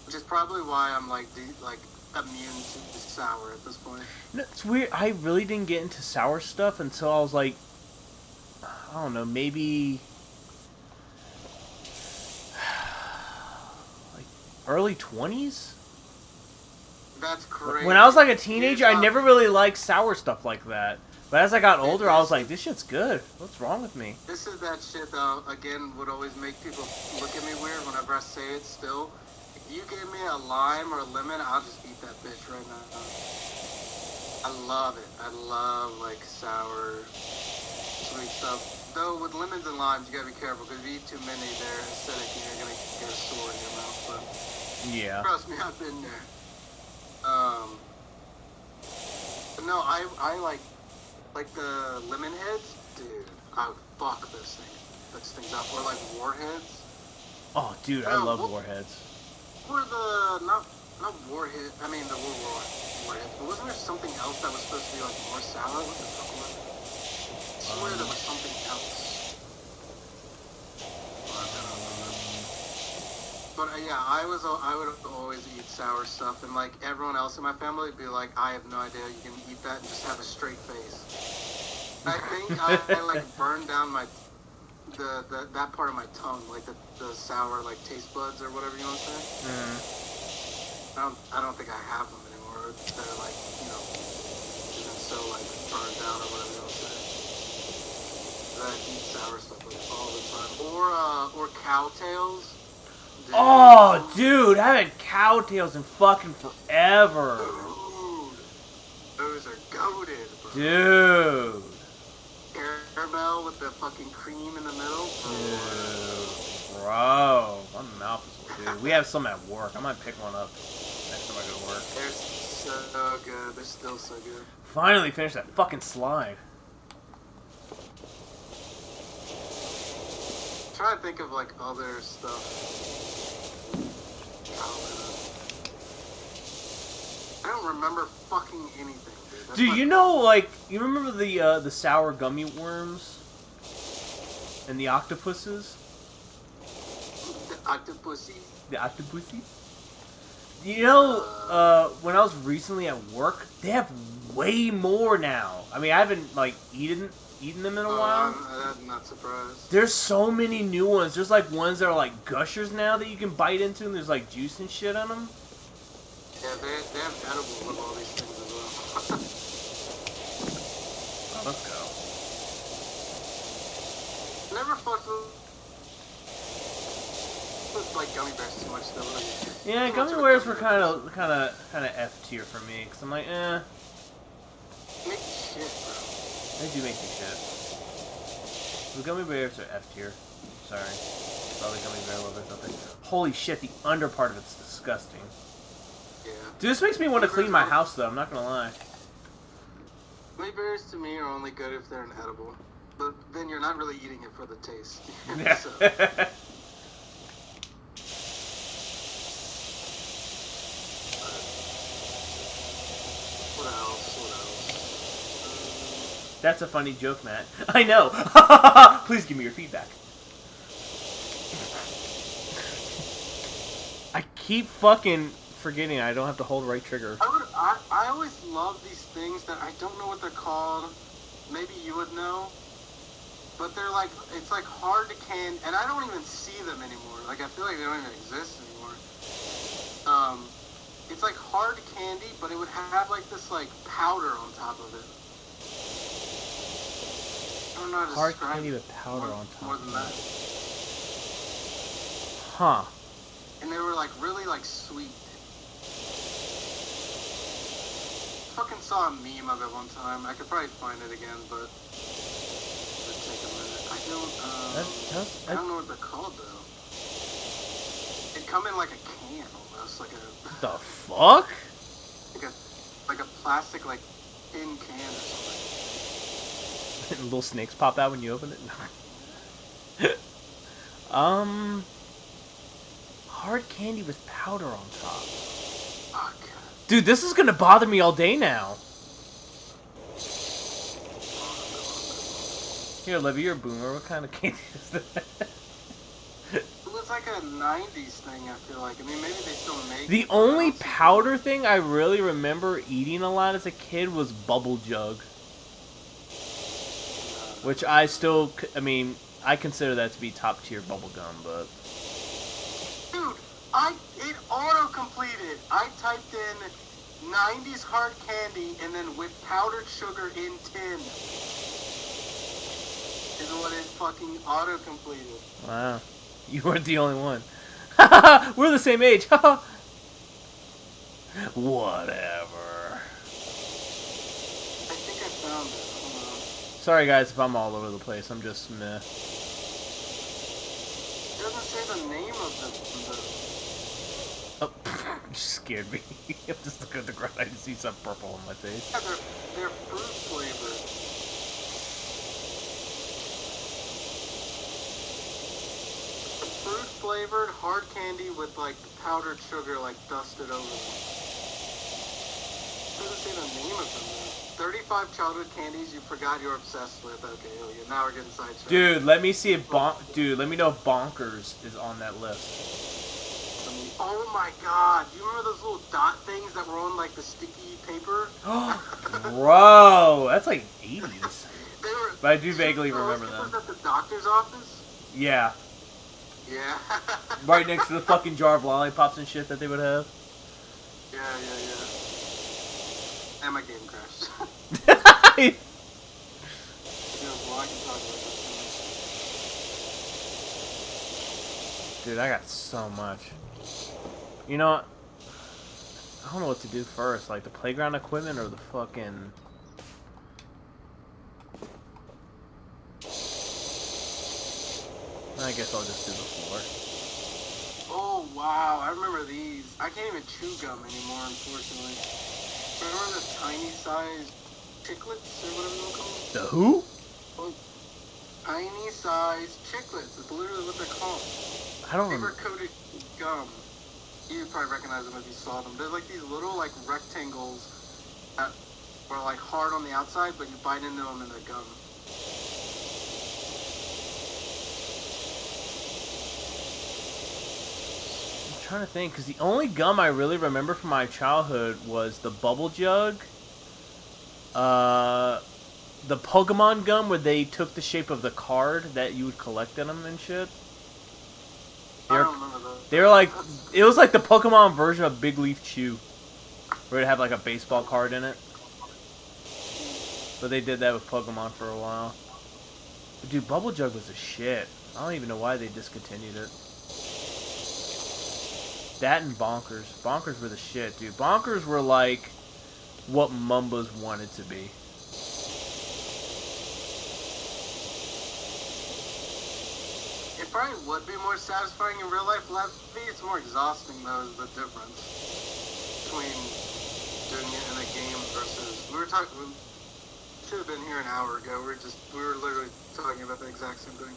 which is probably why I'm like immune to the sour at this point. No, it's weird. I really didn't get into sour stuff until I was like, I don't know, maybe like early 20s. That's crazy. When I was like a teenager, I never really liked sour stuff like that. But as I got older, I was like, this shit's good. What's wrong with me? This is that shit that, again, would always make people look at me weird whenever I say it still. If you gave me a lime or a lemon, I'll just eat that bitch right now. I love it. I love, like, sour, sweet stuff. Though, with lemons and limes, you gotta be careful, because if you eat too many, they're acidic and you're gonna get a sore in your mouth. But Yeah. trust me, I've been there. But no, I like the lemon heads, dude. I would fuck those things up. Or like warheads. Oh, dude, I love warheads. Or the not warhead. I mean the warheads. But wasn't there something else that was supposed to be like more sour? What the fuck was it? I swear there was something else. But yeah, I would always eat sour stuff, and like everyone else in my family would be like, I have no idea you can eat that and just have a straight face. I think I like burned down that part of my tongue, like the sour like taste buds or whatever you want to say. I don't think I have them anymore. They're like even so like burned down or whatever you want to say. But I eat sour stuff like all the time, or cow tails. Dude. Oh, dude, I haven't cow tails in fucking forever. Dude, those are goated, bro. Dude. Caramel with the fucking cream in the middle. Dude. Bro. My mouth is dude. We have some at work. I might pick one up next time I go to work. They're so good. They're still so good. Finally finished that fucking slide. Try to think of like other stuff. I don't remember fucking anything, dude. Dude, you know, like, you remember the sour gummy worms? And the octopuses? The octopusy? The octopussy? You know, when I was recently at work, they have way more now. I mean, I haven't, like, eaten them in a while. I'm not surprised. There's so many new ones. There's, like, ones that are, like, gushers now that you can bite into, and there's, like, juice and shit on them. Yeah, they have edible with all these things as well. Oh, let's go. Never fucked with like gummy bears too much though. Like, Yeah, gummy bears were kind of F tier for me, because I'm like, eh. make shit, bro. They do make me shit. The gummy bears are F tier. Sorry. Strawberry gummy bear look or something. Holy shit, the under part of it's disgusting. Yeah. Dude, this makes me want to clean my house, though. I'm not gonna lie. Gummy bears to me are only good if they're inedible. But then you're not really eating it for the taste. Yeah. So. What else? That's a funny joke, Matt. I know. Please give me your feedback. I keep fucking forgetting I don't have to hold right trigger. I always love these things that I don't know what they're called. Maybe you would know. But they're like, it's like hard to can, and I don't even see them anymore. Like, I feel like they don't even exist anymore. It's like hard candy, but it would have like this like powder on top of it. I don't know how to Hard describe candy with powder on top. More than that. Huh. And they were like really like sweet. Fucking saw a meme of it one time. I could probably find it again, but it would take a minute. I don't know what they're called though. They come in like a can almost, like a The fuck? like a plastic like tin can or something. Little snakes pop out when you open it? Hard candy with powder on top. Fuck. Dude, this is gonna bother me all day now. Here, Libby, you're a boomer. What kind of candy is that? It was like a 90s thing, I feel like. I mean, maybe they still make The it, only but powder thing I really remember eating a lot as a kid was Bubble Jug. Which I still, I mean, I consider that to be top tier bubble gum, but... Dude, it auto-completed. I typed in 90s hard candy and then with powdered sugar in tin. Is what it fucking auto-completed. Wow. You weren't the only one. We're the same age. Whatever. I think I found it. Hold on. Sorry guys if I'm all over the place. I'm just meh. It doesn't say the name of the Oh, you scared me. I'm just looking at the ground. I can see some purple on my face. yeah, they're fruit flavored. Fruit flavored hard candy with like powdered sugar like dusted over them. It doesn't say the name of them though. 35 childhood candies you forgot you're obsessed with. Okay, now we're getting sidetracked. Dude, let me see if Dude, let me know if Bonkers is on that list. Oh my god, do you remember those little dot things that were on like the sticky paper? Bro, that's like 80s. But I do vaguely remember them. them. At the doctor's office? Yeah. Yeah. Right next to the fucking jar of lollipops and shit that they would have. Yeah. And my game crashed. Dude, I got so much. You know, I don't know what to do first. Like the playground equipment or the fucking... I guess I'll just do the floor. Oh, wow. I remember these. I can't even chew gum anymore, unfortunately. Remember the tiny sized chiclets or whatever they're called? The who? Well, tiny sized chiclets. It's literally what they're called. I don't remember. Paper-coated gum. You'd probably recognize them if you saw them. They're like these little like rectangles that are like hard on the outside, but you bite into them and they're gum. I'm trying to think, because the only gum I really remember from my childhood was the Bubble Jug, the Pokemon gum where they took the shape of the card that you would collect in them and shit. I don't remember those. They were like, it was like the Pokemon version of Big Leaf Chew, where it had like a baseball card in it. But they did that with Pokemon for a while. But dude, Bubble Jug was a shit. I don't even know why they discontinued it. That and Bonkers. Bonkers were the shit, dude. Bonkers were like what Mumbas wanted to be. If It probably would be more satisfying in real life. Lefty, it's more exhausting though. Is the difference between doing it in a game versus we should have been here an hour ago. We were literally talking about the exact same thing.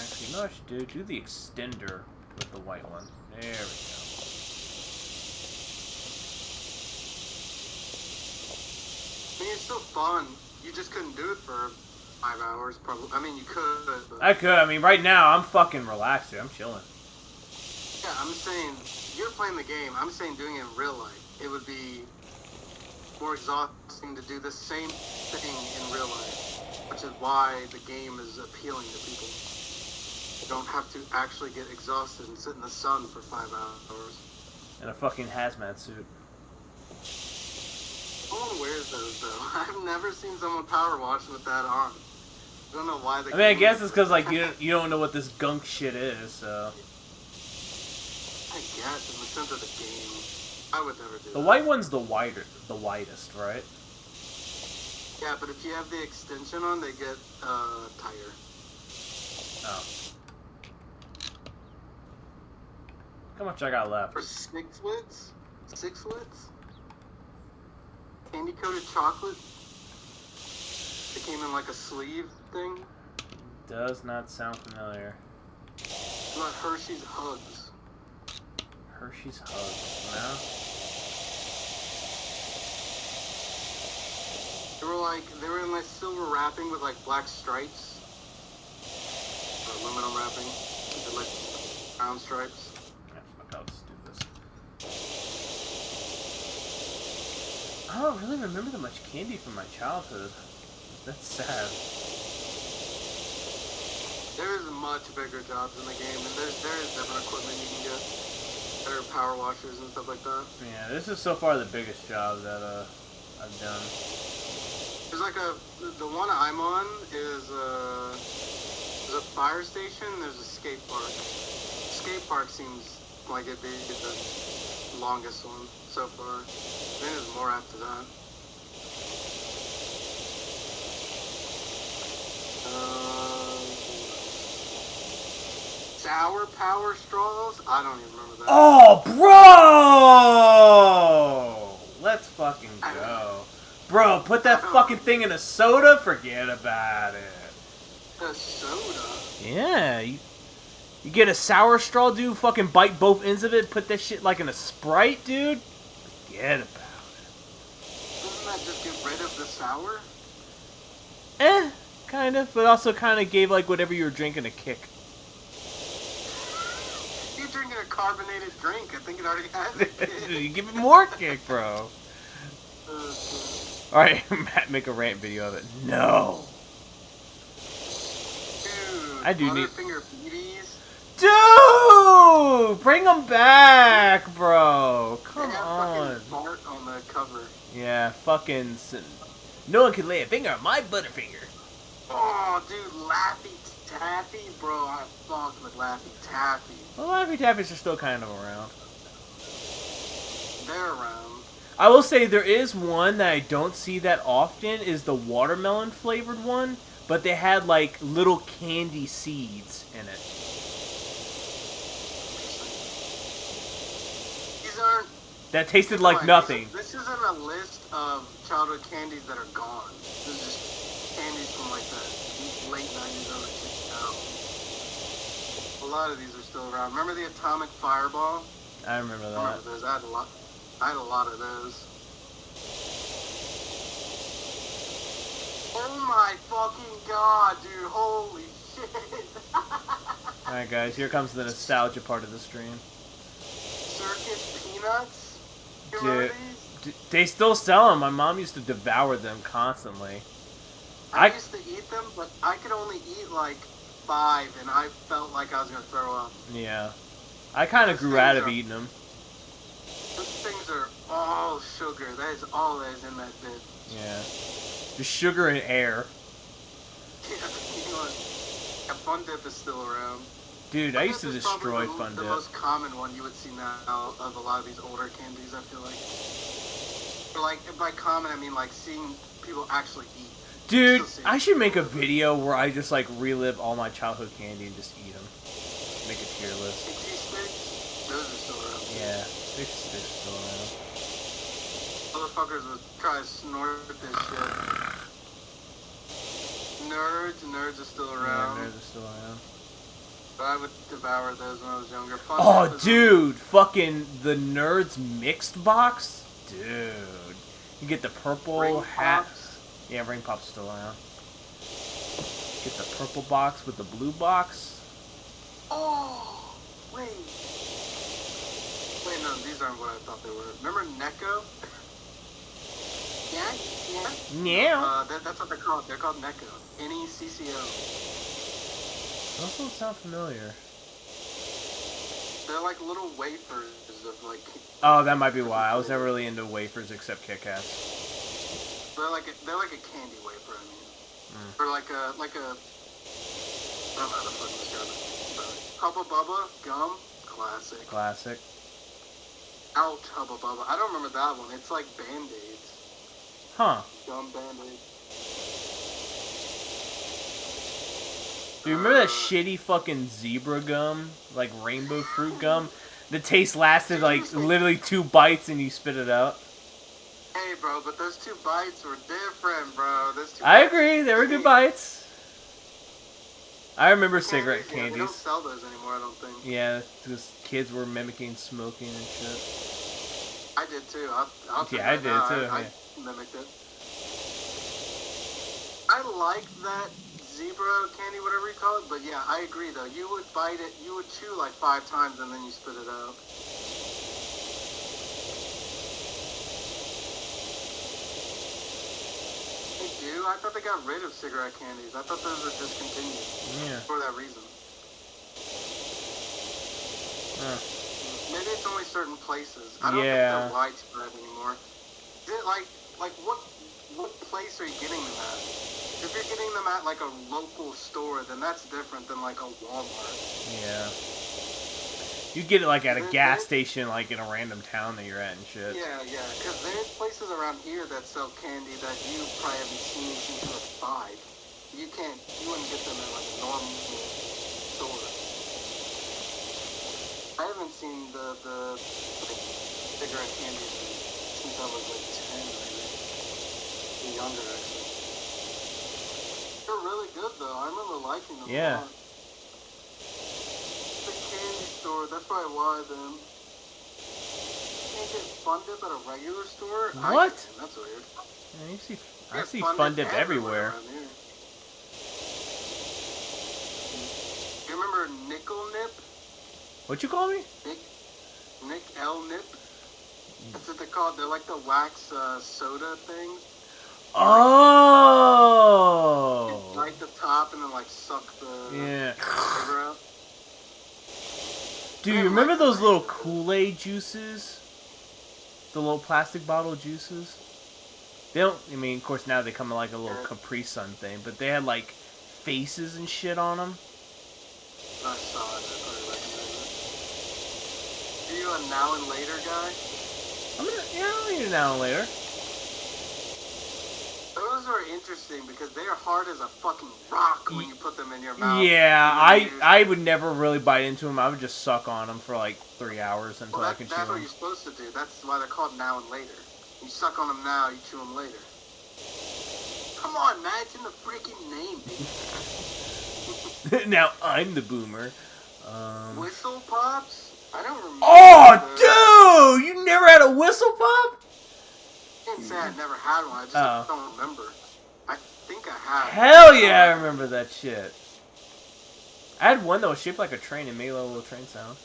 Actually, you know what I should do? Do the extender with the white one. There we go. I mean, it's still fun. You just couldn't do it for 5 hours, probably. I mean, you could. But... I could. I mean, right now, I'm fucking relaxed, dude. I'm chilling. Yeah, I'm saying, you're playing the game. I'm saying doing it in real life. It would be more exhausting to do the same thing in real life, which is why the game is appealing to people. You don't have to actually get exhausted and sit in the sun for 5 hours. In a fucking hazmat suit. No one wears those, though. I've never seen someone power wash with that on. I don't know why they... I mean, I guess it's because, like, you don't know what this gunk shit is, so... I guess, in the sense of the game. I would never do that. The white one's the widest, right? Yeah, but if you have the extension on, they get tighter. Oh. How much I got left? For 6 lids? 6 lids? Candy coated chocolate? It came in like a sleeve thing? Does not sound familiar. What about Hershey's Hugs? Hershey's Hugs, no? They were in like silver wrapping with like black stripes. Or aluminum wrapping. With like brown stripes. Yeah, fuck, I'll just do this. I don't really remember that much candy from my childhood. That's sad. There's much bigger jobs in the game, and there is different equipment you can get. Better power washers and stuff like that. Yeah, this is so far the biggest job that I've done. There's like the one I'm on is there's a fire station. There's a skate park. Skate park seems like it'd be the longest one so far. Then there's more after that. Sour power straws? I don't even remember that. Oh, bro! Let's fucking go. Bro, put that fucking thing in a soda? Forget about it. A soda? Yeah, you get a sour straw, dude, fucking bite both ends of it, put that shit like in a Sprite, dude? Forget about it. Doesn't that just get rid of the sour? Kind of, but also kind of gave like whatever you were drinking a kick. You're drinking a carbonated drink. I think it already has a kick. You give it more kick, bro. Alright, Matt, make a rant video of it. No. Dude, I do need... Butterfinger BBs. Dude! Bring them back, bro. Come on. Fucking Bart on the cover. Yeah, fucking... No one can lay a finger on my Butterfinger. Oh, dude, Laffy Taffy? Bro, I fucked with Laffy Taffy. Well, Laffy Taffies are still kind of around. They're around. I will say there is one that I don't see that often, is the watermelon flavored one, but they had like little candy seeds in it. These aren't... That tasted like nothing. This isn't a list of childhood candies that are gone. This is just candies from like the late 90s or 2000s. A lot of these are still around. Remember the Atomic Fireball? I remember that. I remember those. I had a lot of those. Oh my fucking god, dude. Holy shit. Alright guys, here comes the nostalgia part of the stream. Circus Peanuts? You Dude, remember these? they still sell them. My mom used to devour them constantly. I used to eat them, but I could only eat like 5, and I felt like I was going to throw up. Yeah. I kind of grew out of eating them. Those things are all sugar. That is all that is in that bit. Yeah. Just sugar and air. Yeah, you know what? Yeah, Fun Dip is still around. Dude, I used to destroy Fun Fun Dip. The Dip. most common one you would see now of a lot of these older candies, I feel like. Or like, by common, I mean like seeing people actually eat. Dude, Still see I it. should make a video where I just like relive all my childhood candy and just eat them. Make a tier list. Pixie sticks, those are still around. Yeah, sticks still around. Motherfuckers would try to snort this shit. Nerds are still around. Yeah, nerds are still around. But I would devour those when I was younger. Fun Oh, Dip is dude, fucking the Nerds mixed box, dude. You get the purple Ring hat. Pops. Yeah, ring pop's still around. Get the purple box with the blue box. Oh, wait. Wait, no, these aren't what I thought they were. Remember Necco? Yeah. Yeah. That's what they're called. They're called Necco. Necco. Those don't sound familiar. They're like little wafers of like. Oh, that might be why. I was never really into wafers except Kit Kats. They're like a candy wafer. I mean, or like a. I don't know how to fucking describe it. Hubba Bubba gum, classic. Classic. Ouch, Hubba Bubba. I don't remember that one. It's like Band-Aids. Huh. Gum Band-Aids. Do you remember that shitty fucking zebra gum? Like rainbow fruit gum? The taste lasted like literally 2 bites and you spit it out. Hey, bro, but those 2 bites were different, bro. I agree, they were good bites. I remember cigarette They don't candies. sell those anymore, I don't think. Yeah, because kids were mimicking smoking and shit. I did too. I'll Yeah, I did too. I mimicked it. I like that zebra candy, whatever you call it, but yeah, I agree though. You would bite it, you would chew like 5 times and then you spit it out. They do? I thought they got rid of cigarette candies. I thought those were discontinued. Yeah. For that reason. Maybe it's only certain places. I don't think they're widespread anymore. Is it like what place are you getting them at? If you're getting them at like a local store, then that's different than like a Walmart. Yeah. You get it like at a gas station, like in a random town that you're at and shit. Yeah, because there's places around here that sell candy that you probably haven't seen since you were 5. You wouldn't get them at like a normal store. I haven't seen the like, cigarette candy since I was like 10, maybe. Or younger, actually. They're really good though. I remember liking them a lot. The candy store, that's probably why then. You can't get Fun Dip at a regular store? What? That's weird. Yeah, I see Fun Dip everywhere. You remember Nickel Nip? What you call me? Nick L Nip? That's what they're called. They're like the wax soda things. Oh! You light the top and then like suck the flavor out. Dude, you remember those little Kool-Aid juices? The little plastic bottle juices? They don't, I mean, of course now they come in like a little Capri Sun thing, but they had like faces and shit on them. I saw it, I probably recognize it. Are you a now and later guy? I'll eat it now and later. Those are interesting because they are hard as a fucking rock when you put them in your mouth. Yeah, I would never really bite into them. I would just suck on them for like 3 hours until I can chew them. That's what you're supposed to do. That's why they're called now and later. You suck on them now, you chew them later. Come on, man, it's in the freaking name, dude. Now I'm the boomer. Whistle Pops? I don't remember. Oh, dude! You never had a Whistle Pop? I didn't say I never had one. I just don't remember. I think I have. Hell yeah, I remember that shit. I had one that was shaped like a train and made a little train sound.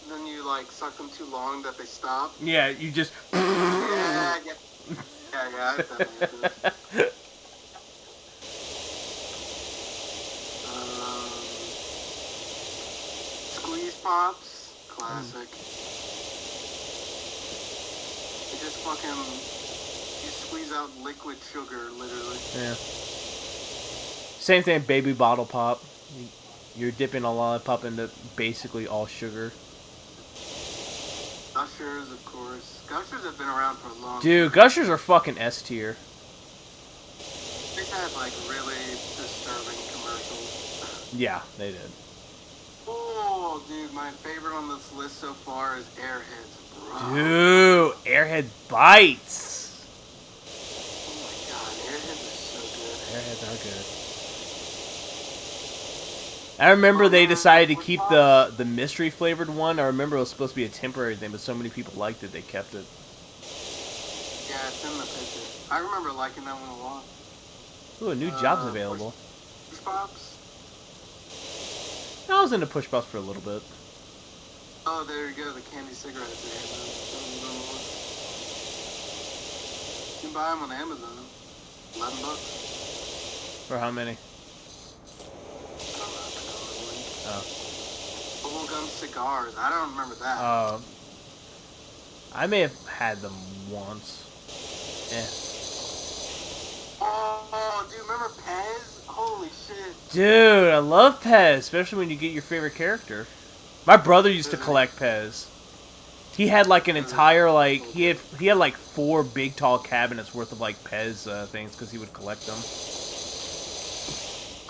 Then you like suck them too long that they stop. Yeah, you just. Yeah, I've definitely do it. Squeeze Pops, classic. You just fucking squeeze out liquid sugar, literally. Yeah. Same thing, baby bottle pop. You're dipping a lollipop into basically all sugar. Not Gushers, of course. Gushers have been around for a long time. Dude, Gushers are fucking S tier. They've had like really disturbing commercials. Yeah, they did. Oh, dude, my favorite on this list so far is Airheads, bro. Dude, Airhead bites. Oh my god, Airheads are so good. Airheads are good. I remember they decided to keep the mystery flavored one. I remember it was supposed to be a temporary thing, but so many people liked it, they kept it. Yeah, it's in the picture. I remember liking that one a lot. Ooh, a new job's available. Push Pops? I was into Push Pops for a little bit. Oh, there you go, the candy cigarettes. You can buy them on Amazon. $11. For how many? I don't know. Oh. Bubblegum cigars. I don't remember that. I may have had them once. Oh, do you remember Pez? Holy shit. Dude, I love Pez, especially when you get your favorite character. My brother used to collect Pez. He had like an entire he had like 4 big tall cabinets worth of like Pez things because he would collect them.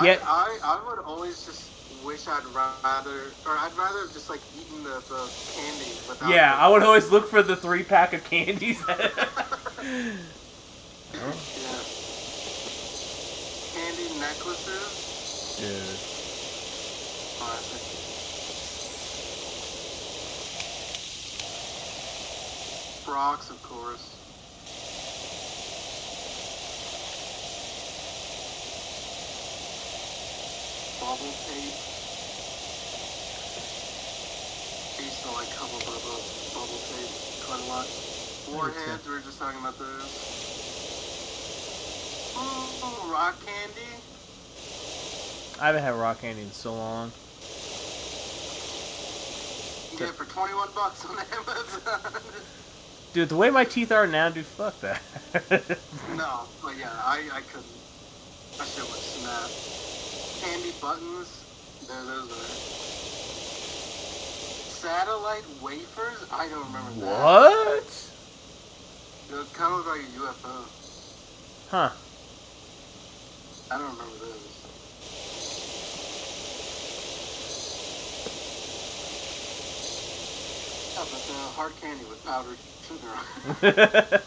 Yeah. I would always just wish I'd rather have just like eaten the candy without. Yeah, I would always look for the 3-pack of candies. Yeah. Candy necklaces. Dude. Classic. Frocks, of course. Bubble tape. I used to like cover bubble tape quite a lot. Warheads, we were just talking about those. Ooh, rock candy. I haven't had rock candy in so long. You get it for $21 on Amazon. Dude, the way my teeth are now, dude, fuck that. No, but yeah, I couldn't. That shit would snap. Candy buttons. There, those are. Satellite wafers? I don't remember that. What? It kind of looked like a UFO. Huh. I don't remember those. Yeah, but hard candy with powdered sugar on it.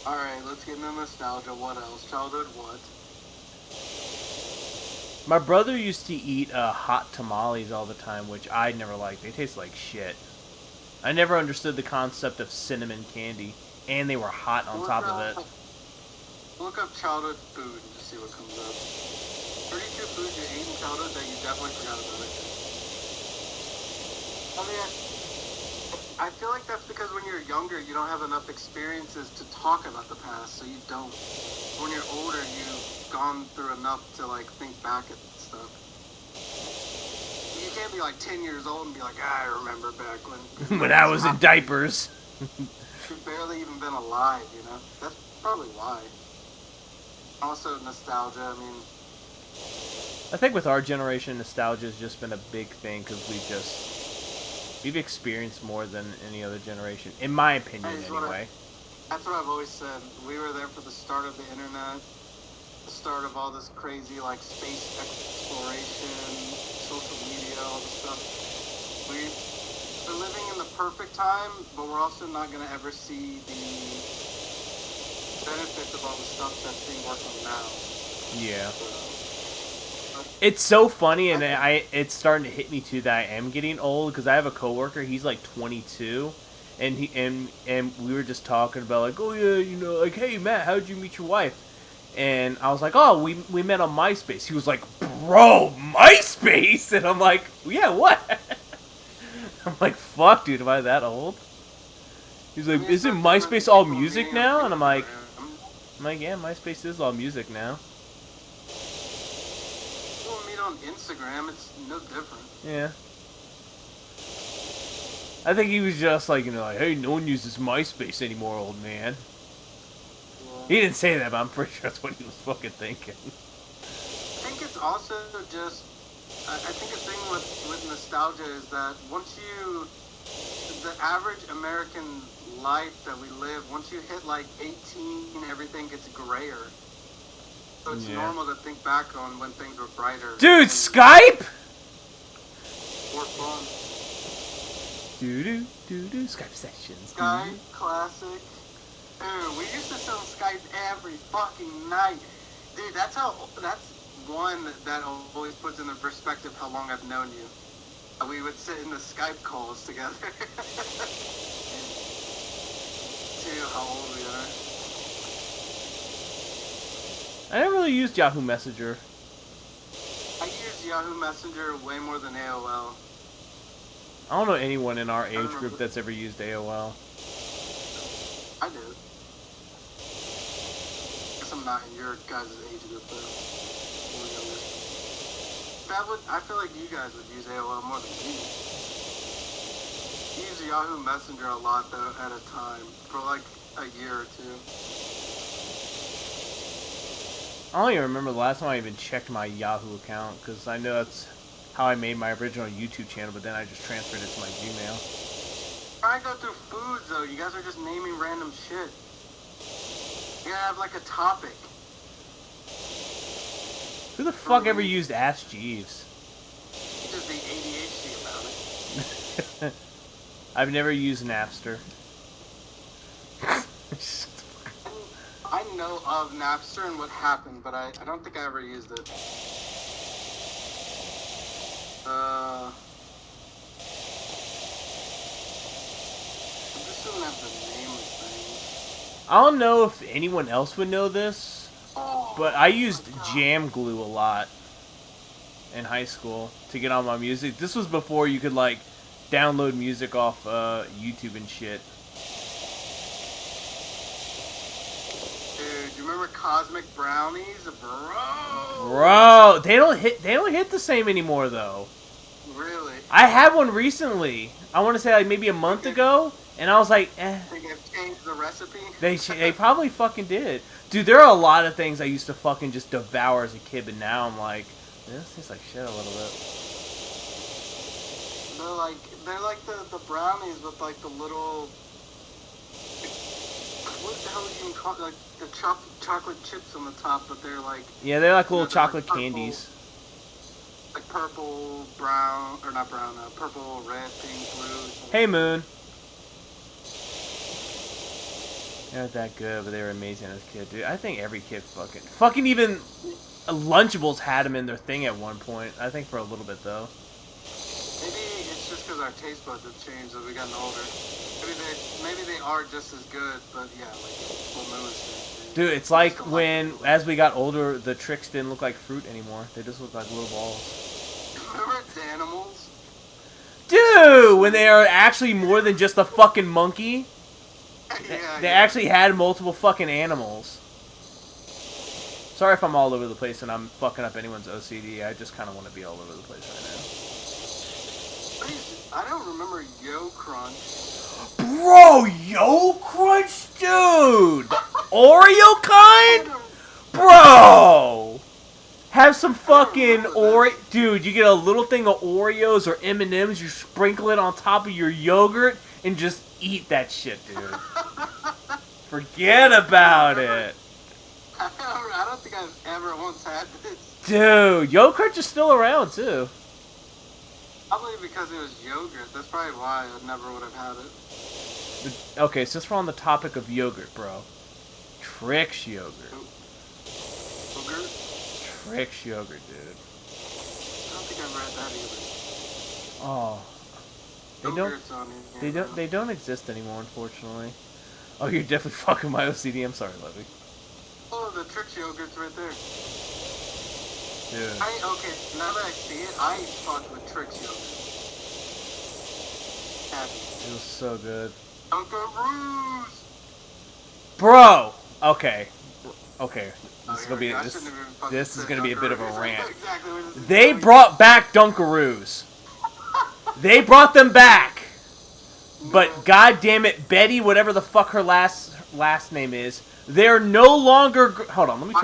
Alright, let's get into nostalgia. What else? Childhood what? My brother used to eat hot tamales all the time, which I never liked. They taste like shit. I never understood the concept of cinnamon candy, and they were hot on top of it. Look up childhood food and just see what comes up. 32 foods you ate in childhood that you definitely forgot about. I mean, I feel like that's because when you're younger, you don't have enough experiences to talk about the past, so you don't. When you're older, you've gone through enough to like think back at stuff. You can't be like 10 years old and be like, I remember back when. When I was in diapers. You've barely even been alive, you know? That's probably why. Also, nostalgia, I mean. I think with our generation, nostalgia has just been a big thing because we've experienced more than any other generation, in my opinion, anyway. That's what I've always said. We were there for the start of the internet, the start of all this crazy, like, space exploration, social media, all this stuff. We're living in the perfect time, but we're also not going to ever see the benefits of all the stuff that's being worked on now. Yeah. It's so funny, and it's starting to hit me too that I am getting old because I have a coworker. He's like 22, and we were just talking about like, oh yeah, you know, like, hey Matt, how'd you meet your wife? And I was like, oh, we met on MySpace. He was like, bro, MySpace, and I'm like, yeah, what? I'm like, fuck, dude, am I that old? He's like, isn't MySpace all music now? And I'm like, yeah, MySpace is all music now. On Instagram, it's no different. Yeah. I think he was just like, you know, like, hey, no one uses MySpace anymore, old man. Yeah. He didn't say that, but I'm pretty sure that's what he was fucking thinking. I think it's also just I think the thing with nostalgia is that once you, the average American life that we live, once you hit like 18, everything gets grayer. So it's normal to think back on when things were brighter. Dude, Skype? More fun. Doo-doo, Skype sessions. Skype, classic. Dude, we used to sell Skype every fucking night. Dude, that's one that always puts into perspective how long I've known you. We would sit in the Skype calls together. See how old we are. I never really used Yahoo Messenger. I use Yahoo Messenger way more than AOL. I don't know anyone in our age group that's ever used AOL. I do. Guess I'm not in your guys' age group though. I feel like you guys would use AOL more than me. I use Yahoo Messenger a lot though at a time for like a year or two. I don't even remember the last time I even checked my Yahoo account, because I know that's how I made my original YouTube channel, but then I just transferred it to my Gmail. I go through foods though. You guys are just naming random shit. You gotta have like a topic. Who the fuck ever used Ask Jeeves? You just be ADHD about it. I've never used Napster. I know of Napster and what happened, but I don't think I ever used it. I just don't have the name of things. I don't know if anyone else would know this, but I used Jam Glue a lot in high school to get on my music. This was before you could like download music off YouTube and shit. Dude, you remember Cosmic Brownies, bro? Bro, they don't hit the same anymore though. Really? I had one recently. I want to say like maybe a month ago, and I was like, eh. Think they've changed the recipe? They probably fucking did. Dude, there are a lot of things I used to fucking just devour as a kid, but now I'm like, this tastes like shit a little bit. They're like the brownies with like the little, what the hell do you even call it? Like the chocolate chips on the top, but they're like, Yeah, they're like little they're chocolate like purple, candies. like purple, brown, or not brown, purple, red, pink, blue. Hey, Moon. They weren't that good, but they were amazing as a kid, dude. I think every kid fucking even Lunchables had them in their thing at one point. I think for a little bit though. Maybe it's just because our taste buds have changed as we gotten older. Maybe they are just as good, but yeah, like what Moon was saying. Dude, it's like when, as we got older, the tricks didn't look like fruit anymore. They just looked like little balls. Remember Danimals? Dude, when they are actually more than just a fucking monkey. They actually had multiple fucking animals. Sorry if I'm all over the place and I'm fucking up anyone's OCD. I just kind of want to be all over the place right I don't remember Yo Crunch. now. Bro, Yo Crunch, dude! Oreo kind? Bro! Have some fucking Oreo... Dude, you get a little thing of Oreos or M&M's, you sprinkle it on top of your yogurt, and just eat that shit, dude. Forget about it. I don't think I've ever once had this. Dude, Yo Crunch is still around, too. Probably because it was yogurt. That's probably why I never would have had it. Okay, since we're on the topic of yogurt, bro. Trix yogurt. Yogurt? Trix yogurt, dude. I don't think I've read that either. Oh. They don't exist anymore, unfortunately. Oh, you're definitely fucking my OCD. I'm sorry, Levy. Oh, the Trix yogurt's right there. Dude. Okay, now that I see it, I fucked with Trix yogurt. It was so good. Dunkaroos! Bro! Okay. Okay. This is gonna be a bit of a rant. They brought back Dunkaroos. They brought them back. But god damn it, Betty, whatever the fuck her last name is, they're no longer. Hold on, let me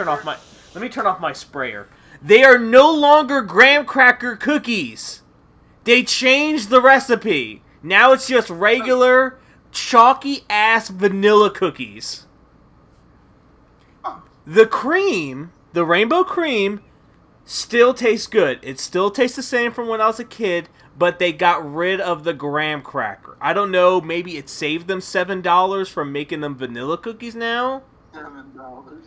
turn off my sprayer. They are no longer graham cracker cookies. They changed the recipe. Now it's just regular, chalky-ass vanilla cookies. The cream, the rainbow cream, still tastes good. It still tastes the same from when I was a kid, but they got rid of the graham cracker. I don't know, maybe it saved them $7 from making them vanilla cookies now? $7.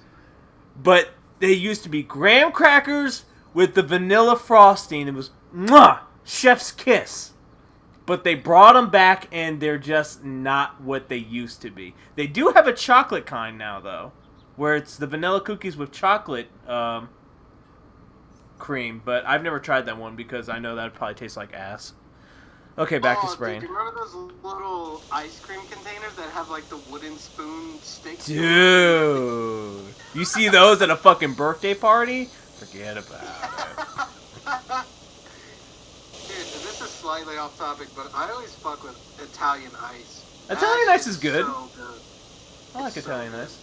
But they used to be graham crackers with the vanilla frosting. It was, mwah, chef's kiss. But they brought them back, and they're just not what they used to be. They do have a chocolate kind now, though, where it's the vanilla cookies with chocolate cream. But I've never tried that one because I know that would probably taste like ass. Okay, back to spraying. Dude, do you remember those little ice cream containers that have like the wooden spoon sticks? Dude, you see those at a fucking birthday party? Forget about it. Dude, this is slightly off topic, but I always fuck with Italian ice. Italian ice is good. So good. I like Italian ice.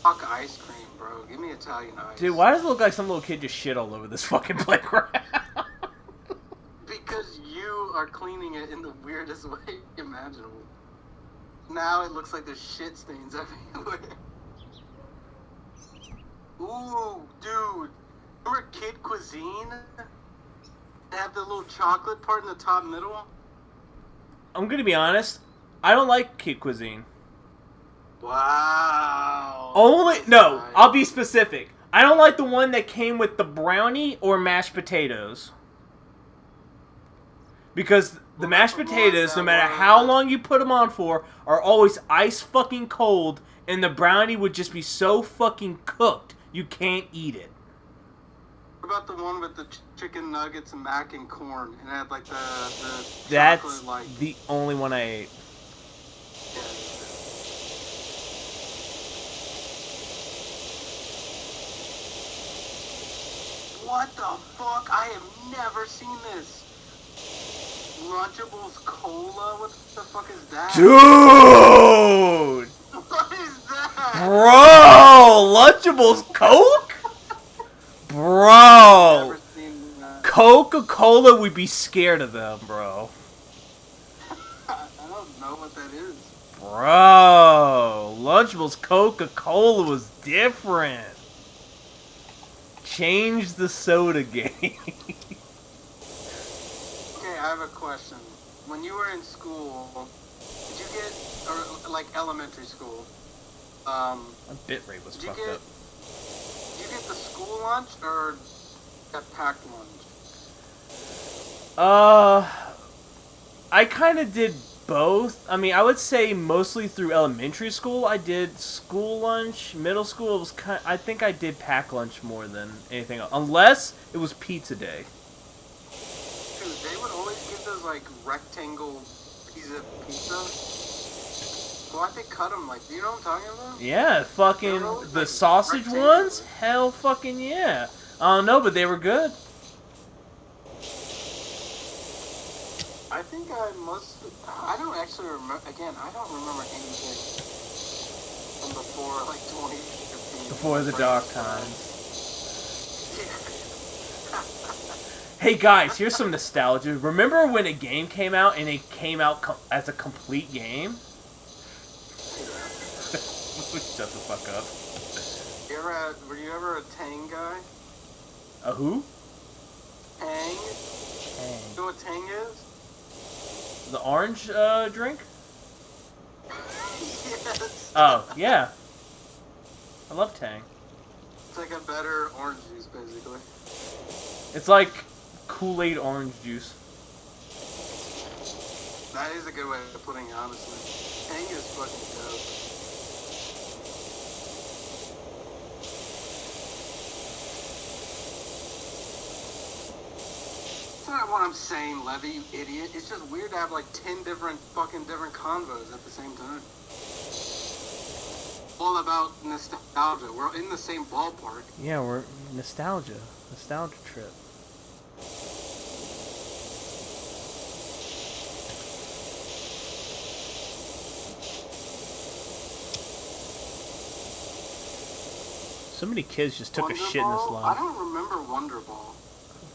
Fuck ice cream, bro. Give me Italian ice. Dude, why does it look like some little kid just shit all over this fucking playground? Because you are cleaning it in the weirdest way imaginable. Now it looks like there's shit stains everywhere. Ooh, dude. Remember Kid Cuisine? They have the little chocolate part in the top middle? I'm gonna be honest. I don't like Kid Cuisine. Wow. No, I'll be specific. I don't like the one that came with the brownie or mashed potatoes. Because the mashed potatoes, no matter how long you put them on for, are always ice fucking cold, and the brownie would just be so fucking cooked, you can't eat it. What about the one with the chicken nuggets and mac and corn? And it had like the That's chocolate, like... the only one I ate. Yeah. What the fuck? I have never seen this. Lunchables Cola? What the fuck is that? Dude! What is that? Bro! Lunchables Coke? Bro! Never seen that. Coca-Cola would be scared of them, bro. I don't know what that is. Bro! Lunchables Coca-Cola was different. Change the soda game. Okay, I have a question. When you were in school, did you get, or like elementary school, My bitrate was did you fucked get, up. did you get the school lunch or that packed lunch? I kind of did both. I mean, I would say mostly through elementary school I did school lunch. Middle school was I think I did pack lunch more than anything else, unless it was pizza day. Dude, they would always give those like rectangle pieces of pizza. Why'd they cut them? Like, you know what I'm talking about? Yeah, fucking always, the like, sausage rectangular. ones. Hell, fucking yeah. I don't know, but they were good. I think I don't actually remember, again, I don't remember anything from before, like, 2015. Before the dark times. Yeah. Hey guys, here's some nostalgia. Remember when a game came out and it came out as a complete game? Shut the fuck up. Were you ever a Tang guy? A who? Tang? Tang. You know what Tang is? The orange drink? Yes. Oh, yeah. I love Tang. It's like a better orange juice, basically. It's like Kool-Aid orange juice. That is a good way of putting it, honestly. Tang is fucking dope. That's not what I'm saying, Levy, you idiot. It's just weird to have like 10 different convos at the same time. All about nostalgia. We're in the same ballpark. Yeah, we're nostalgia trip. So many kids just took Wonder a shit in this Ball? I line. don't remember Wonder Ball.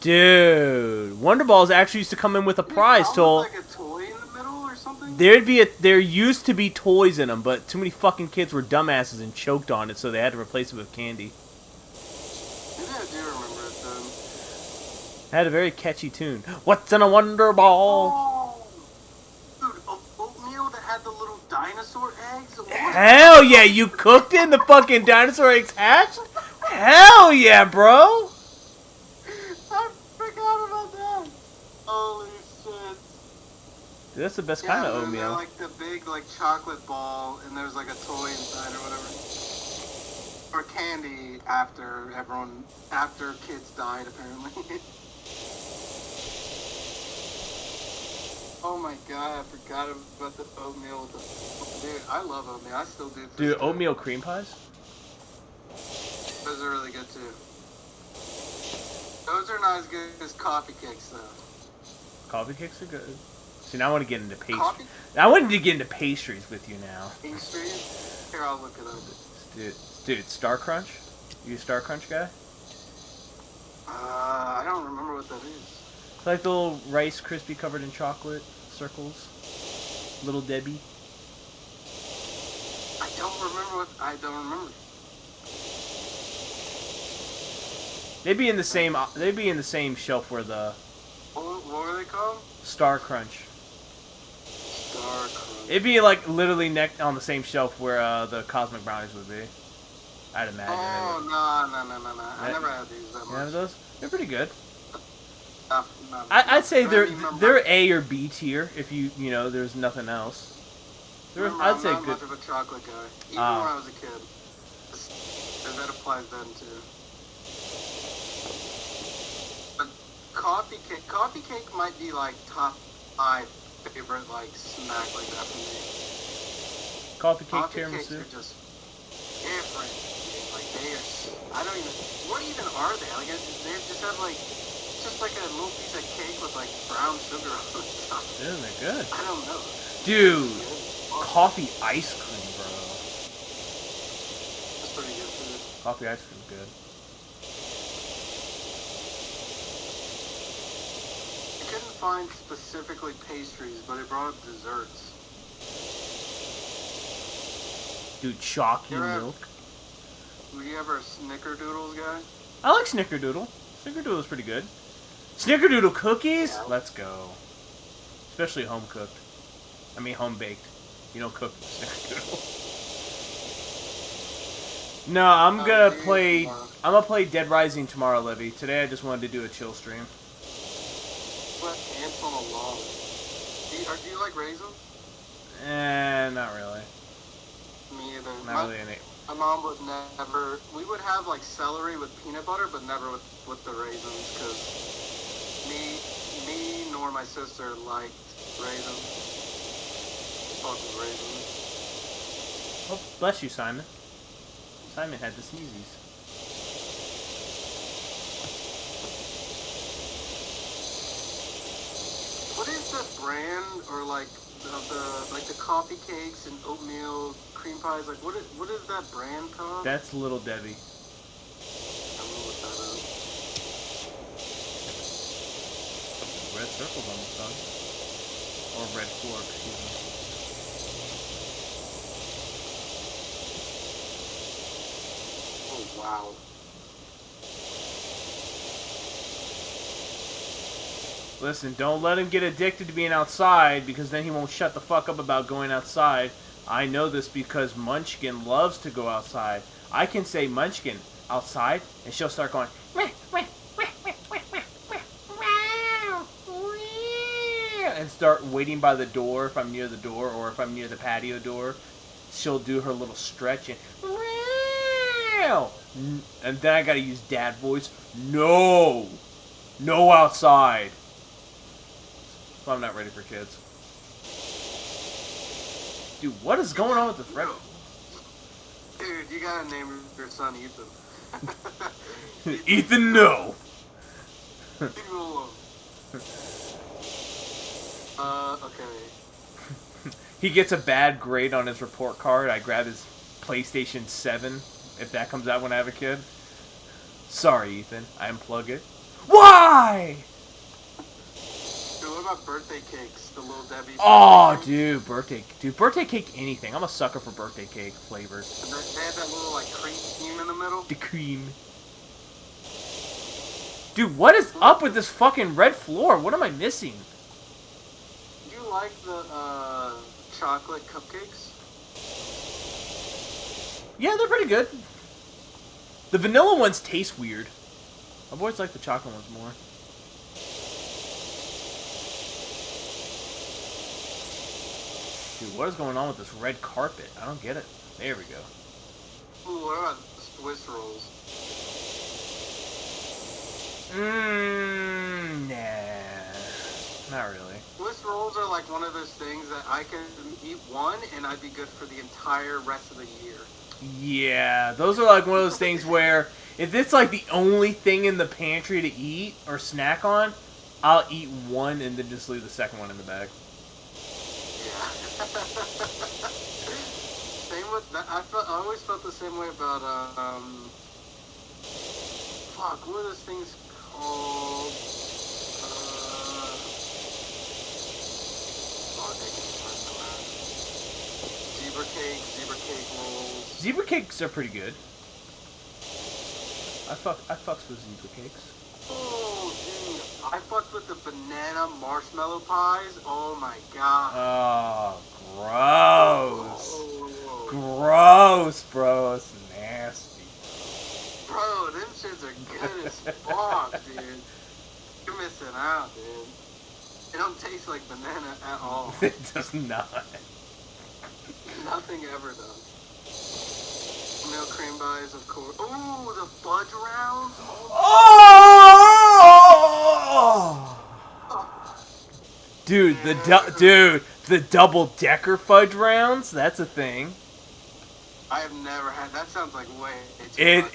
Dude, Wonder Balls actually used to come in with a prize Did it come tool. with, like a toy in the middle or something? There used to be toys in them, but too many fucking kids were dumbasses and choked on it, so they had to replace it with candy. Maybe I do remember it then. It had a very catchy tune. What's in a Wonder Ball? Oh, dude, oatmeal that had the little dinosaur eggs. Hell yeah, you cooked it and the fucking dinosaur eggs hatched? Hell yeah, bro! I forgot about that. Holy shit. Dude, that's the best Yeah, kind of and then oatmeal. they're like the big like chocolate ball, and there's like a toy inside or whatever. Or candy after kids died apparently. Oh my god, I forgot about the oatmeal with the... Dude, I love oatmeal. I still do. Dude, oatmeal cream pies? Those are really good too. Those are not as good as coffee cakes though. Coffee cakes are good. See, now I want to get into pastries. Coffee I wanted to get into pastries with you now. pastries? Here, I'll look it up. Dude, Star Crunch? You a Star Crunch guy? I don't remember what that is. It's like the little Rice Krispie covered in chocolate circles. Little Debbie. I don't remember. They'd be in the same. They'd be in the same shelf where the What were they called? Star Crunch. Star Crunch. It'd be like literally on the same shelf where the Cosmic Brownies would be. I'd imagine. Oh, no. I never had these that You have much. those? They're pretty good. No, I'd say I they're remember- A or B tier if you know there's nothing else. Remember, I'd I'm say not good. much of a chocolate guy, even when I was a kid. And that applies then too. But coffee cake might be like top 5 favorite like snack like that for me. Coffee cake Coffee cakes tiramisu. are just different. Like they are. I don't even. What even are they? Like they just have like just like a little piece of cake with like brown sugar on the top. Dude, they're good. I don't know. Dude, coffee ice cream, bro. That's pretty good too. Coffee ice cream, good. I couldn't find specifically pastries, but it brought up desserts. Dude, chalky You're milk. Were you ever a Snickerdoodles guy? I like Snickerdoodle. Snickerdoodle's pretty good. Snickerdoodle cookies? Yeah. Let's go. Especially home cooked. I mean home baked. You don't cook Snickerdoodle. No, I'm gonna play. I'm gonna play Dead Rising tomorrow, Livy. Today I just wanted to do a chill stream. What ants on a log? Do you like raisins? Not really. Me either. Not really innate. My mom would never. We would have like celery with peanut butter, but never with the raisins, because me nor my sister liked raisins. Fucking raisins. Oh, bless you, Simon. Simon had the sneezies. What is the brand or like the coffee cakes and oatmeal cream pies? Like what is that brand called? That's Little Debbie. I'm gonna look that up. Red circles on the sun. Or red floor, excuse me. Oh wow. Listen, don't let him get addicted to being outside, because then he won't shut the fuck up about going outside. I know this because Munchkin loves to go outside. I can say Munchkin outside, and she'll start going, and start waiting by the door if I'm near the door, or if I'm near the patio door. She'll do her little stretch and then I gotta use dad voice. No! No outside! So I'm not ready for kids. Dude, what is going on with this record? Dude, you gotta name your son Ethan. Ethan, no! Leave him alone. Okay. He gets a bad grade on his report card. I grab his PlayStation 7 if that comes out when I have a kid. Sorry, Ethan. I unplug it. Why? Dude, what about birthday cakes? The Little Debbie. Oh, birthday cake, anything. I'm a sucker for birthday cake flavors. And they had that little like cream in the middle. The cream. Dude, what is up with this fucking red floor? What am I missing? Do you like the chocolate cupcakes? Yeah, they're pretty good. The vanilla ones taste weird. I've always liked the chocolate ones more. Dude, what is going on with this red carpet? I don't get it. There we go. Ooh, what about Swiss rolls? Nah. Not really. Swiss rolls are like one of those things that I can eat one and I'd be good for the entire rest of the year. Yeah, those are like one of those things where if it's like the only thing in the pantry to eat or snack on, I'll eat one and then just leave the second one in the bag. Yeah. Same with that. I always felt the same way about fuck, what are those things called? Zebra cake rolls. Zebra cakes are pretty good. I fucks with zebra cakes. Oh, dude, I fucked with the banana marshmallow pies. Oh my god. Oh, gross. Oh. Gross, bro. It's nasty. Bro, them shits are good as fuck, dude. You're missing out, dude. They don't taste like banana at all. It does not. Nothing ever does. Milk cream pies, of course. Ooh, the fudge rounds. Oh! Dude, the double-decker fudge rounds. That's a thing. I have never had. That sounds like way too much.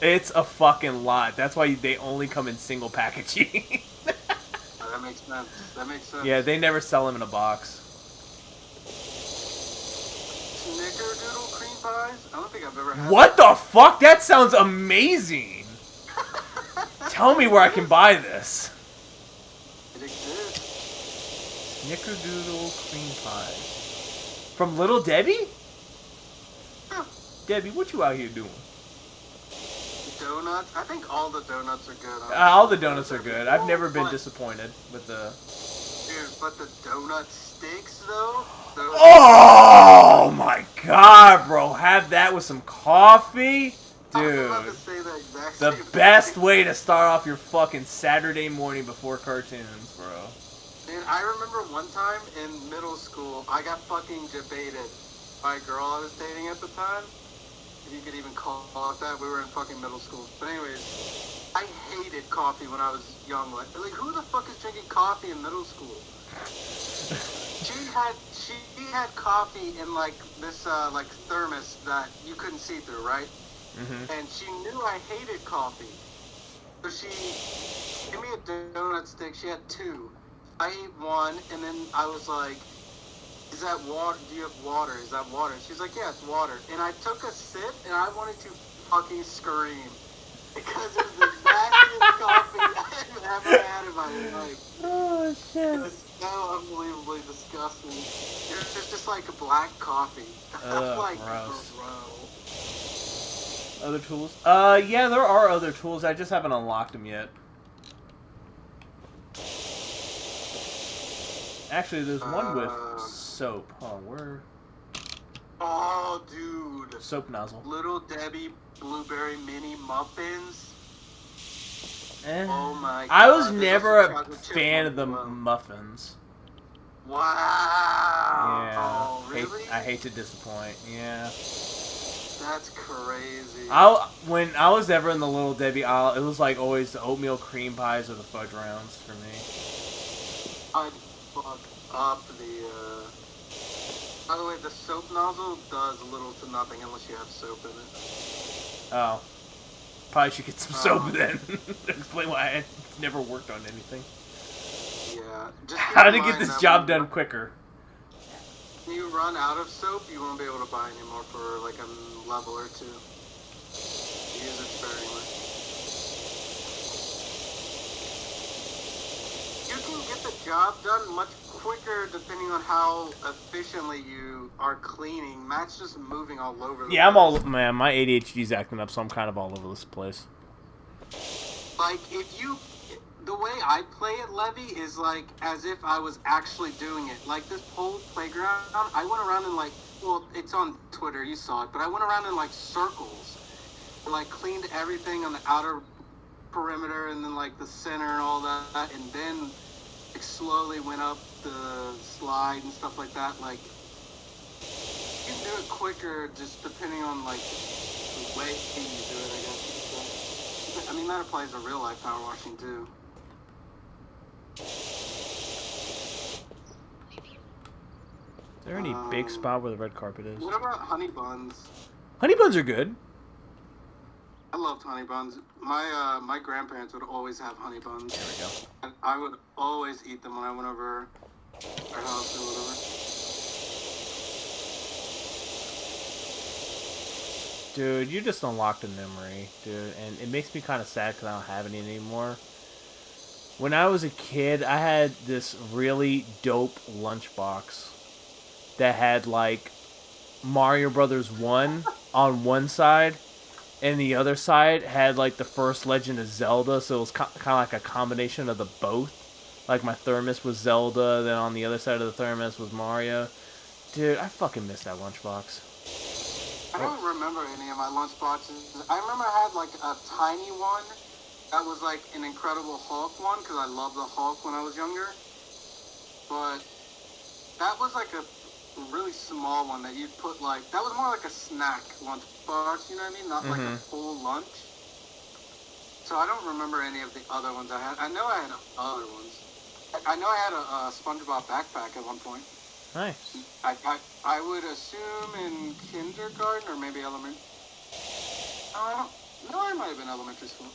It's a fucking lot. That's why they only come in single packaging. That makes sense. That makes sense. Yeah, they never sell them in a box. Snickerdoodle cream pies? I don't think I've ever had. What the fuck? That sounds amazing. Tell me where I can buy this. It exists. Snickerdoodle cream pies. From Little Debbie? Huh. Debbie, what you out here doing? Donuts? I think all the donuts are good. All the donuts are good. I've never been disappointed with the... Dude, but the donut sticks, though? Oh my god, bro. Have that with some coffee? I was Dude. about to say the exact The same best thing. way to start off your fucking Saturday morning before cartoons, bro. Dude, I remember one time in middle school, I got fucking debated by a girl I was dating at the time. If you could even call it that, we were in fucking middle school. But anyways, I hated coffee when I was young. Like who the fuck is drinking coffee in middle school? She had coffee in like this like thermos that you couldn't see through, right? Mm-hmm. And she knew I hated coffee, so she gave me a donut stick. She had two. I ate one, and then I was like, "Is that water? Do you have water? Is that water?" She's like, "Yeah, it's water." And I took a sip, and I wanted to fucking scream because it was the nastiest coffee I've ever had in my life. Oh, It shit. was so unbelievably disgusting. It was just like a black coffee. I'm like, gross. bro. Other tools? Yeah, there are other tools. I just haven't unlocked them yet. Actually, there's one with soap. Oh, where? Oh, dude. Soap nozzle. Little Debbie blueberry mini muffins. Eh. Oh my god. I was There's never also a chocolate chip fan ones of the as well. muffins. Wow. Yeah. Oh, really? I hate to disappoint. Yeah. That's crazy. When I was ever in the Little Debbie aisle, it was like always the oatmeal cream pies or the fudge rounds for me. I'd fuck up the, By the way, the soap nozzle does little to nothing unless you have soap in it. Oh. Probably should get some soap then. Explain why I never worked on anything. Yeah. Just How keep to in get mind this that job when done quicker. you run out of soap, you won't be able to buy anymore for like a level or two. He is it sparingly. You can get the job done much quicker depending on how efficiently you are cleaning. Matt's just moving all over the Yeah, place. I'm all man. My ADHD's acting up, so I'm kind of all over this place. Like, the way I play it, Levy, is like as if I was actually doing it. Like this whole playground, I went around in like, well, it's on Twitter, you saw it, but I went around in like circles, and, like cleaned everything on the outer perimeter and then like the center and all that, and then like slowly went up the slide and stuff like that. Like, you can do it quicker just depending on like the way you do it, I guess. I mean, that applies to real life power washing too. Is there any big spot where the red carpet is? What about honey buns? Honey buns are good. I loved honey buns. My grandparents would always have honey buns. There we go. And I would always eat them when I went over our house or whatever. Dude, you just unlocked a memory, dude, and it makes me kind of sad because I don't have any anymore. When I was a kid, I had this really dope lunchbox that had, like, Mario Brothers 1 on one side, and the other side had, like, the first Legend of Zelda, so it was kind of like a combination of the both. Like, my thermos was Zelda, then on the other side of the thermos was Mario. Dude, I fucking miss that lunchbox. I don't remember any of my lunch boxes. I remember I had like a tiny one that was like an Incredible Hulk one because I loved the Hulk when I was younger. But that was like a really small one that you'd put like, that was more like a snack lunch box, you know what I mean? Not like a full lunch. So I don't remember any of the other ones I had. I know I had other ones. I know I had a SpongeBob backpack at one point. Nice. I would assume in kindergarten or maybe elementary. No, I might have been elementary school.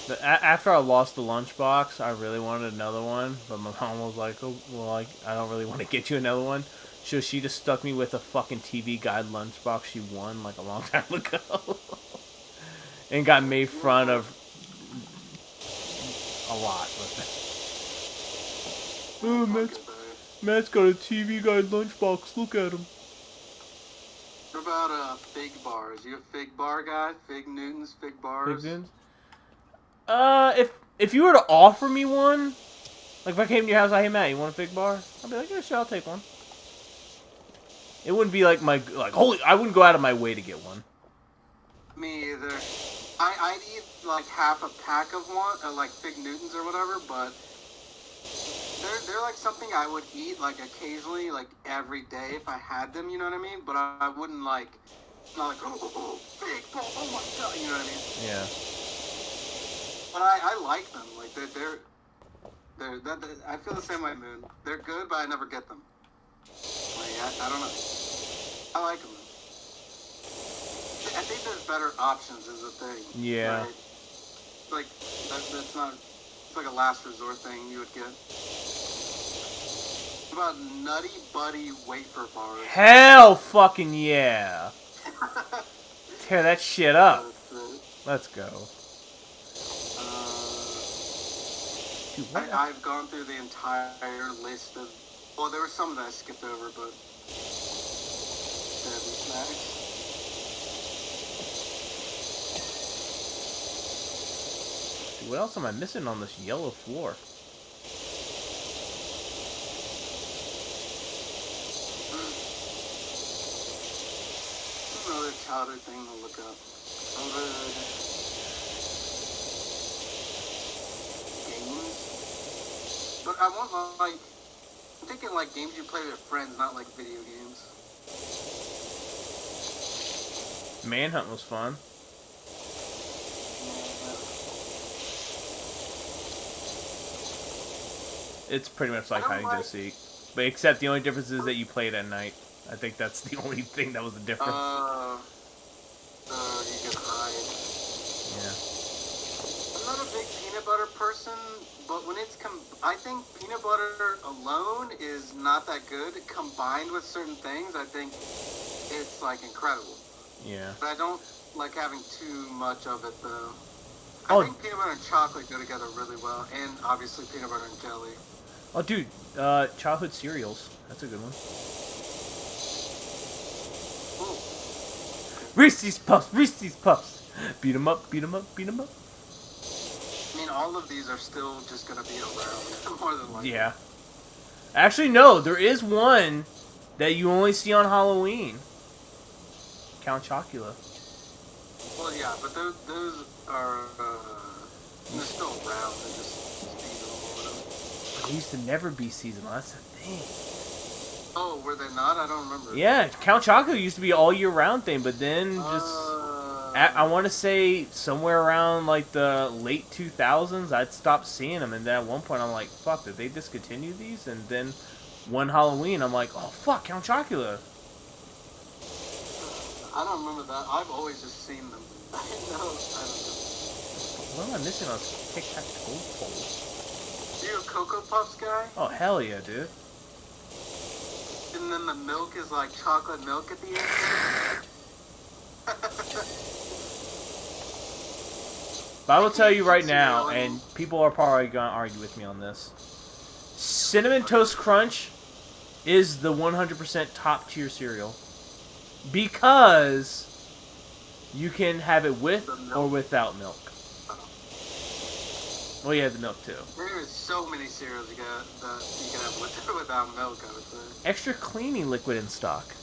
But after I lost the lunchbox, I really wanted another one, but my mom was like, "Oh, well, like I don't really want to get you another one." So she just stuck me with a fucking TV Guide lunchbox she won like a long time ago, and got made fun of a lot with it. Oh, Matt's got a TV Guide lunchbox. Look at him. What about fig bars? You a fig bar guy? Fig Newtons, fig bars? Fig Newtons? If you were to offer me one, like if I came to your house, like, hey Matt, you want a fig bar? I'd be like, yeah, sure, I'll take one. It wouldn't be like I wouldn't go out of my way to get one. Me either. I'd eat like half a pack of one, like fig Newtons or whatever, but they're like something I would eat like occasionally, like every day if I had them, you know what I mean? But I wouldn't like, not like, oh, fig ball, oh my god, you know what I mean? Yeah. But I like them, like they're I feel the same way, Moon. They're good, but I never get them. Like, I don't know. I like them. I think there's better options is the thing. Yeah. Right? Like, that's not, it's like a last resort thing you would get. What about Nutty Buddy wafer bars? Hell fucking yeah. Tear that shit up. Let's go. Dude, I've gone through the entire list of, well, there were some that I skipped over, but deadly snacks. Dude, what else am I missing on this yellow floor? Another childhood thing to look up. Games. But I want like, I'm thinking like games you play with friends, not like video games. Manhunt was fun. It's pretty much like hide and go seek, but except the only difference is that you play it at night. I think that's the only thing that was the difference. You can hide. Yeah. I'm not a big peanut butter person, but when it's I think peanut butter alone is not that good. Combined with certain things, I think it's like incredible. Yeah. But I don't like having too much of it though. Oh. I think peanut butter and chocolate go together really well, and obviously peanut butter and jelly. Oh, dude, childhood cereals. That's a good one. Ooh. Reese's Puffs, Reese's Puffs. Beat 'em up, beat 'em up, beat 'em up. I mean, all of these are still just gonna be around more than likely. Yeah. Actually, no. There is one that you only see on Halloween. Count Chocula. Well, yeah, but those are they're still around. They're just seasonal or whatever. They used to never be seasonal. That's the thing. Oh, were they not? I don't remember. Yeah, Count Chocula used to be all year round thing, but then just I want to say somewhere around like the late 2000s, I'd stopped seeing them, and then at one point I'm like, fuck, did they discontinue these? And then one Halloween, I'm like, oh fuck, Count Chocula. I don't remember that. I've always just seen them. I don't know. What am I missing on Tic Tac Toe Pole? Are you a Cocoa Puffs guy? Oh hell yeah, dude. And then the milk is like chocolate milk at the end. But I will tell you right now, and people are probably going to argue with me on this. Cinnamon Toast Crunch is the 100% top tier cereal. Because you can have it with or without milk. Well, yeah, the milk too. There's so many cereals you can have with or without milk, I would say. Extra cleaning liquid in stock.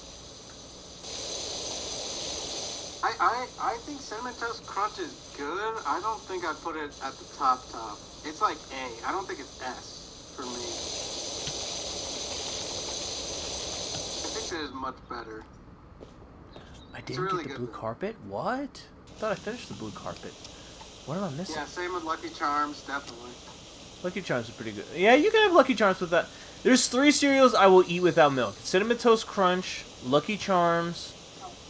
I think Cinnamon Toast Crunch is good. I don't think I'd put it at the top. It's like A. I don't think it's S for me. I think it is much better. I didn't really get the blue good. carpet? What? I thought I finished the blue carpet. What am I missing? Yeah, same with Lucky Charms, definitely. Lucky Charms is pretty good. Yeah, you can have Lucky Charms with that. There's 3 cereals I will eat without milk. Cinnamon Toast Crunch, Lucky Charms,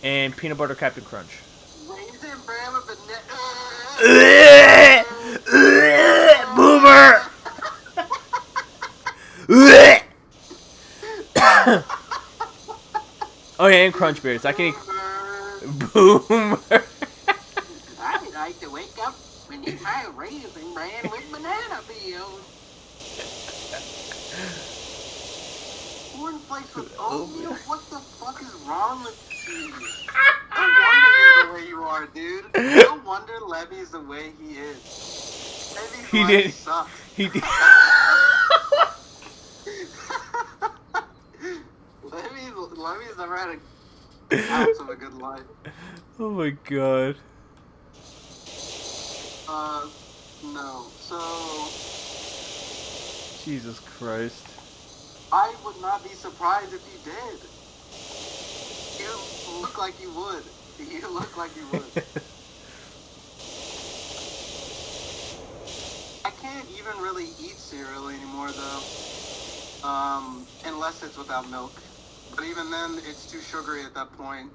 and Peanut Butter Captain Crunch. Raisin Bran with Boomer! Oh yeah, and Crunch Berries. I can eat... Boomer! I like to wake up and eat my Raisin Bran with banana peels. Cornflakes with oatmeal? What the fuck is wrong with you? No wonder you're the way you are, dude. No wonder Levy's the way he is. Levy's He life did. sucks. He did. Levy's never had an ounce of a good life. Oh my god. No. So, Jesus Christ. I would not be surprised if you did. You look like you would. You look like you would. I can't even really eat cereal anymore, though. Unless it's without milk. But even then, it's too sugary at that point.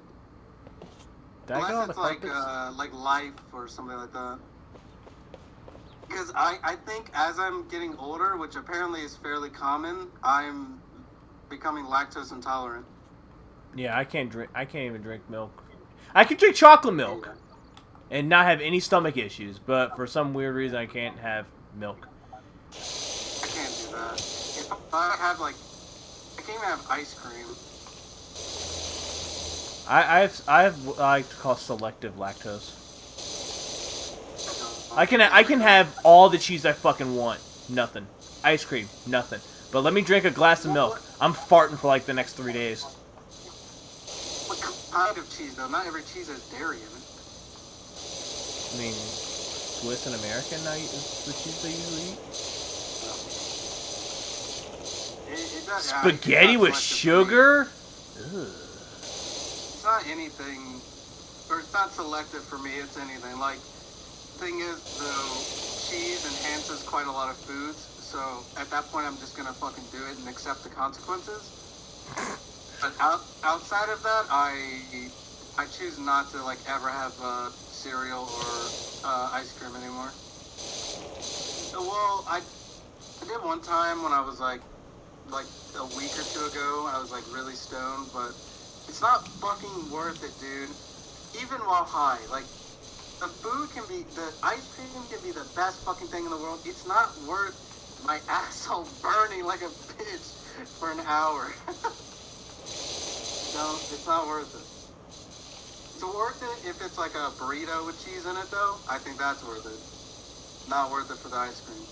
Did I get all Unless the it's carpets? like Life or something like that. Because I think as I'm getting older, which apparently is fairly common, I'm becoming lactose intolerant. Yeah, I can't even drink milk. I can drink chocolate milk and not have any stomach issues, but for some weird reason I can't have milk. I can't do that. If I have I can't even have ice cream. I have what I like to call selective lactose. I can have all the cheese I fucking want. Nothing. Ice cream. Nothing. But let me drink a glass of milk. I'm farting for like the next 3 days. What kind of cheese though? Not every cheese has dairy in it. I mean, Swiss and American is the cheese they usually eat. It does, Spaghetti with sugar? Ugh. It's not anything, or it's not selective for me. It's anything. Like, thing is, though, cheese enhances quite a lot of foods. So at that point, I'm just gonna fucking do it and accept the consequences. But outside of that, I choose not to ever have cereal or ice cream anymore. Well, I did one time when I was like a week or two ago. I was really stoned, but It's not fucking worth it, dude. Even while high, like, the ice cream can be the best fucking thing in the world. It's not worth my asshole burning like a bitch for an hour. No, it's not worth it. It's worth it if it's like a burrito with cheese in it, though. I think that's worth it. Not worth it for the ice cream.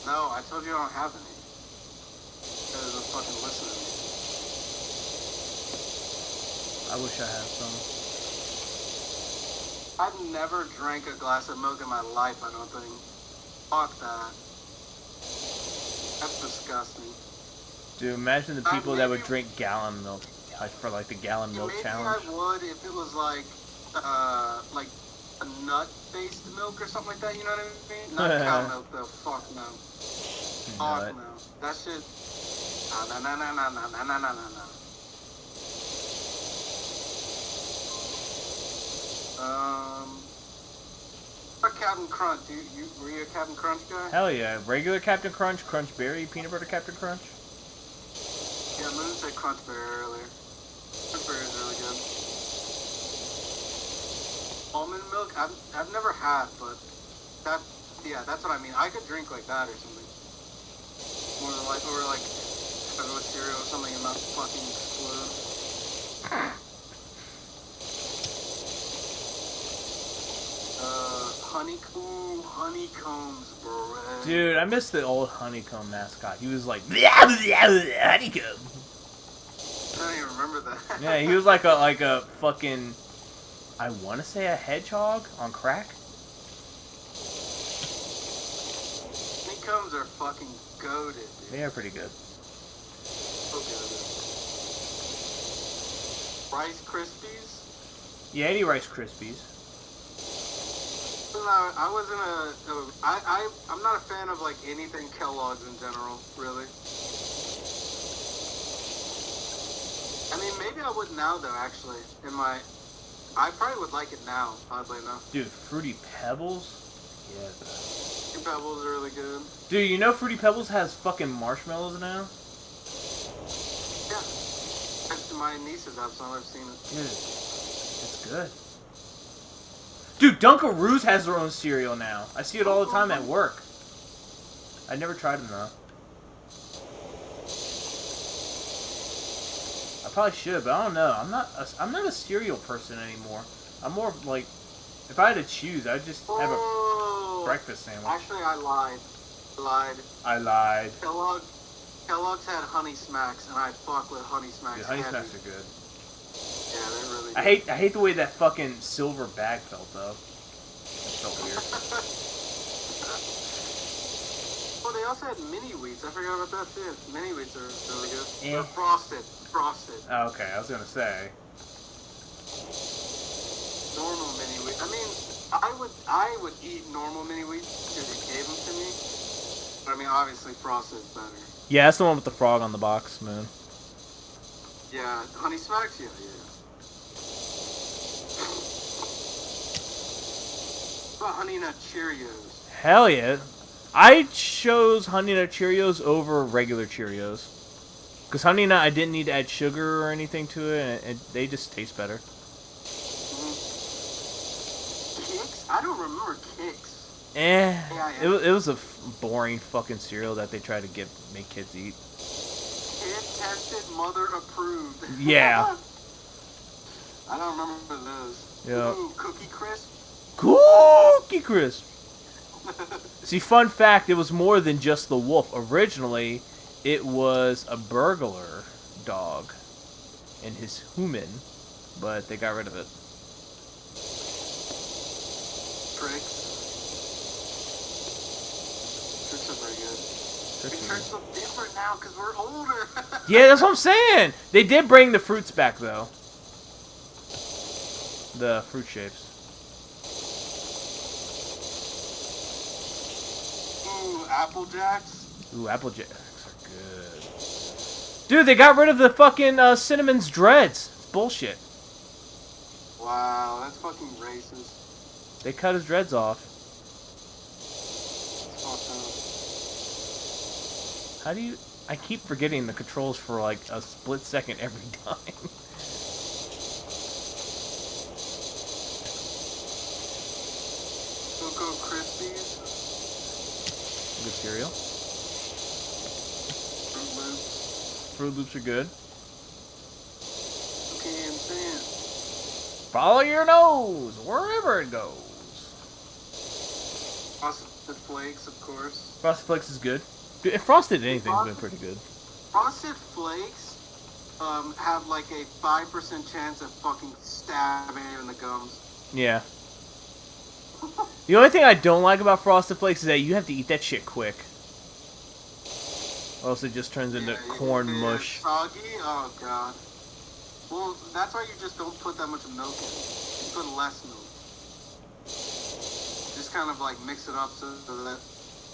No, I told you I don't have any. Because of fucking listening. I wish I had some. I've never drank a glass of milk in my life, I don't think. Fuck that. That's disgusting. Dude, imagine the people that would drink gallon milk, like for like the gallon milk challenge. Maybe I would if it was like a nut-based milk or something like that. You know what I mean? Not cow milk though. Fuck no. Fuck no. That shit. No. Captain Crunch. Were you a Captain Crunch guy? Hell yeah. Regular Captain Crunch, Crunch Berry, Peanut Butter Captain Crunch. Yeah, Moon said Crunch Berry earlier. Crunch Berry is really good. Almond milk, I've never had, but that's what I mean. I could drink like that or something. Or like have a cereal or something and not fucking explode. Honeycombs, bro. Dude, I miss the old Honeycomb mascot. He was like, Honeycomb. I don't even remember that. Yeah, he was like a fucking, I want to say a hedgehog on crack. Honeycombs are fucking goated, dude. They are pretty good. So goated. Rice Krispies? Yeah, any Rice Krispies. I wasn't I'm not a fan of like anything Kellogg's in general, really. I mean, maybe I would now though. Actually, I probably would like it now. Oddly enough. Dude, Fruity Pebbles. Yeah. Fruity Pebbles are really good. Dude, you know Fruity Pebbles has fucking marshmallows now? Yeah. My nieces have some. I've seen it. Dude, it's good. Dude, Dunkaroos has their own cereal now. I see it all the time at work. I never tried them though. I probably should, but I don't know. I'm not a cereal person anymore. I'm more of like, if I had to choose, I'd just have a breakfast sandwich. Actually, I lied. I lied. Kellogg's had Honey Smacks, and I fuck with Honey Smacks. Dude, Honey Smacks are good. Yeah, they're really good. I hate the way that fucking silver bag felt though. It felt weird. Well, they also had mini wheats. I forgot about that too. Mini wheats are really good. Yeah. They're frosted. Oh, okay, I was gonna say. Normal mini wheat. I mean, I would eat normal mini wheats because you gave them to me. But I mean, obviously frosted is better. Yeah, that's the one with the frog on the box, Moon. Yeah, Honey Smacks. Yeah. What about Honey Nut Cheerios? Hell yeah. I chose Honey Nut Cheerios over regular Cheerios. Because Honey Nut, I didn't need to add sugar or anything to it, and they just taste better. Kix? I don't remember Kix. It was a boring fucking cereal that they try to make kids eat. Kid tested, mother approved. Yeah. I don't remember those. Yeah. Ooh, Cookie Crisp? Cookie Crisp! See, fun fact, it was more than just the wolf. Originally, it was a burglar dog and his human, but they got rid of it. Tricks. Tricks are pretty good. Tricks look different now because we're older. Yeah, that's what I'm saying. They did bring the fruits back, though. The fruit shapes. Ooh, Apple Jacks. Ooh, Apple Jacks are good. Dude, they got rid of the fucking Cinnamon's dreads. It's bullshit. Wow, that's fucking racist. They cut his dreads off. That's fucked up. How do you... I keep forgetting the controls for like a split second every time. Cocoa Krispies. Good cereal. Fruit Loops. Fruit Loops are good. Okay, and Sam. Follow your nose wherever it goes. Frosted Flakes, of course. Frosted Flakes is good. Dude, if Frosted anything's been pretty good. Frosted Flakes have like a 5% chance of fucking stabbing you in the gums. Yeah. The only thing I don't like about Frosted Flakes is that you have to eat that shit quick. Or else it just turns into corn mush. Soggy? Oh, God. Well, that's why you just don't put that much milk in. You put less milk. Just kind of like mix it up so that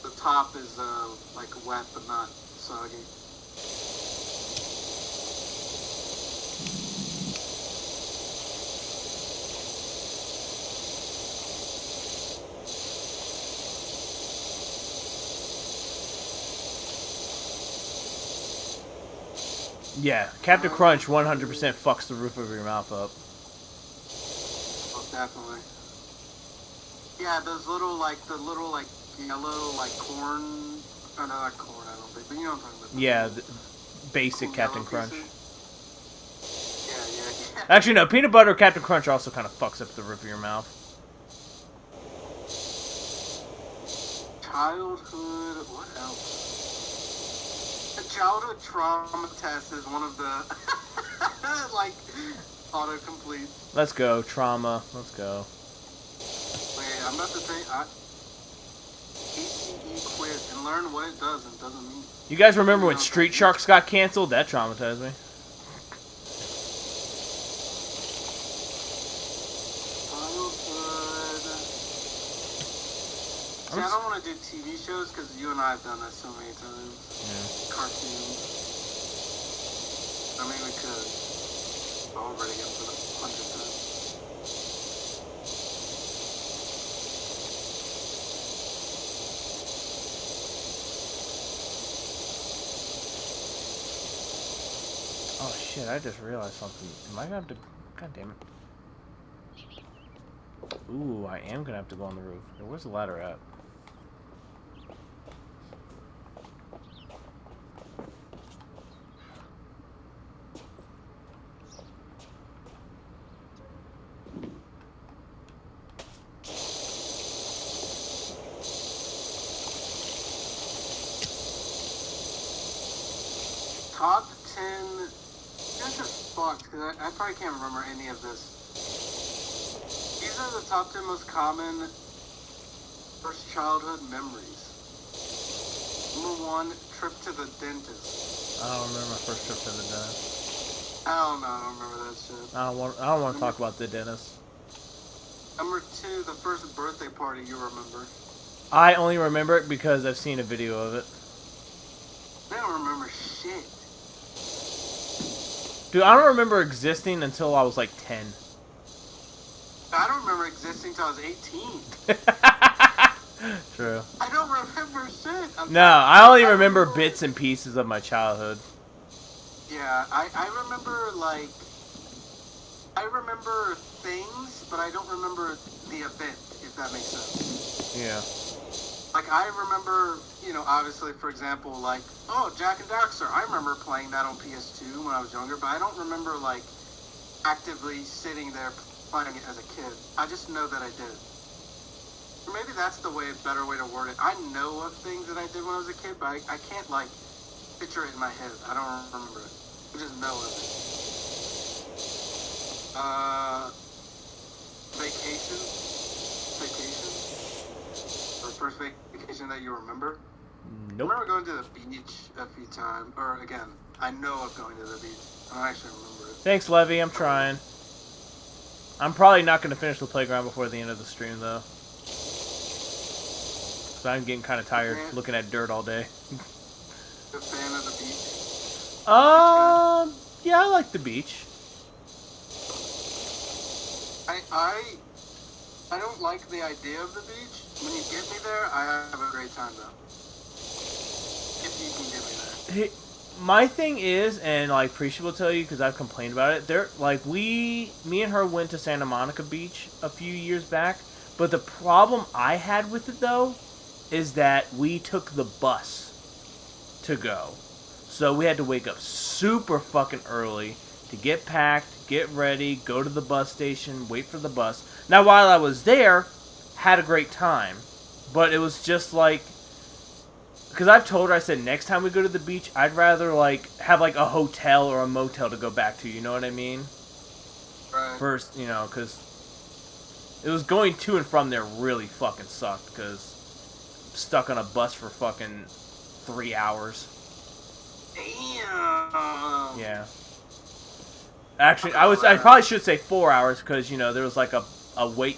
the top is like wet but not soggy. Yeah, Captain Crunch 100% fucks the roof of your mouth up. Oh, definitely. Yeah, those little like yellow like corn. Oh, no, not corn. I don't think. But you know what I'm talking about. Yeah, the basic Cool Captain yellow Crunch. pieces. Yeah. Actually, no, peanut butter Captain Crunch also kind of fucks up the roof of your mouth. Childhood. What else? The childhood trauma test is one of the like autocomplete. Let's go, trauma. Let's go. Wait, I'm about to say ACE quiz and learn what it does and doesn't mean. You guys remember when Street Sharks got canceled? That traumatized me. See, I don't want to do TV shows because you and I have done that so many times. Yeah. Cartoons. I mean, we could. But I've already gotten to the 100 times. Oh shit, I just realized something. Am I gonna have to... God damn it. Ooh, I am gonna have to go on the roof. Where's the ladder at? Top 10. This is fucked because I probably can't remember any of this. These are the top 10 most common first childhood memories. Number 1, trip to the dentist. I don't remember my first trip to the dentist. Hell no, I don't remember that shit. I don't want to talk about the dentist. Number 2, the first birthday party you remember. I only remember it because I've seen a video of it. I don't remember shit. Dude, I don't remember existing until I was like 10. I don't remember existing till I was 18. True. I don't remember shit. No, I only remember bits and pieces of my childhood. Yeah, I remember, like... I remember things, but I don't remember the event, if that makes sense. Yeah. Like, I remember, you know, obviously, for example, like, oh, Jak and Daxter. I remember playing that on PS2 when I was younger, but I don't remember, like, actively sitting there playing it as a kid. I just know that I did. Or maybe that's the better way to word it. I know of things that I did when I was a kid, but I can't, like, picture it in my head. I don't remember it. I just know of it. Vacation? Or first vacation that you remember? Nope. I remember going to the beach a few times. Or, again, I know of going to the beach. I don't actually remember it. Thanks, Levy. I'm trying. I'm probably not going to finish the playground before the end of the stream, though. So I'm getting kind of tired looking at dirt all day. The fan of the beach? Yeah, I like the beach. I don't like the idea of the beach. When you get me there, I have a great time, though. If you can get me there. My thing is, and like Prisha will tell you because I've complained about it. Me and her went to Santa Monica Beach a few years back, but the problem I had with it though is that we took the bus to go, so we had to wake up super fucking early to get packed, get ready, go to the bus station, wait for the bus. Now, while I was there, had a great time, but it was just like. Because I've told her, I said, next time we go to the beach, I'd rather, like, have, like, a hotel or a motel to go back to, you know what I mean? Right. First, you know, because it was going to and from there really fucking sucked, because stuck on a bus for fucking 3 hours. Damn. Yeah. Actually, I probably should say 4 hours, because, you know, there was, like, a wait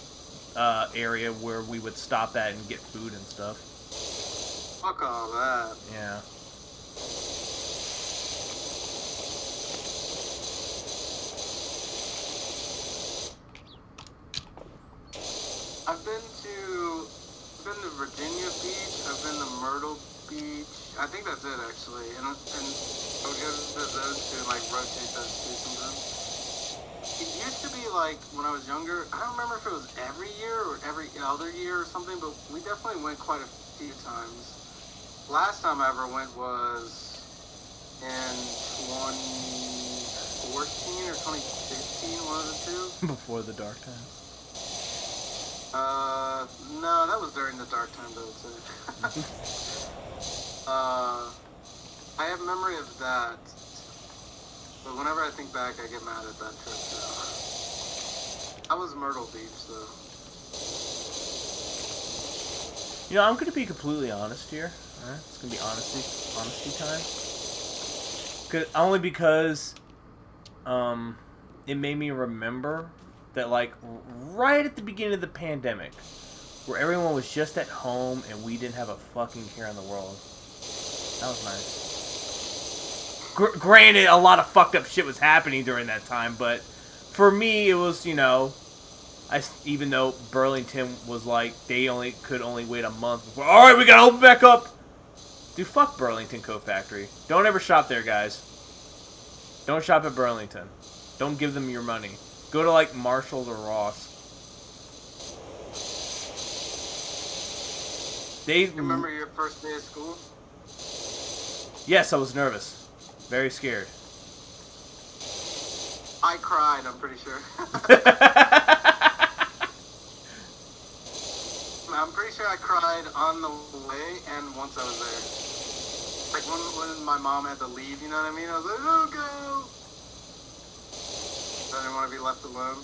area where we would stop at and get food and stuff. Fuck all that. Yeah. I've been to Virginia Beach. I've been to Myrtle Beach. I think that's it actually. And I would go to those two and like rotate those two sometimes. It used to be like when I was younger. I don't remember if it was every year or every other year or something, but we definitely went quite a few times. Last time I ever went was in 2014 or 2015, one of the two. Before the dark times. No, that was during the dark times, I would say. I have memory of that, but whenever I think back, I get mad at that trip, so. I was Myrtle Beach, though. You know, I'm going to be completely honest here. Alright? It's going to be honesty time. Only because it made me remember that, like, right at the beginning of the pandemic, where everyone was just at home and we didn't have a fucking care in the world. That was nice. Granted, a lot of fucked up shit was happening during that time, but for me, it was, you know, even though Burlington was like, they could only wait a month before, alright, we gotta open back up! Dude, fuck Burlington Coat Factory. Don't ever shop there, guys. Don't shop at Burlington. Don't give them your money. Go to, like, Marshall's or Ross. You remember your first day of school? Yes, I was nervous. Very scared. I cried, I'm pretty sure. I'm pretty sure I cried on the way and once I was there. Like when my mom had to leave, you know what I mean? I was like, oh, go! I didn't want to be left alone.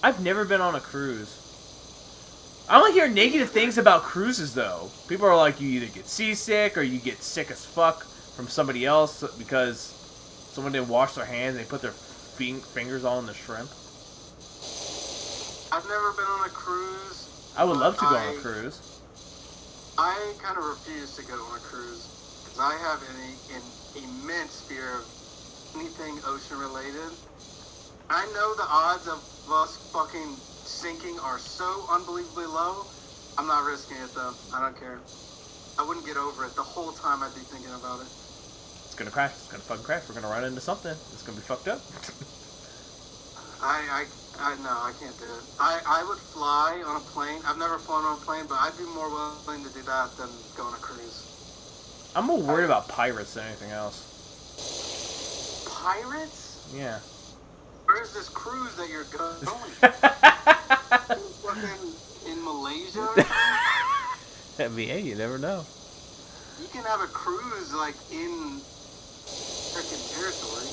I've never been on a cruise. I only hear negative things about cruises, though. People are like, you either get seasick or you get sick as fuck from somebody else because someone didn't wash their hands and they put their fingers all in the shrimp. I've never been on a cruise. I would love to go on a cruise. I kind of refuse to go on a cruise because I have an immense fear of anything ocean related. I know the odds of us fucking sinking are so unbelievably low. I'm not risking it though. I don't care. I wouldn't get over it. The whole time I'd be thinking about it. It's gonna crash. It's gonna fucking crash. We're gonna run into something. It's gonna be fucked up. I no, I can't do it. I would fly on a plane. I've never flown on a plane, but I'd be more willing to do that than go on a cruise. I'm more worried about pirates than anything else. Pirates? Yeah. Where's this cruise that you're going? Fucking in Malaysia? I mean, hey, you never know. You can have a cruise like in freaking territory.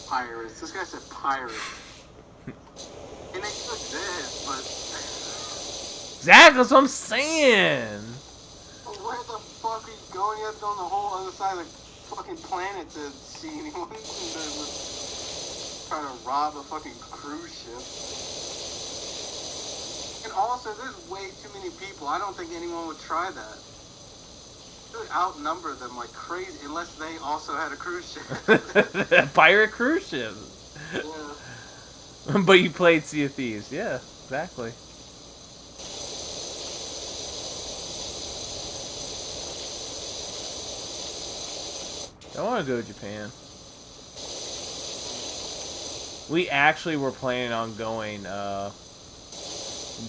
Pirates. This guy said pirates. And they could exist, but Exactly, that's what I'm saying. where the fuck are you going? You have to go on the whole other side of the fucking planet to see anyone trying to rob a fucking cruise ship. And also, there's way too many people. I don't think anyone would try that. It would outnumber them like crazy unless they also had a cruise ship. A pirate cruise ship. Yeah. But you played Sea of Thieves. Yeah, exactly. I want to go to Japan. We actually were planning on going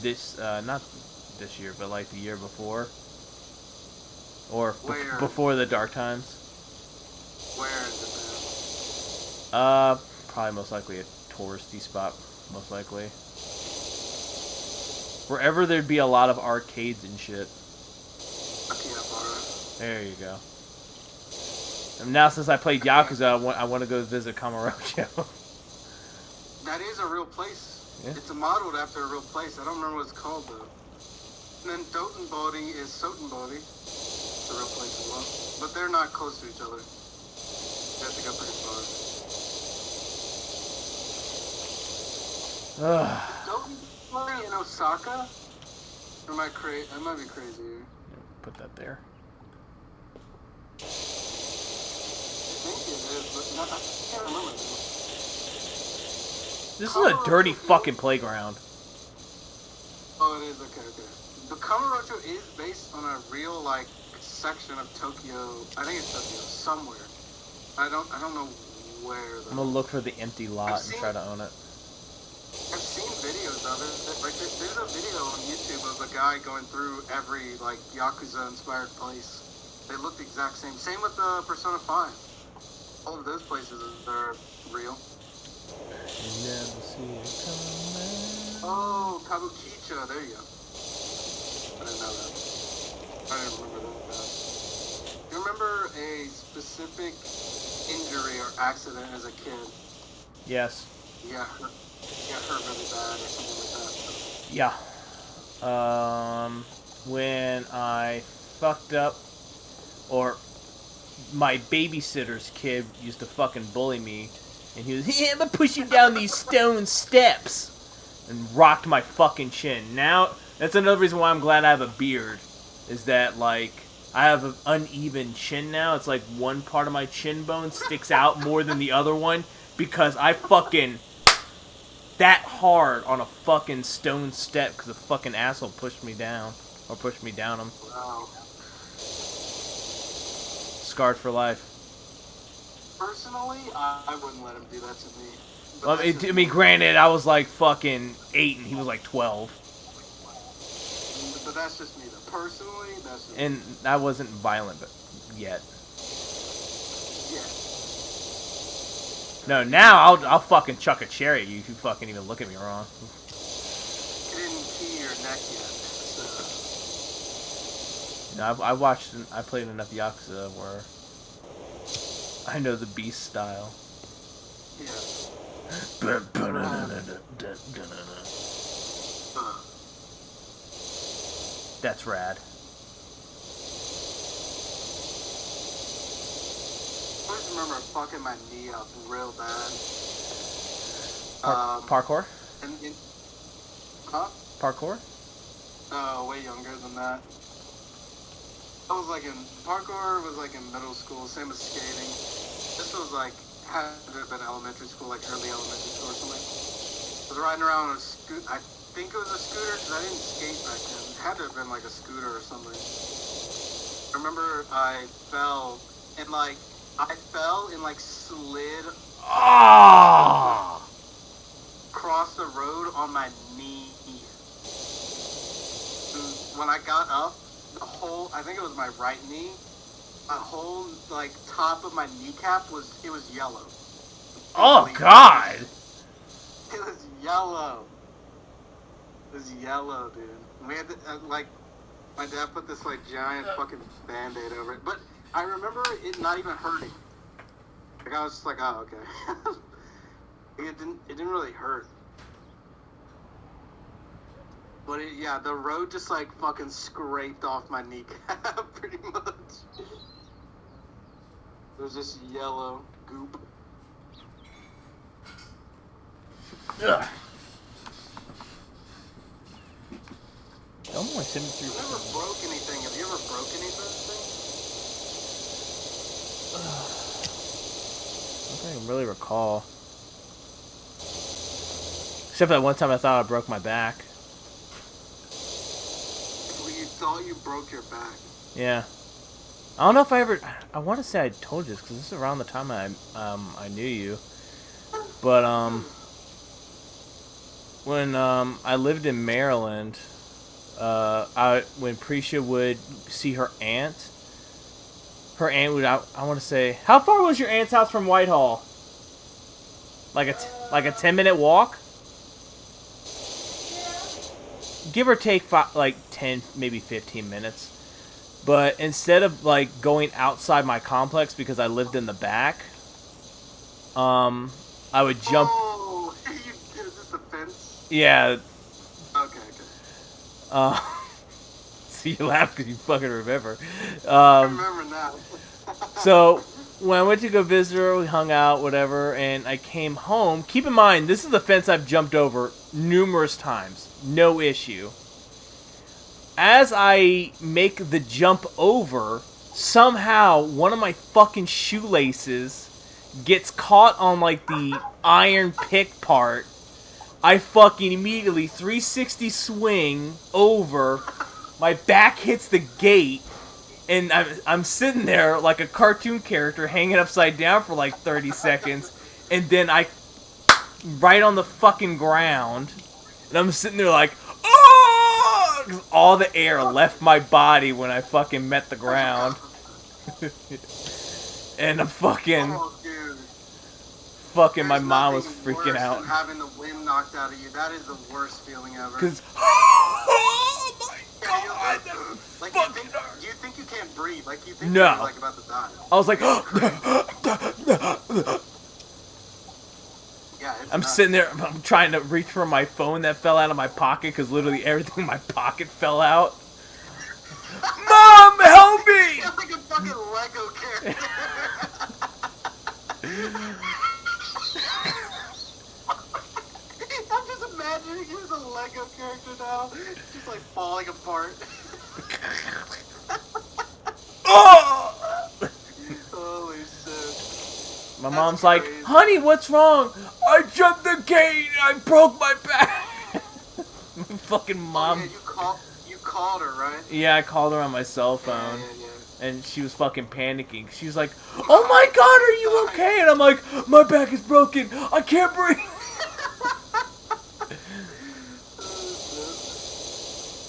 this not this year, but like the year before, or before the dark times. Where in Japan? Probably most likely a touristy spot, most likely. Wherever there'd be a lot of arcades and shit. Akihabara. There you go. And now since I played Yakuza, I want to go visit Kamurocho. That is a real place. Yeah. It's modeled after a real place. I don't remember what it's called though. And then Dotonbori is Sotenbori. It's a real place as well. But they're not close to each other. You have to go pretty far. Dotonbori in Osaka? Or am I crazy? I might be crazy here. Put that there. I think it is, but not, I can't remember now. This is a dirty fucking playground. Oh, it is? Okay. The Kamurocho is based on a real, like, section of Tokyo. I think it's Tokyo, somewhere. I don't know where, though. I'm gonna look for the empty lot and try to own it. I've seen videos of it. Like, there's a video on YouTube of a guy going through every, like, Yakuza-inspired place. They look the exact same. Same with Persona 5. All of those places are real. You never see it coming. Oh, Kabukicho. There you go. I didn't know that. I didn't remember that. Do you remember a specific injury or accident as a kid? Yes. Yeah. Got hurt really bad or something like that. Yeah. When I fucked up, or my babysitter's kid used to fucking bully me, and he was, yeah, I'm gonna push you down these stone steps, and rocked my fucking chin. Now, that's another reason why I'm glad I have a beard, is that, like, I have an uneven chin now. It's like one part of my chin bone sticks out more than the other one, because I fucking that hard on a fucking stone step because a fucking asshole pushed me down, or pushed me down him. Wow. Scarred for life. Personally, I wouldn't let him do that to me. Well, I mean, granted, I was like fucking 8 and he was like 12. But that's just me, though. Personally, that's just And I wasn't violent yet. Yeah. No, now I'll fucking chuck a cherry at you if you fucking even look at me wrong. You didn't key your neck yet, so... No, I played enough Yakuza where I know the beast style. Yeah. That's rad. I always remember fucking my knee up real bad. Parkour? Huh? Parkour? Way younger than that. I was like parkour was like in middle school, same as skating. This was like, had to have been elementary school, like early elementary school or something. I was riding around on a scooter, I think it was a scooter, because I didn't skate back then. It had to have been like a scooter or something. I remember I fell, and like, slid across the road on my knee. And when I got up, I think it was my right knee, my whole, like, top of my kneecap was yellow. Oh, God! It was yellow. It was yellow, dude. We had to, my dad put this, like, giant fucking Band-Aid over it. But I remember it not even hurting. Like, I was just like, oh, okay. It didn't really hurt. But the road just like fucking scraped off my kneecap, pretty much. It was just yellow goop. Ugh. Don't want to send me through. I never broke anything. Have you ever broke anything? I don't even really recall. Except for that one time I thought I broke my back. Well, you thought you broke your back. Yeah. I don't know if I ever. I want to say I told you this because this is around the time I knew you. But when I lived in Maryland, when Prisha would see her aunt would I want to say, how far was your aunt's house from Whitehall? Like a 10-minute walk, give or take like 10, maybe 15 minutes. But instead of like going outside my complex because I lived in the back, I would jump. Oh, is this the fence? Yeah. Okay. So you laugh because you fucking remember. I remember now. So when I went to go visit her, we hung out, whatever, and I came home. Keep in mind, this is the fence I've jumped over numerous times. No issue. As I make the jump over, somehow one of my fucking shoelaces gets caught on like the iron pick part. I fucking immediately 360 swing over. My back hits the gate, and I'm sitting there like a cartoon character hanging upside down for like 30 seconds, and then I right on the fucking ground, and I'm sitting there like, oh! 'Cause all the air left my body when I fucking met the ground. And I'm fucking... Oh, dude. Fucking, my There's mom was nothing freaking worse out. than having the wind knocked out of you. That is the worst feeling ever. Cause, oh my god, that like fucking hurt. you think you can't breathe. Like you think No. you're like about to die. I was like, Yeah, it's I'm nuts. sitting there, I'm trying to reach for my phone that fell out of my pocket because literally everything in my pocket fell out. Mom, help me! You're like a fucking Lego character. I'm just imagining you as a Lego character now, just like falling apart. Oh! Holy shit. My That's mom's like, crazy. honey, what's wrong? I jumped the gate and I broke my back. My fucking mom. Oh, yeah, you called her, right? Yeah, I called her on my cell phone. Yeah. And she was fucking panicking. She was like, oh my god, are you okay? And I'm like, my back is broken. I can't breathe.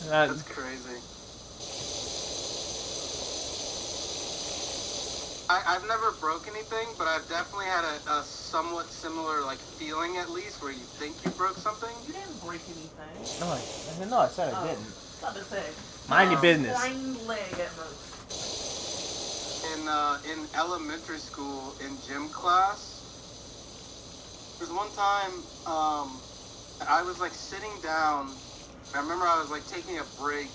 That's crazy. I've never broke anything, but I've definitely had a somewhat similar like feeling at least where you think you broke something. You didn't break anything. No, I said I didn't. About to say. Mind your business. Blind leg at most. In elementary school in gym class, there's one time I was like sitting down. I remember I was like taking a break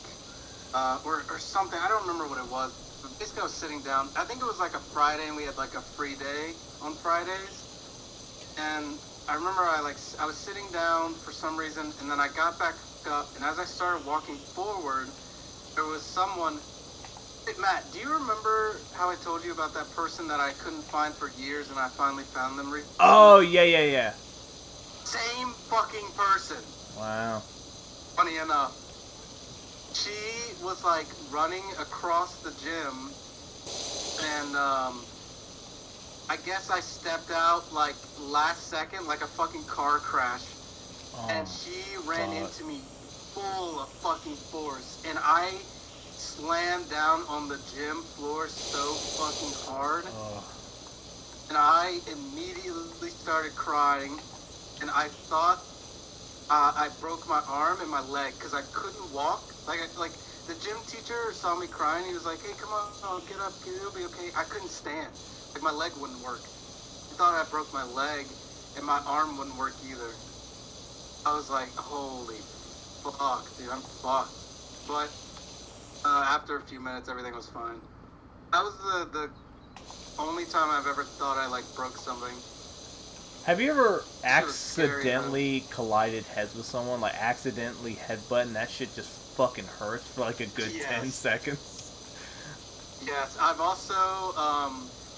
or something. I don't remember what it was. But basically, I was sitting down. I think it was like a Friday, and we had like a free day on Fridays. And I remember I was sitting down for some reason, and then I got back up. And as I started walking forward, there was someone. Hey, Matt, do you remember how I told you about that person that I couldn't find for years, and I finally found them recently? Oh, yeah. Same fucking person. Wow. Funny enough, she was like running across the gym, and I guess I stepped out like last second, like a fucking car crash, and she ran into me full of fucking force, and I slammed down on the gym floor so fucking hard, and I immediately started crying, and I thought I broke my arm and my leg because I couldn't walk. Like the gym teacher saw me crying. He was like, "Hey, come on, get up, it'll be okay." I couldn't stand. Like my leg wouldn't work. I thought I broke my leg, and my arm wouldn't work either. I was like, "Holy fuck, dude, I'm fucked." But after a few minutes, everything was fine. That was the only time I've ever thought I like broke something. Have you ever was scary, accidentally collided heads with someone? Like, accidentally headbutt, and that shit just fucking hurts for like a good 10 seconds? Yes, I've also,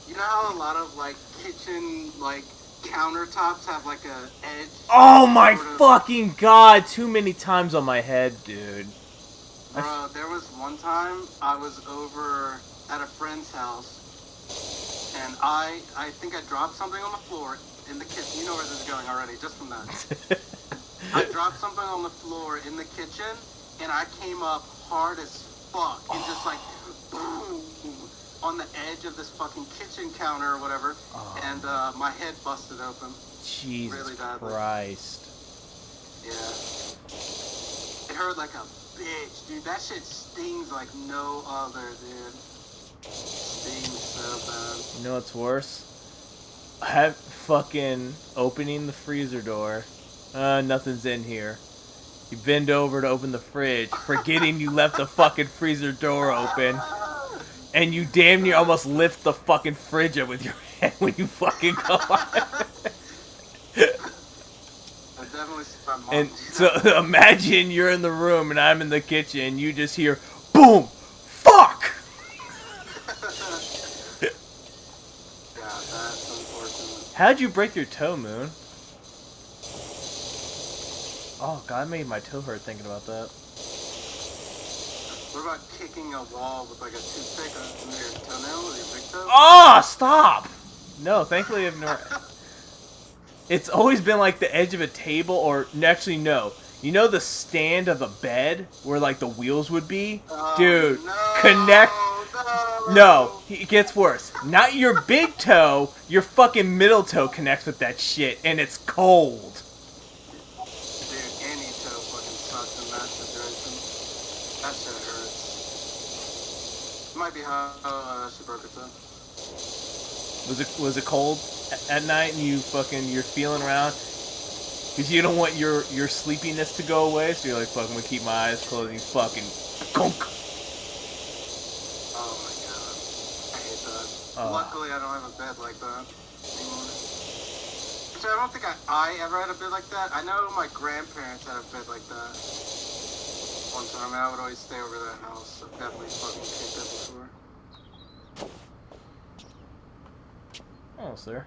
you know how a lot of like kitchen like countertops have like a edge? Oh my fucking god! Too many times on my head, dude. Bro, there was one time I was over at a friend's house, and I think I dropped something on the floor in the kitchen. You know where this is going already, just from that. I dropped something on the floor in the kitchen, and I came up hard as fuck, and just like, boom, on the edge of this fucking kitchen counter or whatever, and my head busted open. Jesus really badly. Christ. Yeah. It hurt like a bitch, dude. That shit stings like no other, dude. Stings so bad. You know what's worse? Have fucking opening the freezer door. Nothing's in here. You bend over to open the fridge, forgetting you left the fucking freezer door open. And you damn near almost lift the fucking fridge up with your hand when you fucking go on. I definitely see my mom. And so imagine you're in the room and I'm in the kitchen. You just hear, boom, fuck. Yeah, that's unfortunate. How'd you break your toe, Moon? Oh, God, I made my toe hurt thinking about that. What about kicking a wall with like a toothpick under your toenail with your big toe? Oh, stop! No, thankfully I've never... It's always been like the edge of a table or... Actually, no. You know the stand of a bed where like the wheels would be? Dude, no, connect... No. No, it gets worse. Not your big toe, your fucking middle toe connects with that shit, and it's cold. Dude, any toe fucking sucks in that situation. That shit hurts. Might be how she broke her toe. Was it cold at night and you're feeling around? Because you don't want your sleepiness to go away, so you're like, fuck, I'm gonna keep my eyes closed and you fucking gunk. Oh my god. I hate that. Luckily, I don't have a bed like that anymore. Actually, I don't think I ever had a bed like that. I know my grandparents had a bed like that one time, and I would always stay over their house. So definitely fucking kicked that before. Almost there.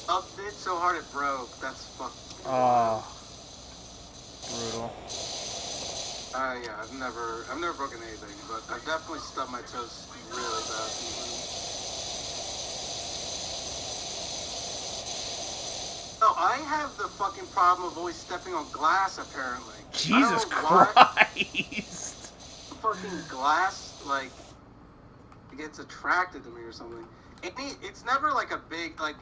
Update so hard it broke. That's fucking. Brutal. Yeah, I've never broken anything, but I've definitely stubbed my toes really bad sometimes. No, I have the fucking problem of always stepping on glass, apparently. Jesus I don't know why Christ! fucking glass, like, it gets attracted to me or something. It's never like a big, like,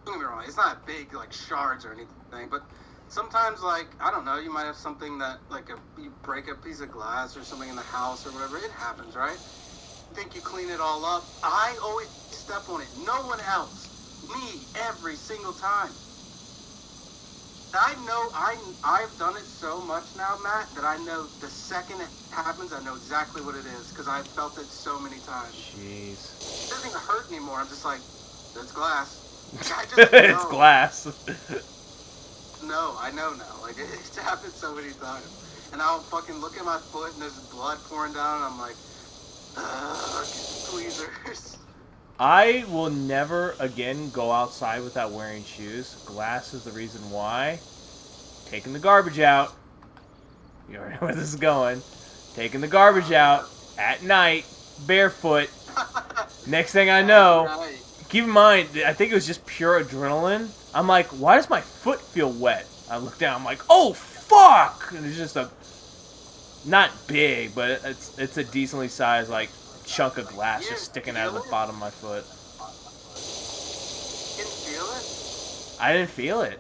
don't get me wrong, it's not big, like, shards or anything, but sometimes, like, I don't know, you might have something that, like, you break a piece of glass or something in the house or whatever. It happens, right? You think you clean it all up. I always step on it. No one else. Me, every single time. I know, I've done it so much now, Matt, that I know the second it happens, I know exactly what it is, because I've felt it so many times. Jeez. It doesn't even hurt anymore. I'm just like, it's glass. I just It's know. glass. No, I know now. Like, it's happened so many times. And I'll fucking look at my foot and there's blood pouring down and I'm like, tweezers. I will never again go outside without wearing shoes. Glass is the reason why. Taking the garbage out. You already know where this is going. Taking the garbage out at night, barefoot. Next thing I know, Right. keep in mind, I think it was just pure adrenaline. I'm like, why does my foot feel wet? I look down, I'm like, oh fuck! And it's just a, not big, but it's a decently sized like chunk of glass just sticking out of the bottom of my foot. You didn't feel it? I didn't feel it.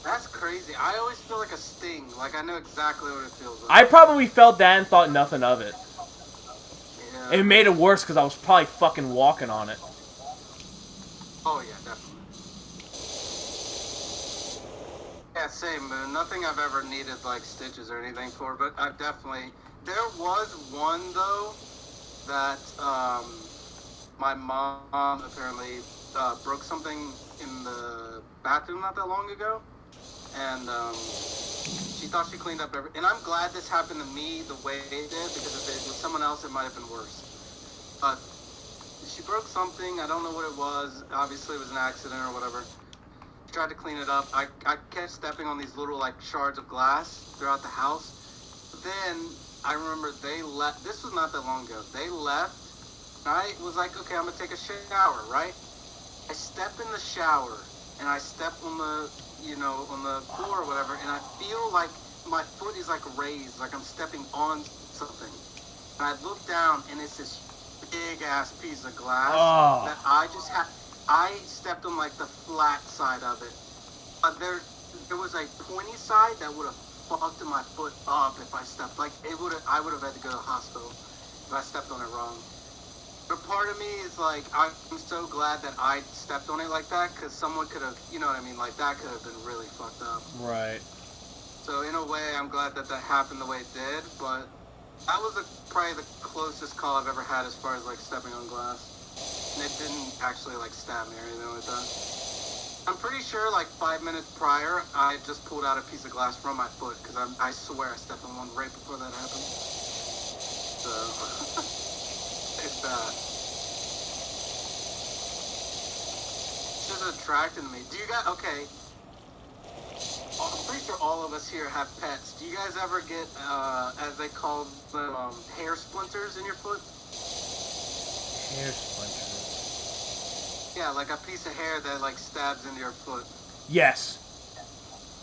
That's crazy. I always feel like a sting. Like, I know exactly what it feels like. I probably felt that and thought nothing of it. Yeah. It made it worse because I was probably fucking walking on it. Oh, yeah, definitely. Yeah, same, man. Nothing I've ever needed, like, stitches or anything for, but I've definitely... There was one, though, that my mom apparently broke something in the bathroom not that long ago, and she thought she cleaned up everything. And I'm glad this happened to me the way it did, because if it was someone else, it might have been worse. But she broke something. I don't know what it was. Obviously, it was an accident or whatever. She tried to clean it up. I kept stepping on these little, like, shards of glass throughout the house. But then I remember they left. This was not that long ago. They left. And I was like, okay, I'm gonna take a shower, right? I step in the shower and I step on the, on the floor or whatever, and I feel like my foot is like raised, like I'm stepping on something. And I look down and it's this big ass piece of glass that I stepped on like the flat side of it. But there was a pointy side that would have fucked my foot up if I stepped. Like I would have had to go to the hospital if I stepped on it wrong. But part of me is like, I'm so glad that I stepped on it like that, because someone could have, you know what I mean, like that could have been really fucked up. Right. So in a way, I'm glad that happened the way it did, but that was probably the closest call I've ever had as far as like stepping on glass. And it didn't actually like stab me or anything like that. I'm pretty sure like 5 minutes prior, I just pulled out a piece of glass from my foot, because I swear I stepped on one right before that happened. So... It's just attracting me. Do you guys, okay, I'm pretty sure all of us here have pets. Do you guys ever get, as they call them, hair splinters in your foot? Hair splinters. Yeah, like a piece of hair that, like, stabs into your foot. Yes.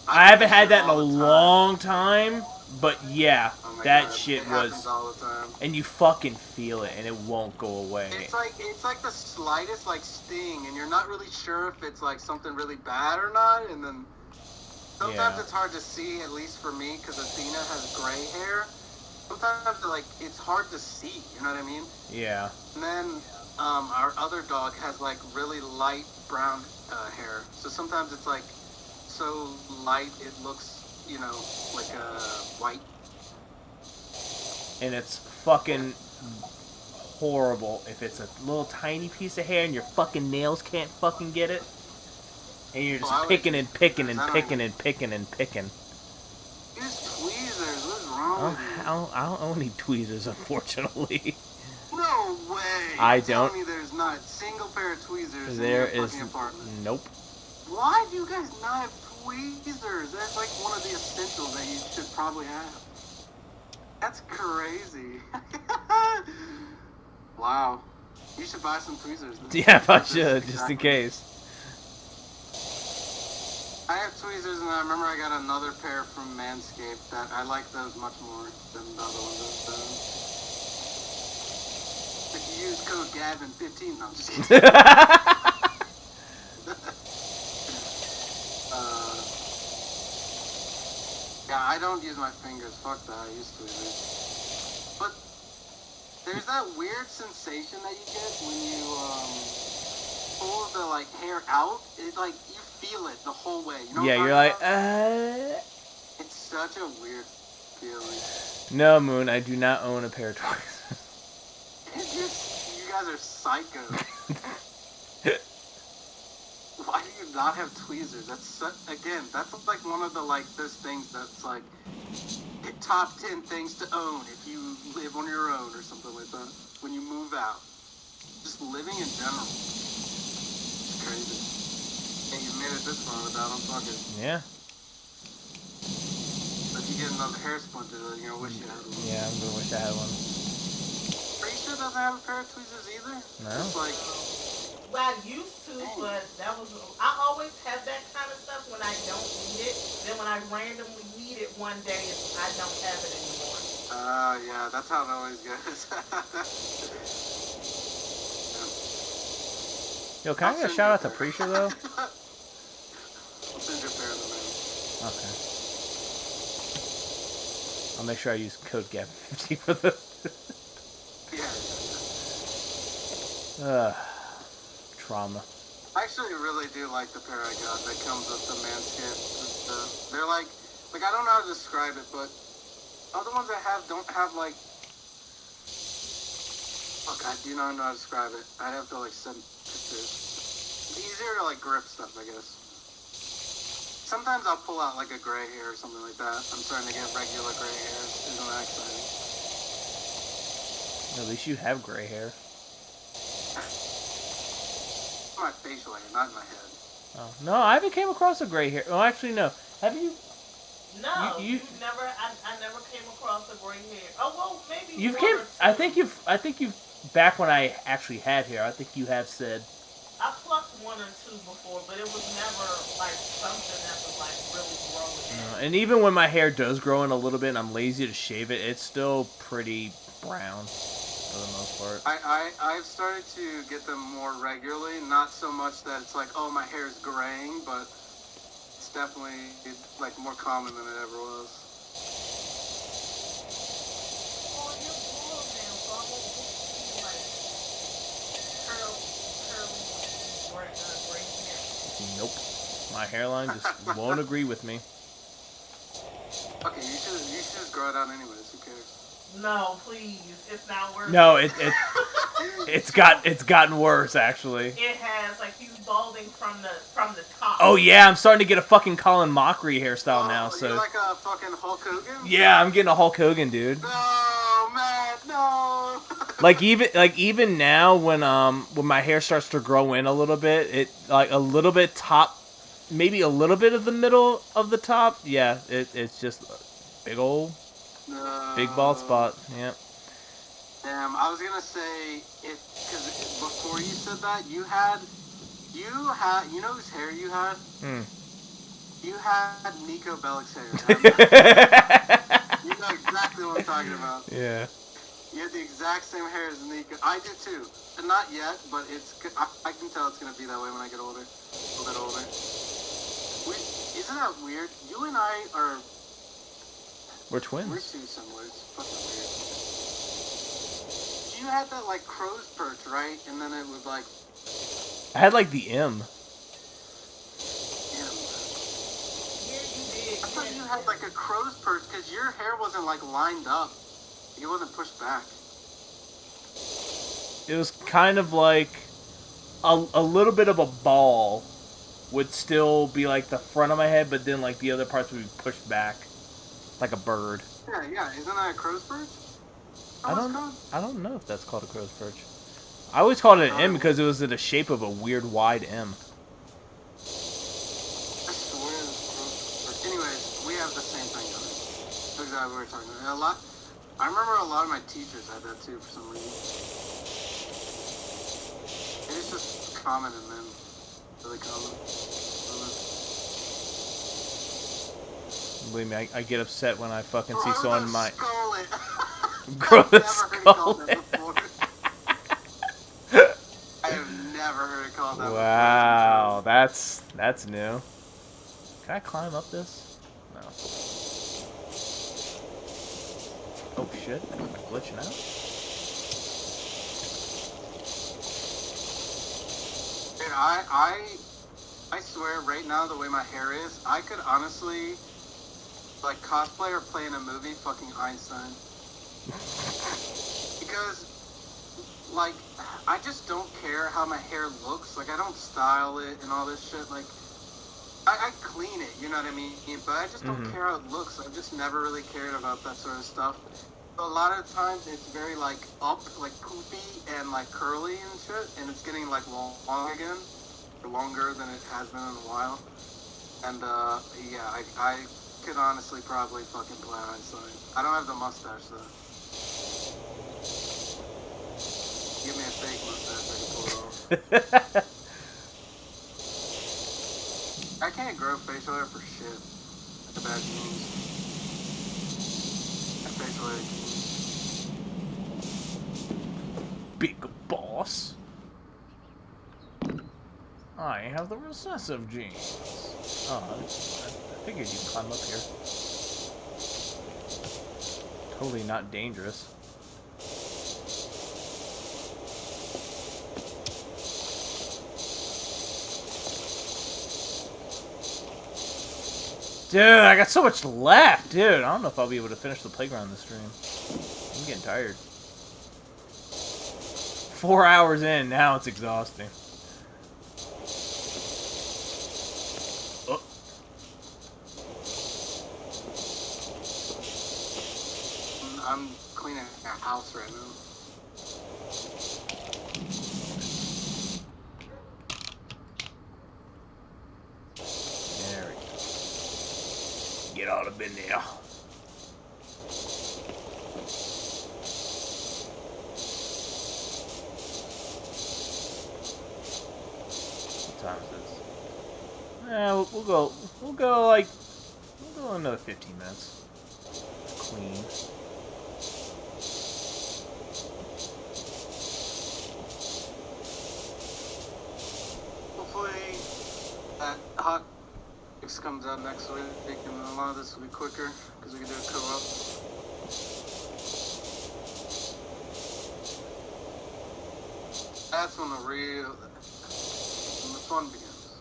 I haven't had that in a long time, but yeah, that shit was... all the time. And you fucking feel it, and it won't go away. It's like the slightest, like, sting, and you're not really sure if it's, like, something really bad or not, and then... Sometimes it's hard to see, at least for me, because Athena has gray hair. Sometimes, like, it's hard to see, you know what I mean? Yeah. And then, our other dog has, like, really light brown hair. So sometimes it's, like, so light it looks, like white. And it's fucking horrible if it's a little tiny piece of hair and your fucking nails can't fucking get it. And you're just picking and picking and picking and picking and picking. Use tweezers. What's wrong with you? I don't own any tweezers, unfortunately. No way. I You're telling don't. me there's not a single pair of tweezers There in your is fucking apartment. nope. Why do you guys not have tweezers? That's like one of the essentials that you should probably have. That's crazy. Wow. You should buy some tweezers. Yeah, I should, just in case. I have tweezers, and I remember I got another pair from Manscaped that I like those much more than the other ones. If you use code Gavin15, no, I'm just kidding. Yeah, I don't use my fingers. Fuck that. I use tweezers. But there's that weird sensation that you get when you pull the like hair out. It like you feel it the whole way. You know? Yeah, you're like, It's such a weird feeling. No, Moon, I do not own a pair of tweezers. It's just, you guys are psychos. Why do you not have tweezers? That's again, that's like one of the like those things that's like top 10 things to own if you live on your own or something like that. When you move out, just living in general. It's crazy. And you made it this far without them fucking. Yeah. If you get another hair splinter, then you're gonna wish you had one. Yeah, I'm gonna wish I had one. Prisha doesn't have a pair of tweezers either. No. It's like. Well, I used to, but that was, I always have that kind of stuff when I don't need it. Then when I randomly need it one day, I don't have it anymore. Yeah, that's how it always goes. Yo, can I get a shout out to Preacher though? I'll send you a pair of them. Okay. I'll make sure I use code Gavin15 for this. Yeah. Trauma. I actually really do like the pair I got that comes with the Manscaped. They're like I don't know how to describe it, but other ones I have don't have like. Fuck, I do not know how to describe it. I'd have to like send pictures. It's easier to like grip stuff, I guess. Sometimes I'll pull out like a gray hair or something like that. I'm starting to get regular gray hair. Isn't that exciting? At least you have gray hair. My facial hair, not in my head. Oh no, I haven't came across a gray hair. Oh, actually no. Have you? No, You you've never. I never came across a gray hair. Oh well, maybe you've one came. or I two. think you've back when I actually had hair. I think you have said. I plucked one or two before, but it was never like something that was like really growing in. And even when my hair does grow in a little bit, and I'm lazy to shave it, it's still pretty brown for the most part. I've started to get them more regularly. Not so much that it's like, oh, my hair is graying, but it's definitely like more common than it ever was. Oh, you're bald now, so I won't get to see like gray hair. Nope. My hairline just won't agree with me. Okay, you should just grow it out anyways. Who cares? No, please, it's not worth No, it. it's gotten worse actually. It has like he's balding from the top. Oh yeah, I'm starting to get a fucking Colin Mockery hairstyle now. You're So like a fucking Hulk Hogan? yeah, I'm getting a Hulk Hogan, dude. No, man, no. Like even now when my hair starts to grow in a little bit, it like a little bit top, maybe a little bit of the middle of the top. Yeah, it's just big old big bald spot. Yeah. Damn, I was gonna say because before you said that you had you know whose hair you had? You had Nico Bellic's hair. You know exactly what I'm talking about. Yeah. You had the exact same hair as Nico. I did too. And not yet, but I can tell it's going to be that way when I get older. A bit older. Isn't that weird? You and I are... We're twins. We're too similar. It's fucking weird. You had that, like, crow's perch, right? And then it would, like... I had like the M. Yeah, you did. I thought you had, like, a crow's perch because your hair wasn't, like, lined up. It wasn't pushed back. It was kind of like a little bit of a ball would still be like the front of my head, but then like the other parts would be pushed back like a bird. Yeah. Isn't that a crow's perch? I don't know if that's called a crow's perch. I always called it an M because it was in the shape of a weird wide M. I swear it was crow's perch. Anyways, we have the same thing. That's exactly what we're talking about. I remember a lot of my teachers had that too for some reason. It's just common and then really common. Believe me, I get upset when I fucking see Grow someone the in my skullet. grow the I've never heard it called that skull. before. I have never heard it called that Wow, that's new. Can I climb up this? No. Oh shit, am I glitching out? Dude, I swear right now the way my hair is, I could honestly like cosplay or play in a movie fucking Einstein. Because like I just don't care how my hair looks. Like I don't style it and all this shit. Like I clean it, you know what I mean? But I just don't care how it looks. I've just never really cared about that sort of stuff. A lot of times it's very like up, like poofy and like curly and shit, and it's getting like long again, or longer than it has been in a while. And yeah, I could honestly probably fucking play Einstein. I don't have the mustache though. Give me a fake mustache, I can pull it off. I can't grow facial hair for shit. That's a bad genes. My facial hair genes. Big boss. I have the recessive genes. Oh, I figured you'd climb up here. Totally not dangerous. Dude, I got so much left, dude. I don't know if I'll be able to finish the playground this stream. I'm getting tired. 4 hours in, now it's exhausting. Oh. I'm cleaning a house right now. There we go. Get all the bit What time is this? Yeah, we'll go. We'll go another 15 minutes. Clean. Hopefully that hot mix comes out next week and a lot of this will be quicker because we can do a co-op. That's when when the fun begins.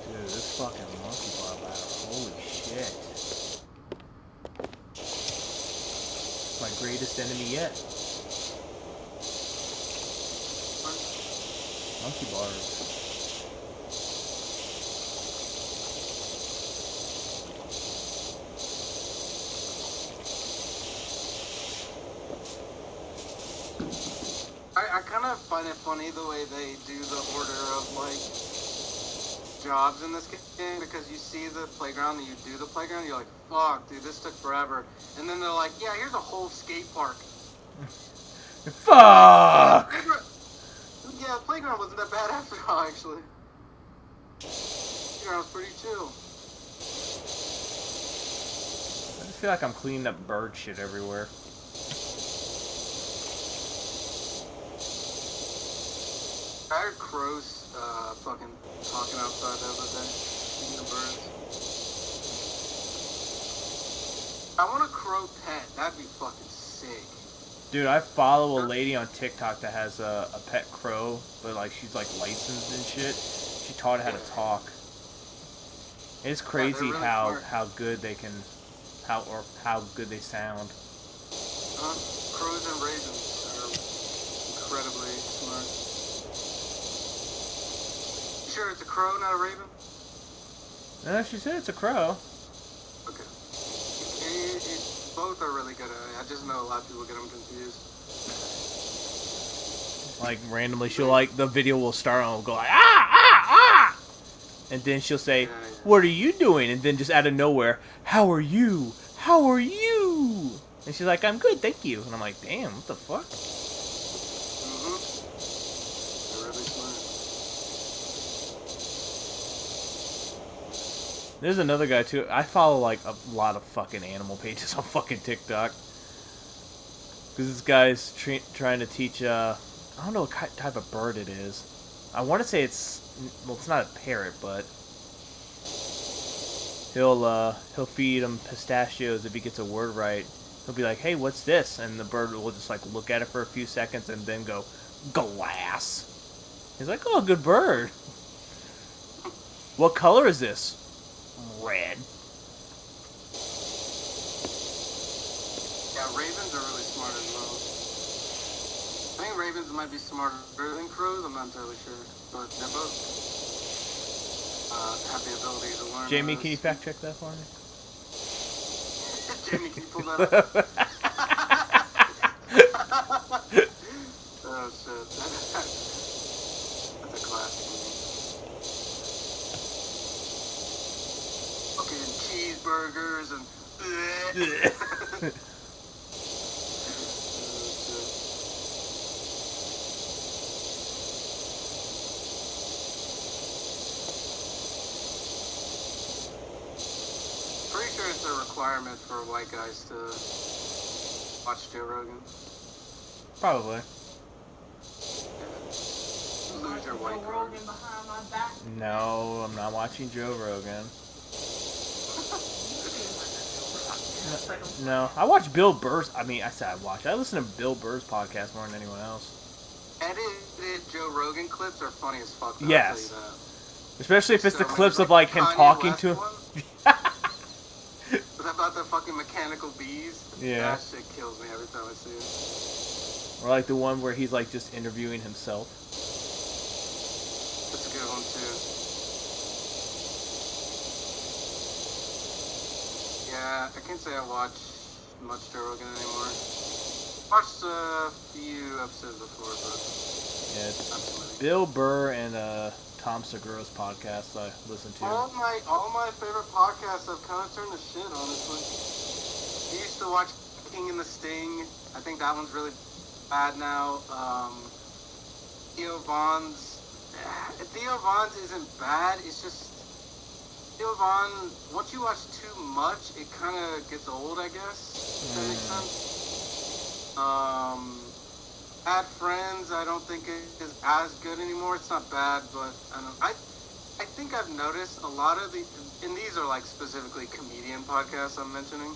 Dude, this fucking monkey bar battle. Holy shit. My greatest enemy yet. Monkey bars. I kind of find it funny the way they do the order of like jobs in this game because you see the playground and you do the playground, you're like, fuck, dude, this took forever. And then they're like, yeah, here's a whole skate park. Fuck! Yeah, the playground wasn't that bad after all, actually. The playground was pretty chill. I just feel like I'm cleaning up bird shit everywhere. I heard crows fucking talking outside the other day, eating the birds. I want a crow pet. That'd be fucking sick. Dude, I follow a lady on TikTok that has a pet crow, but like she's like licensed and shit. She taught it how to talk. It's crazy really how smart. how good they can, how good they sound. Crows and ravens are incredibly smart. You sure it's a crow, not a raven? No, she said it's a crow. Okay. Both are really good at it. I just know a lot of people get them confused. Like randomly, she'll like the video will start and it'll go like ah, and then she'll say, "What are you doing?" And then just out of nowhere, "How are you? How are you?" And she's like, "I'm good, thank you." And I'm like, "Damn, what the fuck?" They're really smart. There's another guy too. I follow like a lot of fucking animal pages on fucking TikTok. Because this guy's trying to teach, I don't know what type of bird it is. I want to say it's not a parrot, but he'll feed him pistachios if he gets a word right. He'll be like, "Hey, what's this?" And the bird will just like look at it for a few seconds and then go, "Glass." He's like, "Oh, good bird. What color is this?" "Red." Yeah, ravens are really smart as well. I think ravens might be smarter than crows. I'm not entirely sure, but they're both have the ability to learn. Jamie, can you fact check that for me? Jamie, can you pull that up? Oh shit, that's a classic movie. Fucking cheeseburgers and. Pretty sure it's a requirement for white guys to watch Joe Rogan. Probably. Lose your white Joe card. Rogan behind my back. No, I'm not watching Joe Rogan. No, I watch Bill Burr's. I listen to Bill Burr's podcast more than anyone else. Edited Joe Rogan clips are funny as fuck. Though, Yes. I'll tell you that. Especially if it's the So, clips like of like him Kanye talking West to him. one, was that about the fucking mechanical bees? Yeah. That shit kills me every time I see it. Or like the one where he's like just interviewing himself. That's a good one too. Yeah, I can't say I watch much Joe Rogan anymore. Watched a few episodes before, but Yeah, it's Absolutely. Bill Burr and Tom Segura's podcast I listen to. All my favorite podcasts have kind of turned to shit, honestly. I used to watch King and the Sting. I think that one's really bad now. Theo Von's isn't bad. It's just Theo Von. Once you watch too much, it kind of gets old, I guess. If that makes sense. Bad Friends, I don't think it is as good anymore. It's not bad, but I think I've noticed a lot of and these are like specifically comedian podcasts I'm mentioning.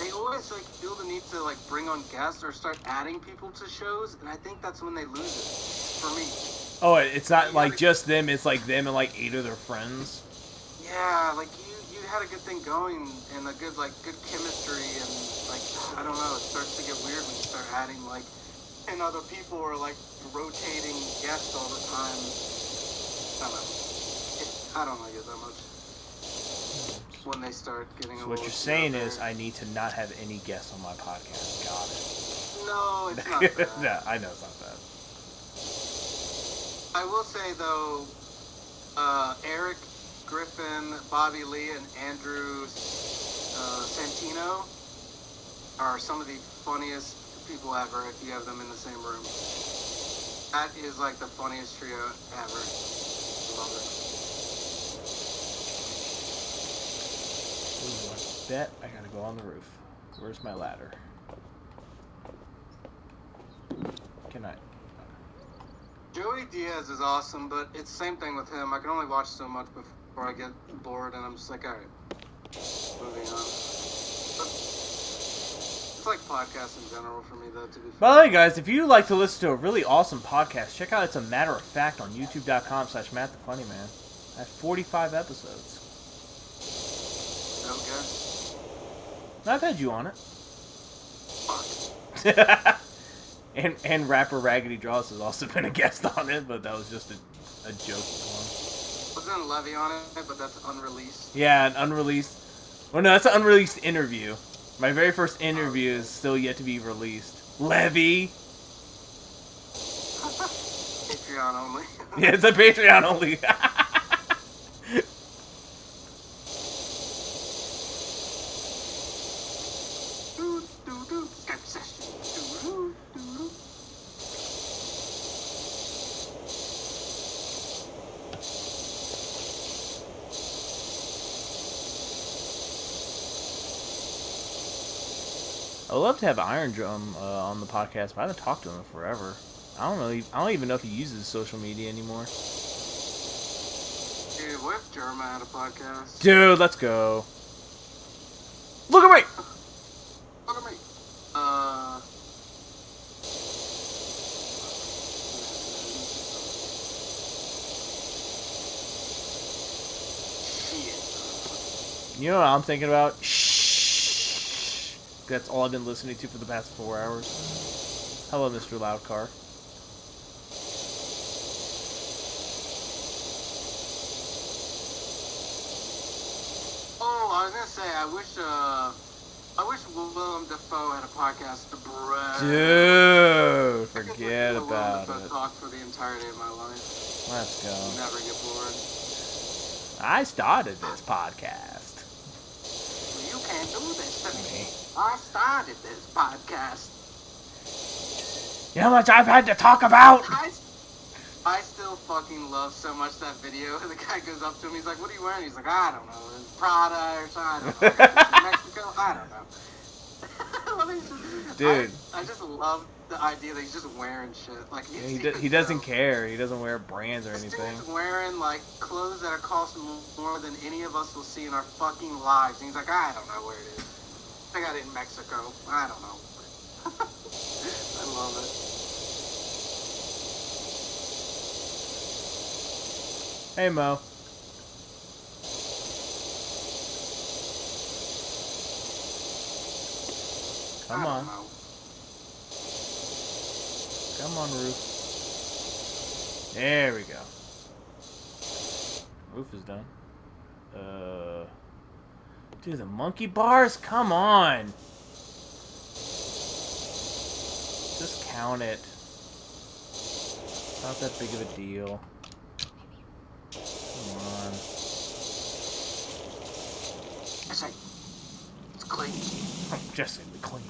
They always like feel the need to like bring on guests or start adding people to shows, and I think that's when they lose it. For me. Oh, it's not like just them. It's like them and like 8 of their friends. Yeah, like you had a good thing going and a good chemistry, and like I don't know, it starts to get weird when you start adding like 10 other people or like rotating guests all the time. I don't like it that much. When they start getting So what you're saying is I need to not have any guests on my podcast. Got it. No, it's not bad. No, I know it's not bad. I will say though, Eric Griffin, Bobby Lee, and Andrew Santino are some of the funniest people ever if you have them in the same room. That is like the funniest trio ever. Love it. Ooh, I bet I gotta go on the roof. Where's my ladder? Can I? Joey Diaz is awesome, but it's the same thing with him. I can only watch so much before I get bored, and I'm just like, all right, moving on. But it's like podcasts in general for me, though, to be fair. By the way, guys, if you like to listen to a really awesome podcast, check out It's a Matter of Fact on youtube.com/MattTheFunnyMan. I have 45 episodes. No guess. I've had you on it. Fuck. and rapper Raggedy Draws has also been a guest on it, but that was just a joke one. Wasn't Levy on it, but that's unreleased. Yeah, an unreleased... Well, no, that's an unreleased interview. My very first interview is still yet to be released. Levy! Patreon only. Yeah, it's a Patreon only. Skype session. I would love to have Iron Drum on the podcast, but I haven't talked to him in forever. I don't even know if he uses social media anymore. Dude, what if Jerma had a podcast? Dude, let's go. Look at me! Look at me. Shit. You know what I'm thinking about? Shh. That's all I've been listening to for the past 4 hours. Hello, Mr. Loudcar. Oh, I was gonna say, I wish Willem Dafoe had a podcast to brag. Dude, forget about it. it. Talk for the entirety of my life. Let's go. Never get bored. I started this podcast. You can't do this to me. Me. I started this podcast. You know how much I've had to talk about? I still fucking love so much that video. The guy goes up to him, he's like, what are you wearing? He's like, I don't know, it's Prada or something. I don't know. Mexico? I don't know. Dude. I just love the idea that he's just wearing shit. Like He doesn't care. He doesn't wear brands or anything. He's wearing like clothes that are cost more than any of us will see in our fucking lives. And he's like, I don't know where it is. I got it in Mexico. I don't know. I love it. Hey, Mo. Come on. Come on, Roof. There we go. Roof is done. Dude, the monkey bars? Come on. Just count it. Not that big of a deal. Come on. I say, it's clean. Just say clean.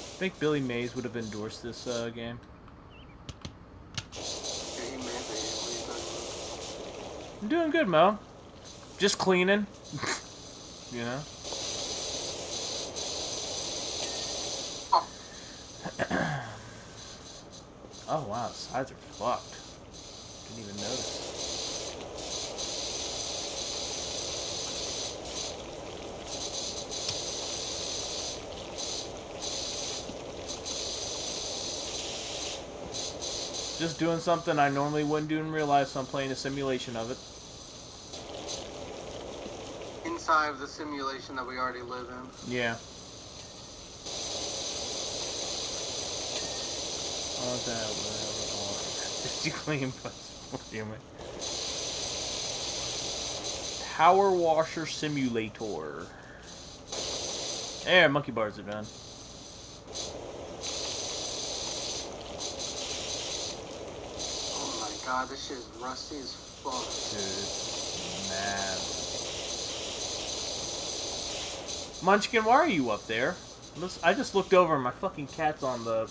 I think Billy Mays would have endorsed this game. Yeah, he may be. What are you talking about? I'm doing good, Mo. Just cleaning. You know? Oh wow, the sides are fucked. Didn't even notice. Just doing something I normally wouldn't do in real life, so I'm playing a simulation of it. Inside of the simulation that we already live in. Yeah. Oh, that whatever. 50 clean plus human. Power Washer Simulator. There, monkey bars are done. Oh my god, this shit is rusty as fuck. Dude, man. Munchkin, why are you up there? I just looked over and my fucking cat's on the...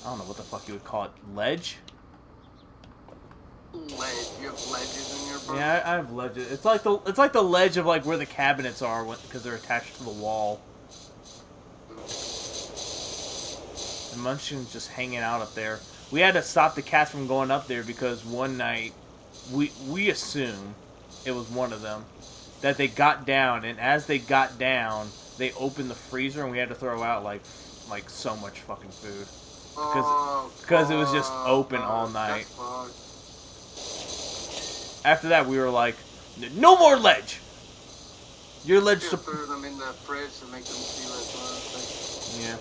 I don't know what the fuck you would call it. Ledge? Ledge? You have ledges in your boat? Yeah, I have ledges. It's like the ledge of like where the cabinets are because they're attached to the wall. And Munchkin's just hanging out up there. We had to stop the cats from going up there because one night we assume it was one of them that they got down, and as they got down, they opened the freezer and we had to throw out like so much fucking food because it was just open all night. After that, we were like, no more ledge. Your ledge. You threw them in the fridge to make them see less. Yeah.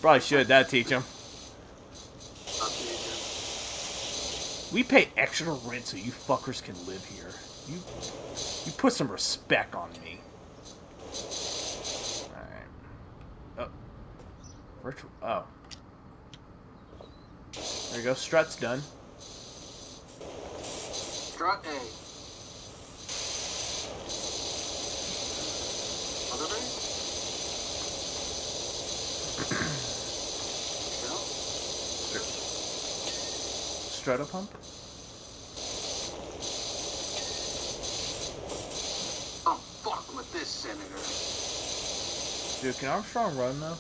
Probably should. That'd teach them. We pay extra rent so you fuckers can live here. You put some respect on me. Alright. Oh. Virtual. Oh. There you go. Strut's done. Strut A. Other base? Strut a pump? Oh, fuck with this, Senator. Dude, can Armstrong run, though?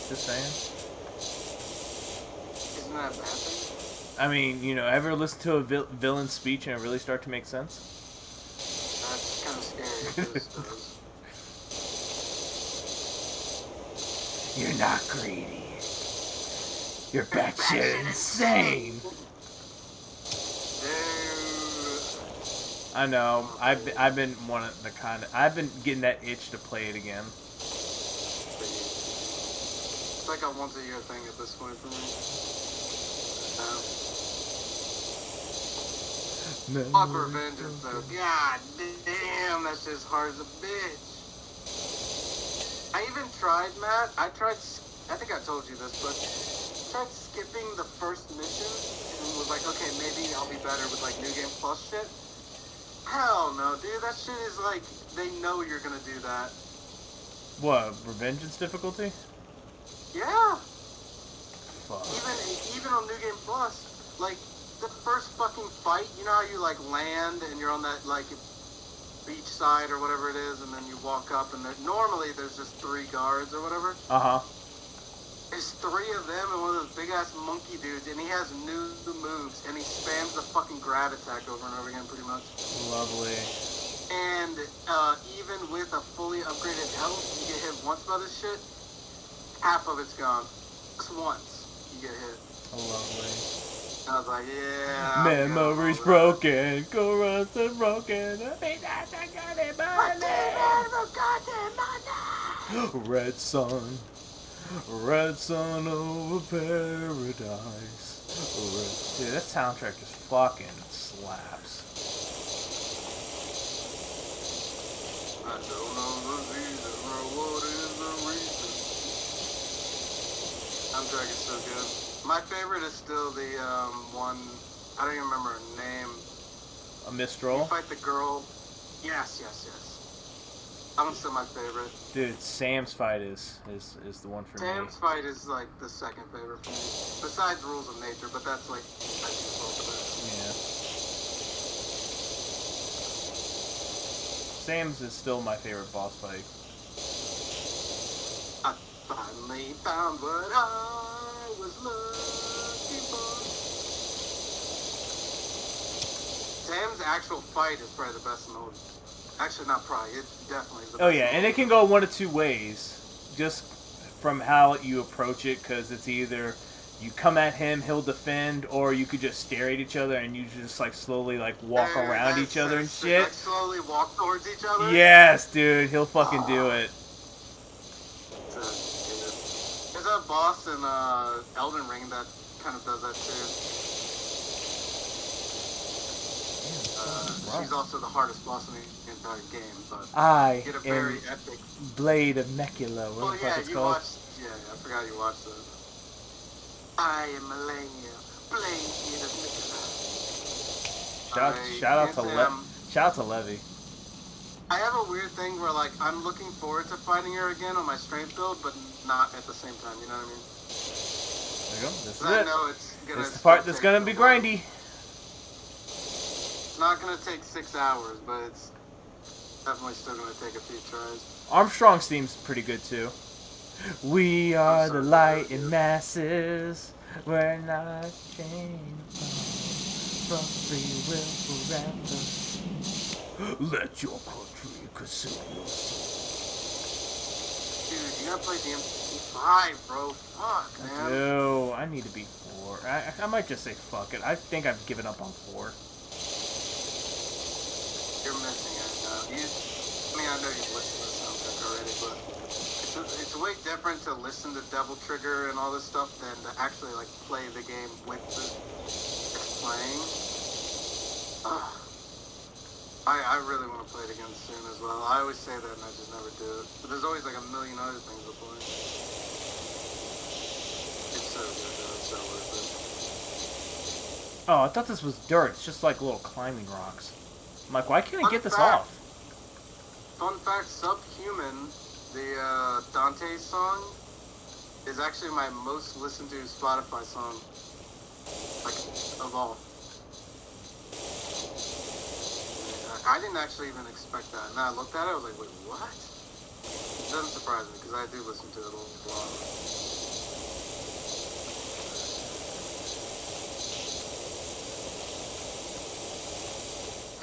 Just saying. Isn't that a bad thing? I mean, you know, ever listen to a villain's speech and it really start to make sense? That's kind of scary if this does. You're not greedy. You're batshit insane. Dude. I know. I've been one of the kind of I've been getting that itch to play it again. It's like a once a year thing at this point for me. Fuck Revengeance though. God damn, that's just hard as a bitch. I even tried, Matt. I think I told you this, but I tried skipping the first mission and was like, okay, maybe I'll be better with like New Game Plus shit. Hell no, dude. That shit is like, they know you're gonna do that. What, Revengeance difficulty? Yeah. Fuck. Even on New Game Plus, like the first fucking fight, you know how you like land and you're on that like beach side or whatever it is, and then you walk up and normally there's just 3 guards or whatever. There's 3 of them and one of those big ass monkey dudes, and he has new moves and he spams the fucking grab attack over and over again pretty much. Lovely. And even with a fully upgraded health, you get hit once by this shit, half of it's gone. Just once you get hit. Lovely. I was like, yeah. Memories broken, chorus is broken. Red sun over paradise. Dude, that soundtrack just fucking slaps. I don't know the reason or what is the reason. Soundtrack is so good. My favorite is still the one, I don't even remember her name. A You Mistral? fight the girl. Yes. That one's still my favorite. Dude, Sam's fight is the one for me. Sam's fight is like the second favorite for me. Besides Rules of Nature, but that's like I default to that. Yeah. Sam's is still my favorite boss fight. I finally found what I was looking for. Sam's actual fight is probably the best in the whole. Actually, not probably. It definitely is the best. Oh yeah, and it can go one of two ways, just from how you approach it, because it's either you come at him, he'll defend, or you could just stare at each other and you just like slowly like walk around each other and shit. Like slowly walk towards each other. Yes, dude, he'll fucking do it. There's a boss in Elden Ring that kind of does that too. She's also the hardest boss in the entire game, but I get a am very epic. Blade of Mechula. What Oh the fuck yeah, it's you called? watched. Yeah, I forgot you watched it. I am Melania, Blade of Nicola. Shout out to Levy. I have a weird thing where like I'm looking forward to fighting her again on my strength build, but not at the same time. You know what I mean? There you go. This is I it. know it's gonna. It's the part that's gonna be grindy. It's not gonna take 6 hours, but it's definitely still gonna take a few tries. Armstrong's theme's pretty good too. We are the light in masses. We're not chained from free will forever. Let your country consume your soul. Dude, you gotta play the MP5, bro. Fuck, man. Dude, I need to beat 4. I might just say fuck it. I think I've given up on 4. You're missing it now. I mean, I know you've listened to the soundtrack already, but it's way different to listen to Devil Trigger and all this stuff than to actually like play the game with the playing. I really want to play it again soon as well. I always say that and I just never do it. But there's always like a million other things to play. It's so good though. It's so worth it. Oh, I thought this was dirt. It's just like little climbing rocks. I'm like, why can't I get this fact. off? Fun fact, Subhuman, the Dante song, is actually my most listened to Spotify song, like, of all. I didn't actually even expect that. And then I looked at it, I was like, wait, what? It doesn't surprise me, because I do listen to it a lot.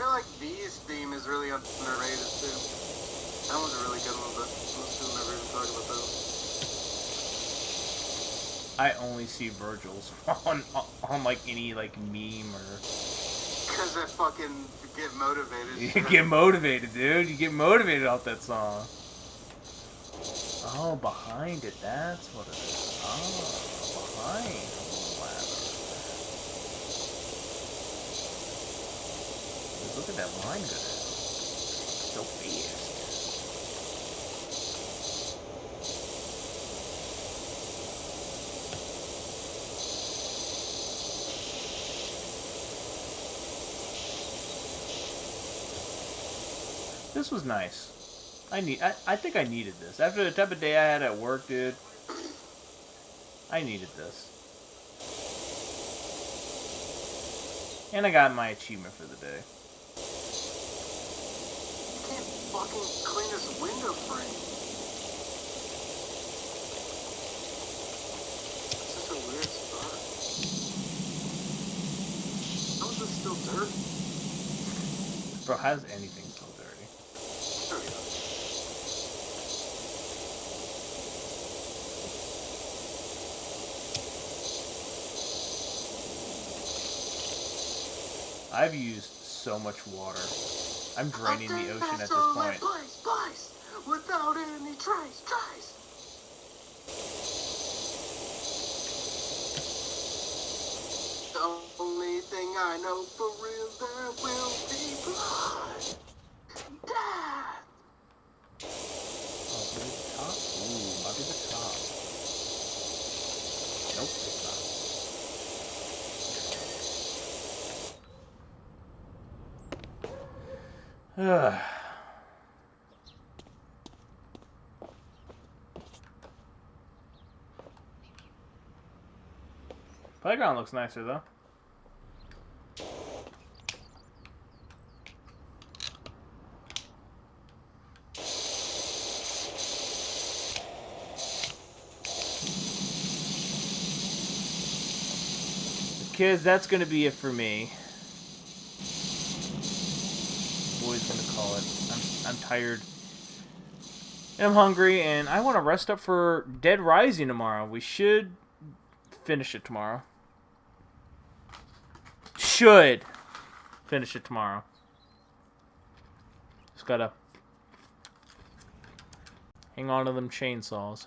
I feel like V's theme is really underrated, too. That one's a really good one, but most people never even talk about that one. I only see Virgil's on like any like meme or. Because I fucking get motivated. You get motivated, dude. You get motivated off that song. Oh, behind it. That's what it is. Oh, behind. Look at that line go down. So fast. This was nice. I think I needed this. After the type of day I had at work, dude. I needed this. And I got my achievement for the day. You can't fucking clean this window frame. It's such a weird spot. How is this still dirt? Bro, how's anything so dirty? There we go. I've used so much water. I'm draining the ocean at this point. Place, without any trace. anything I know for real, there will be blood. Death. Oh, maybe the top? Ooh, might be the top. Nope, it's not. Ugh. Playground looks nicer though. Kids, that's gonna be it for me. Boys gonna call it. I'm tired. And I'm hungry, and I want to rest up for Dead Rising tomorrow. We should finish it tomorrow. Should finish it tomorrow. Just gotta hang on to them chainsaws.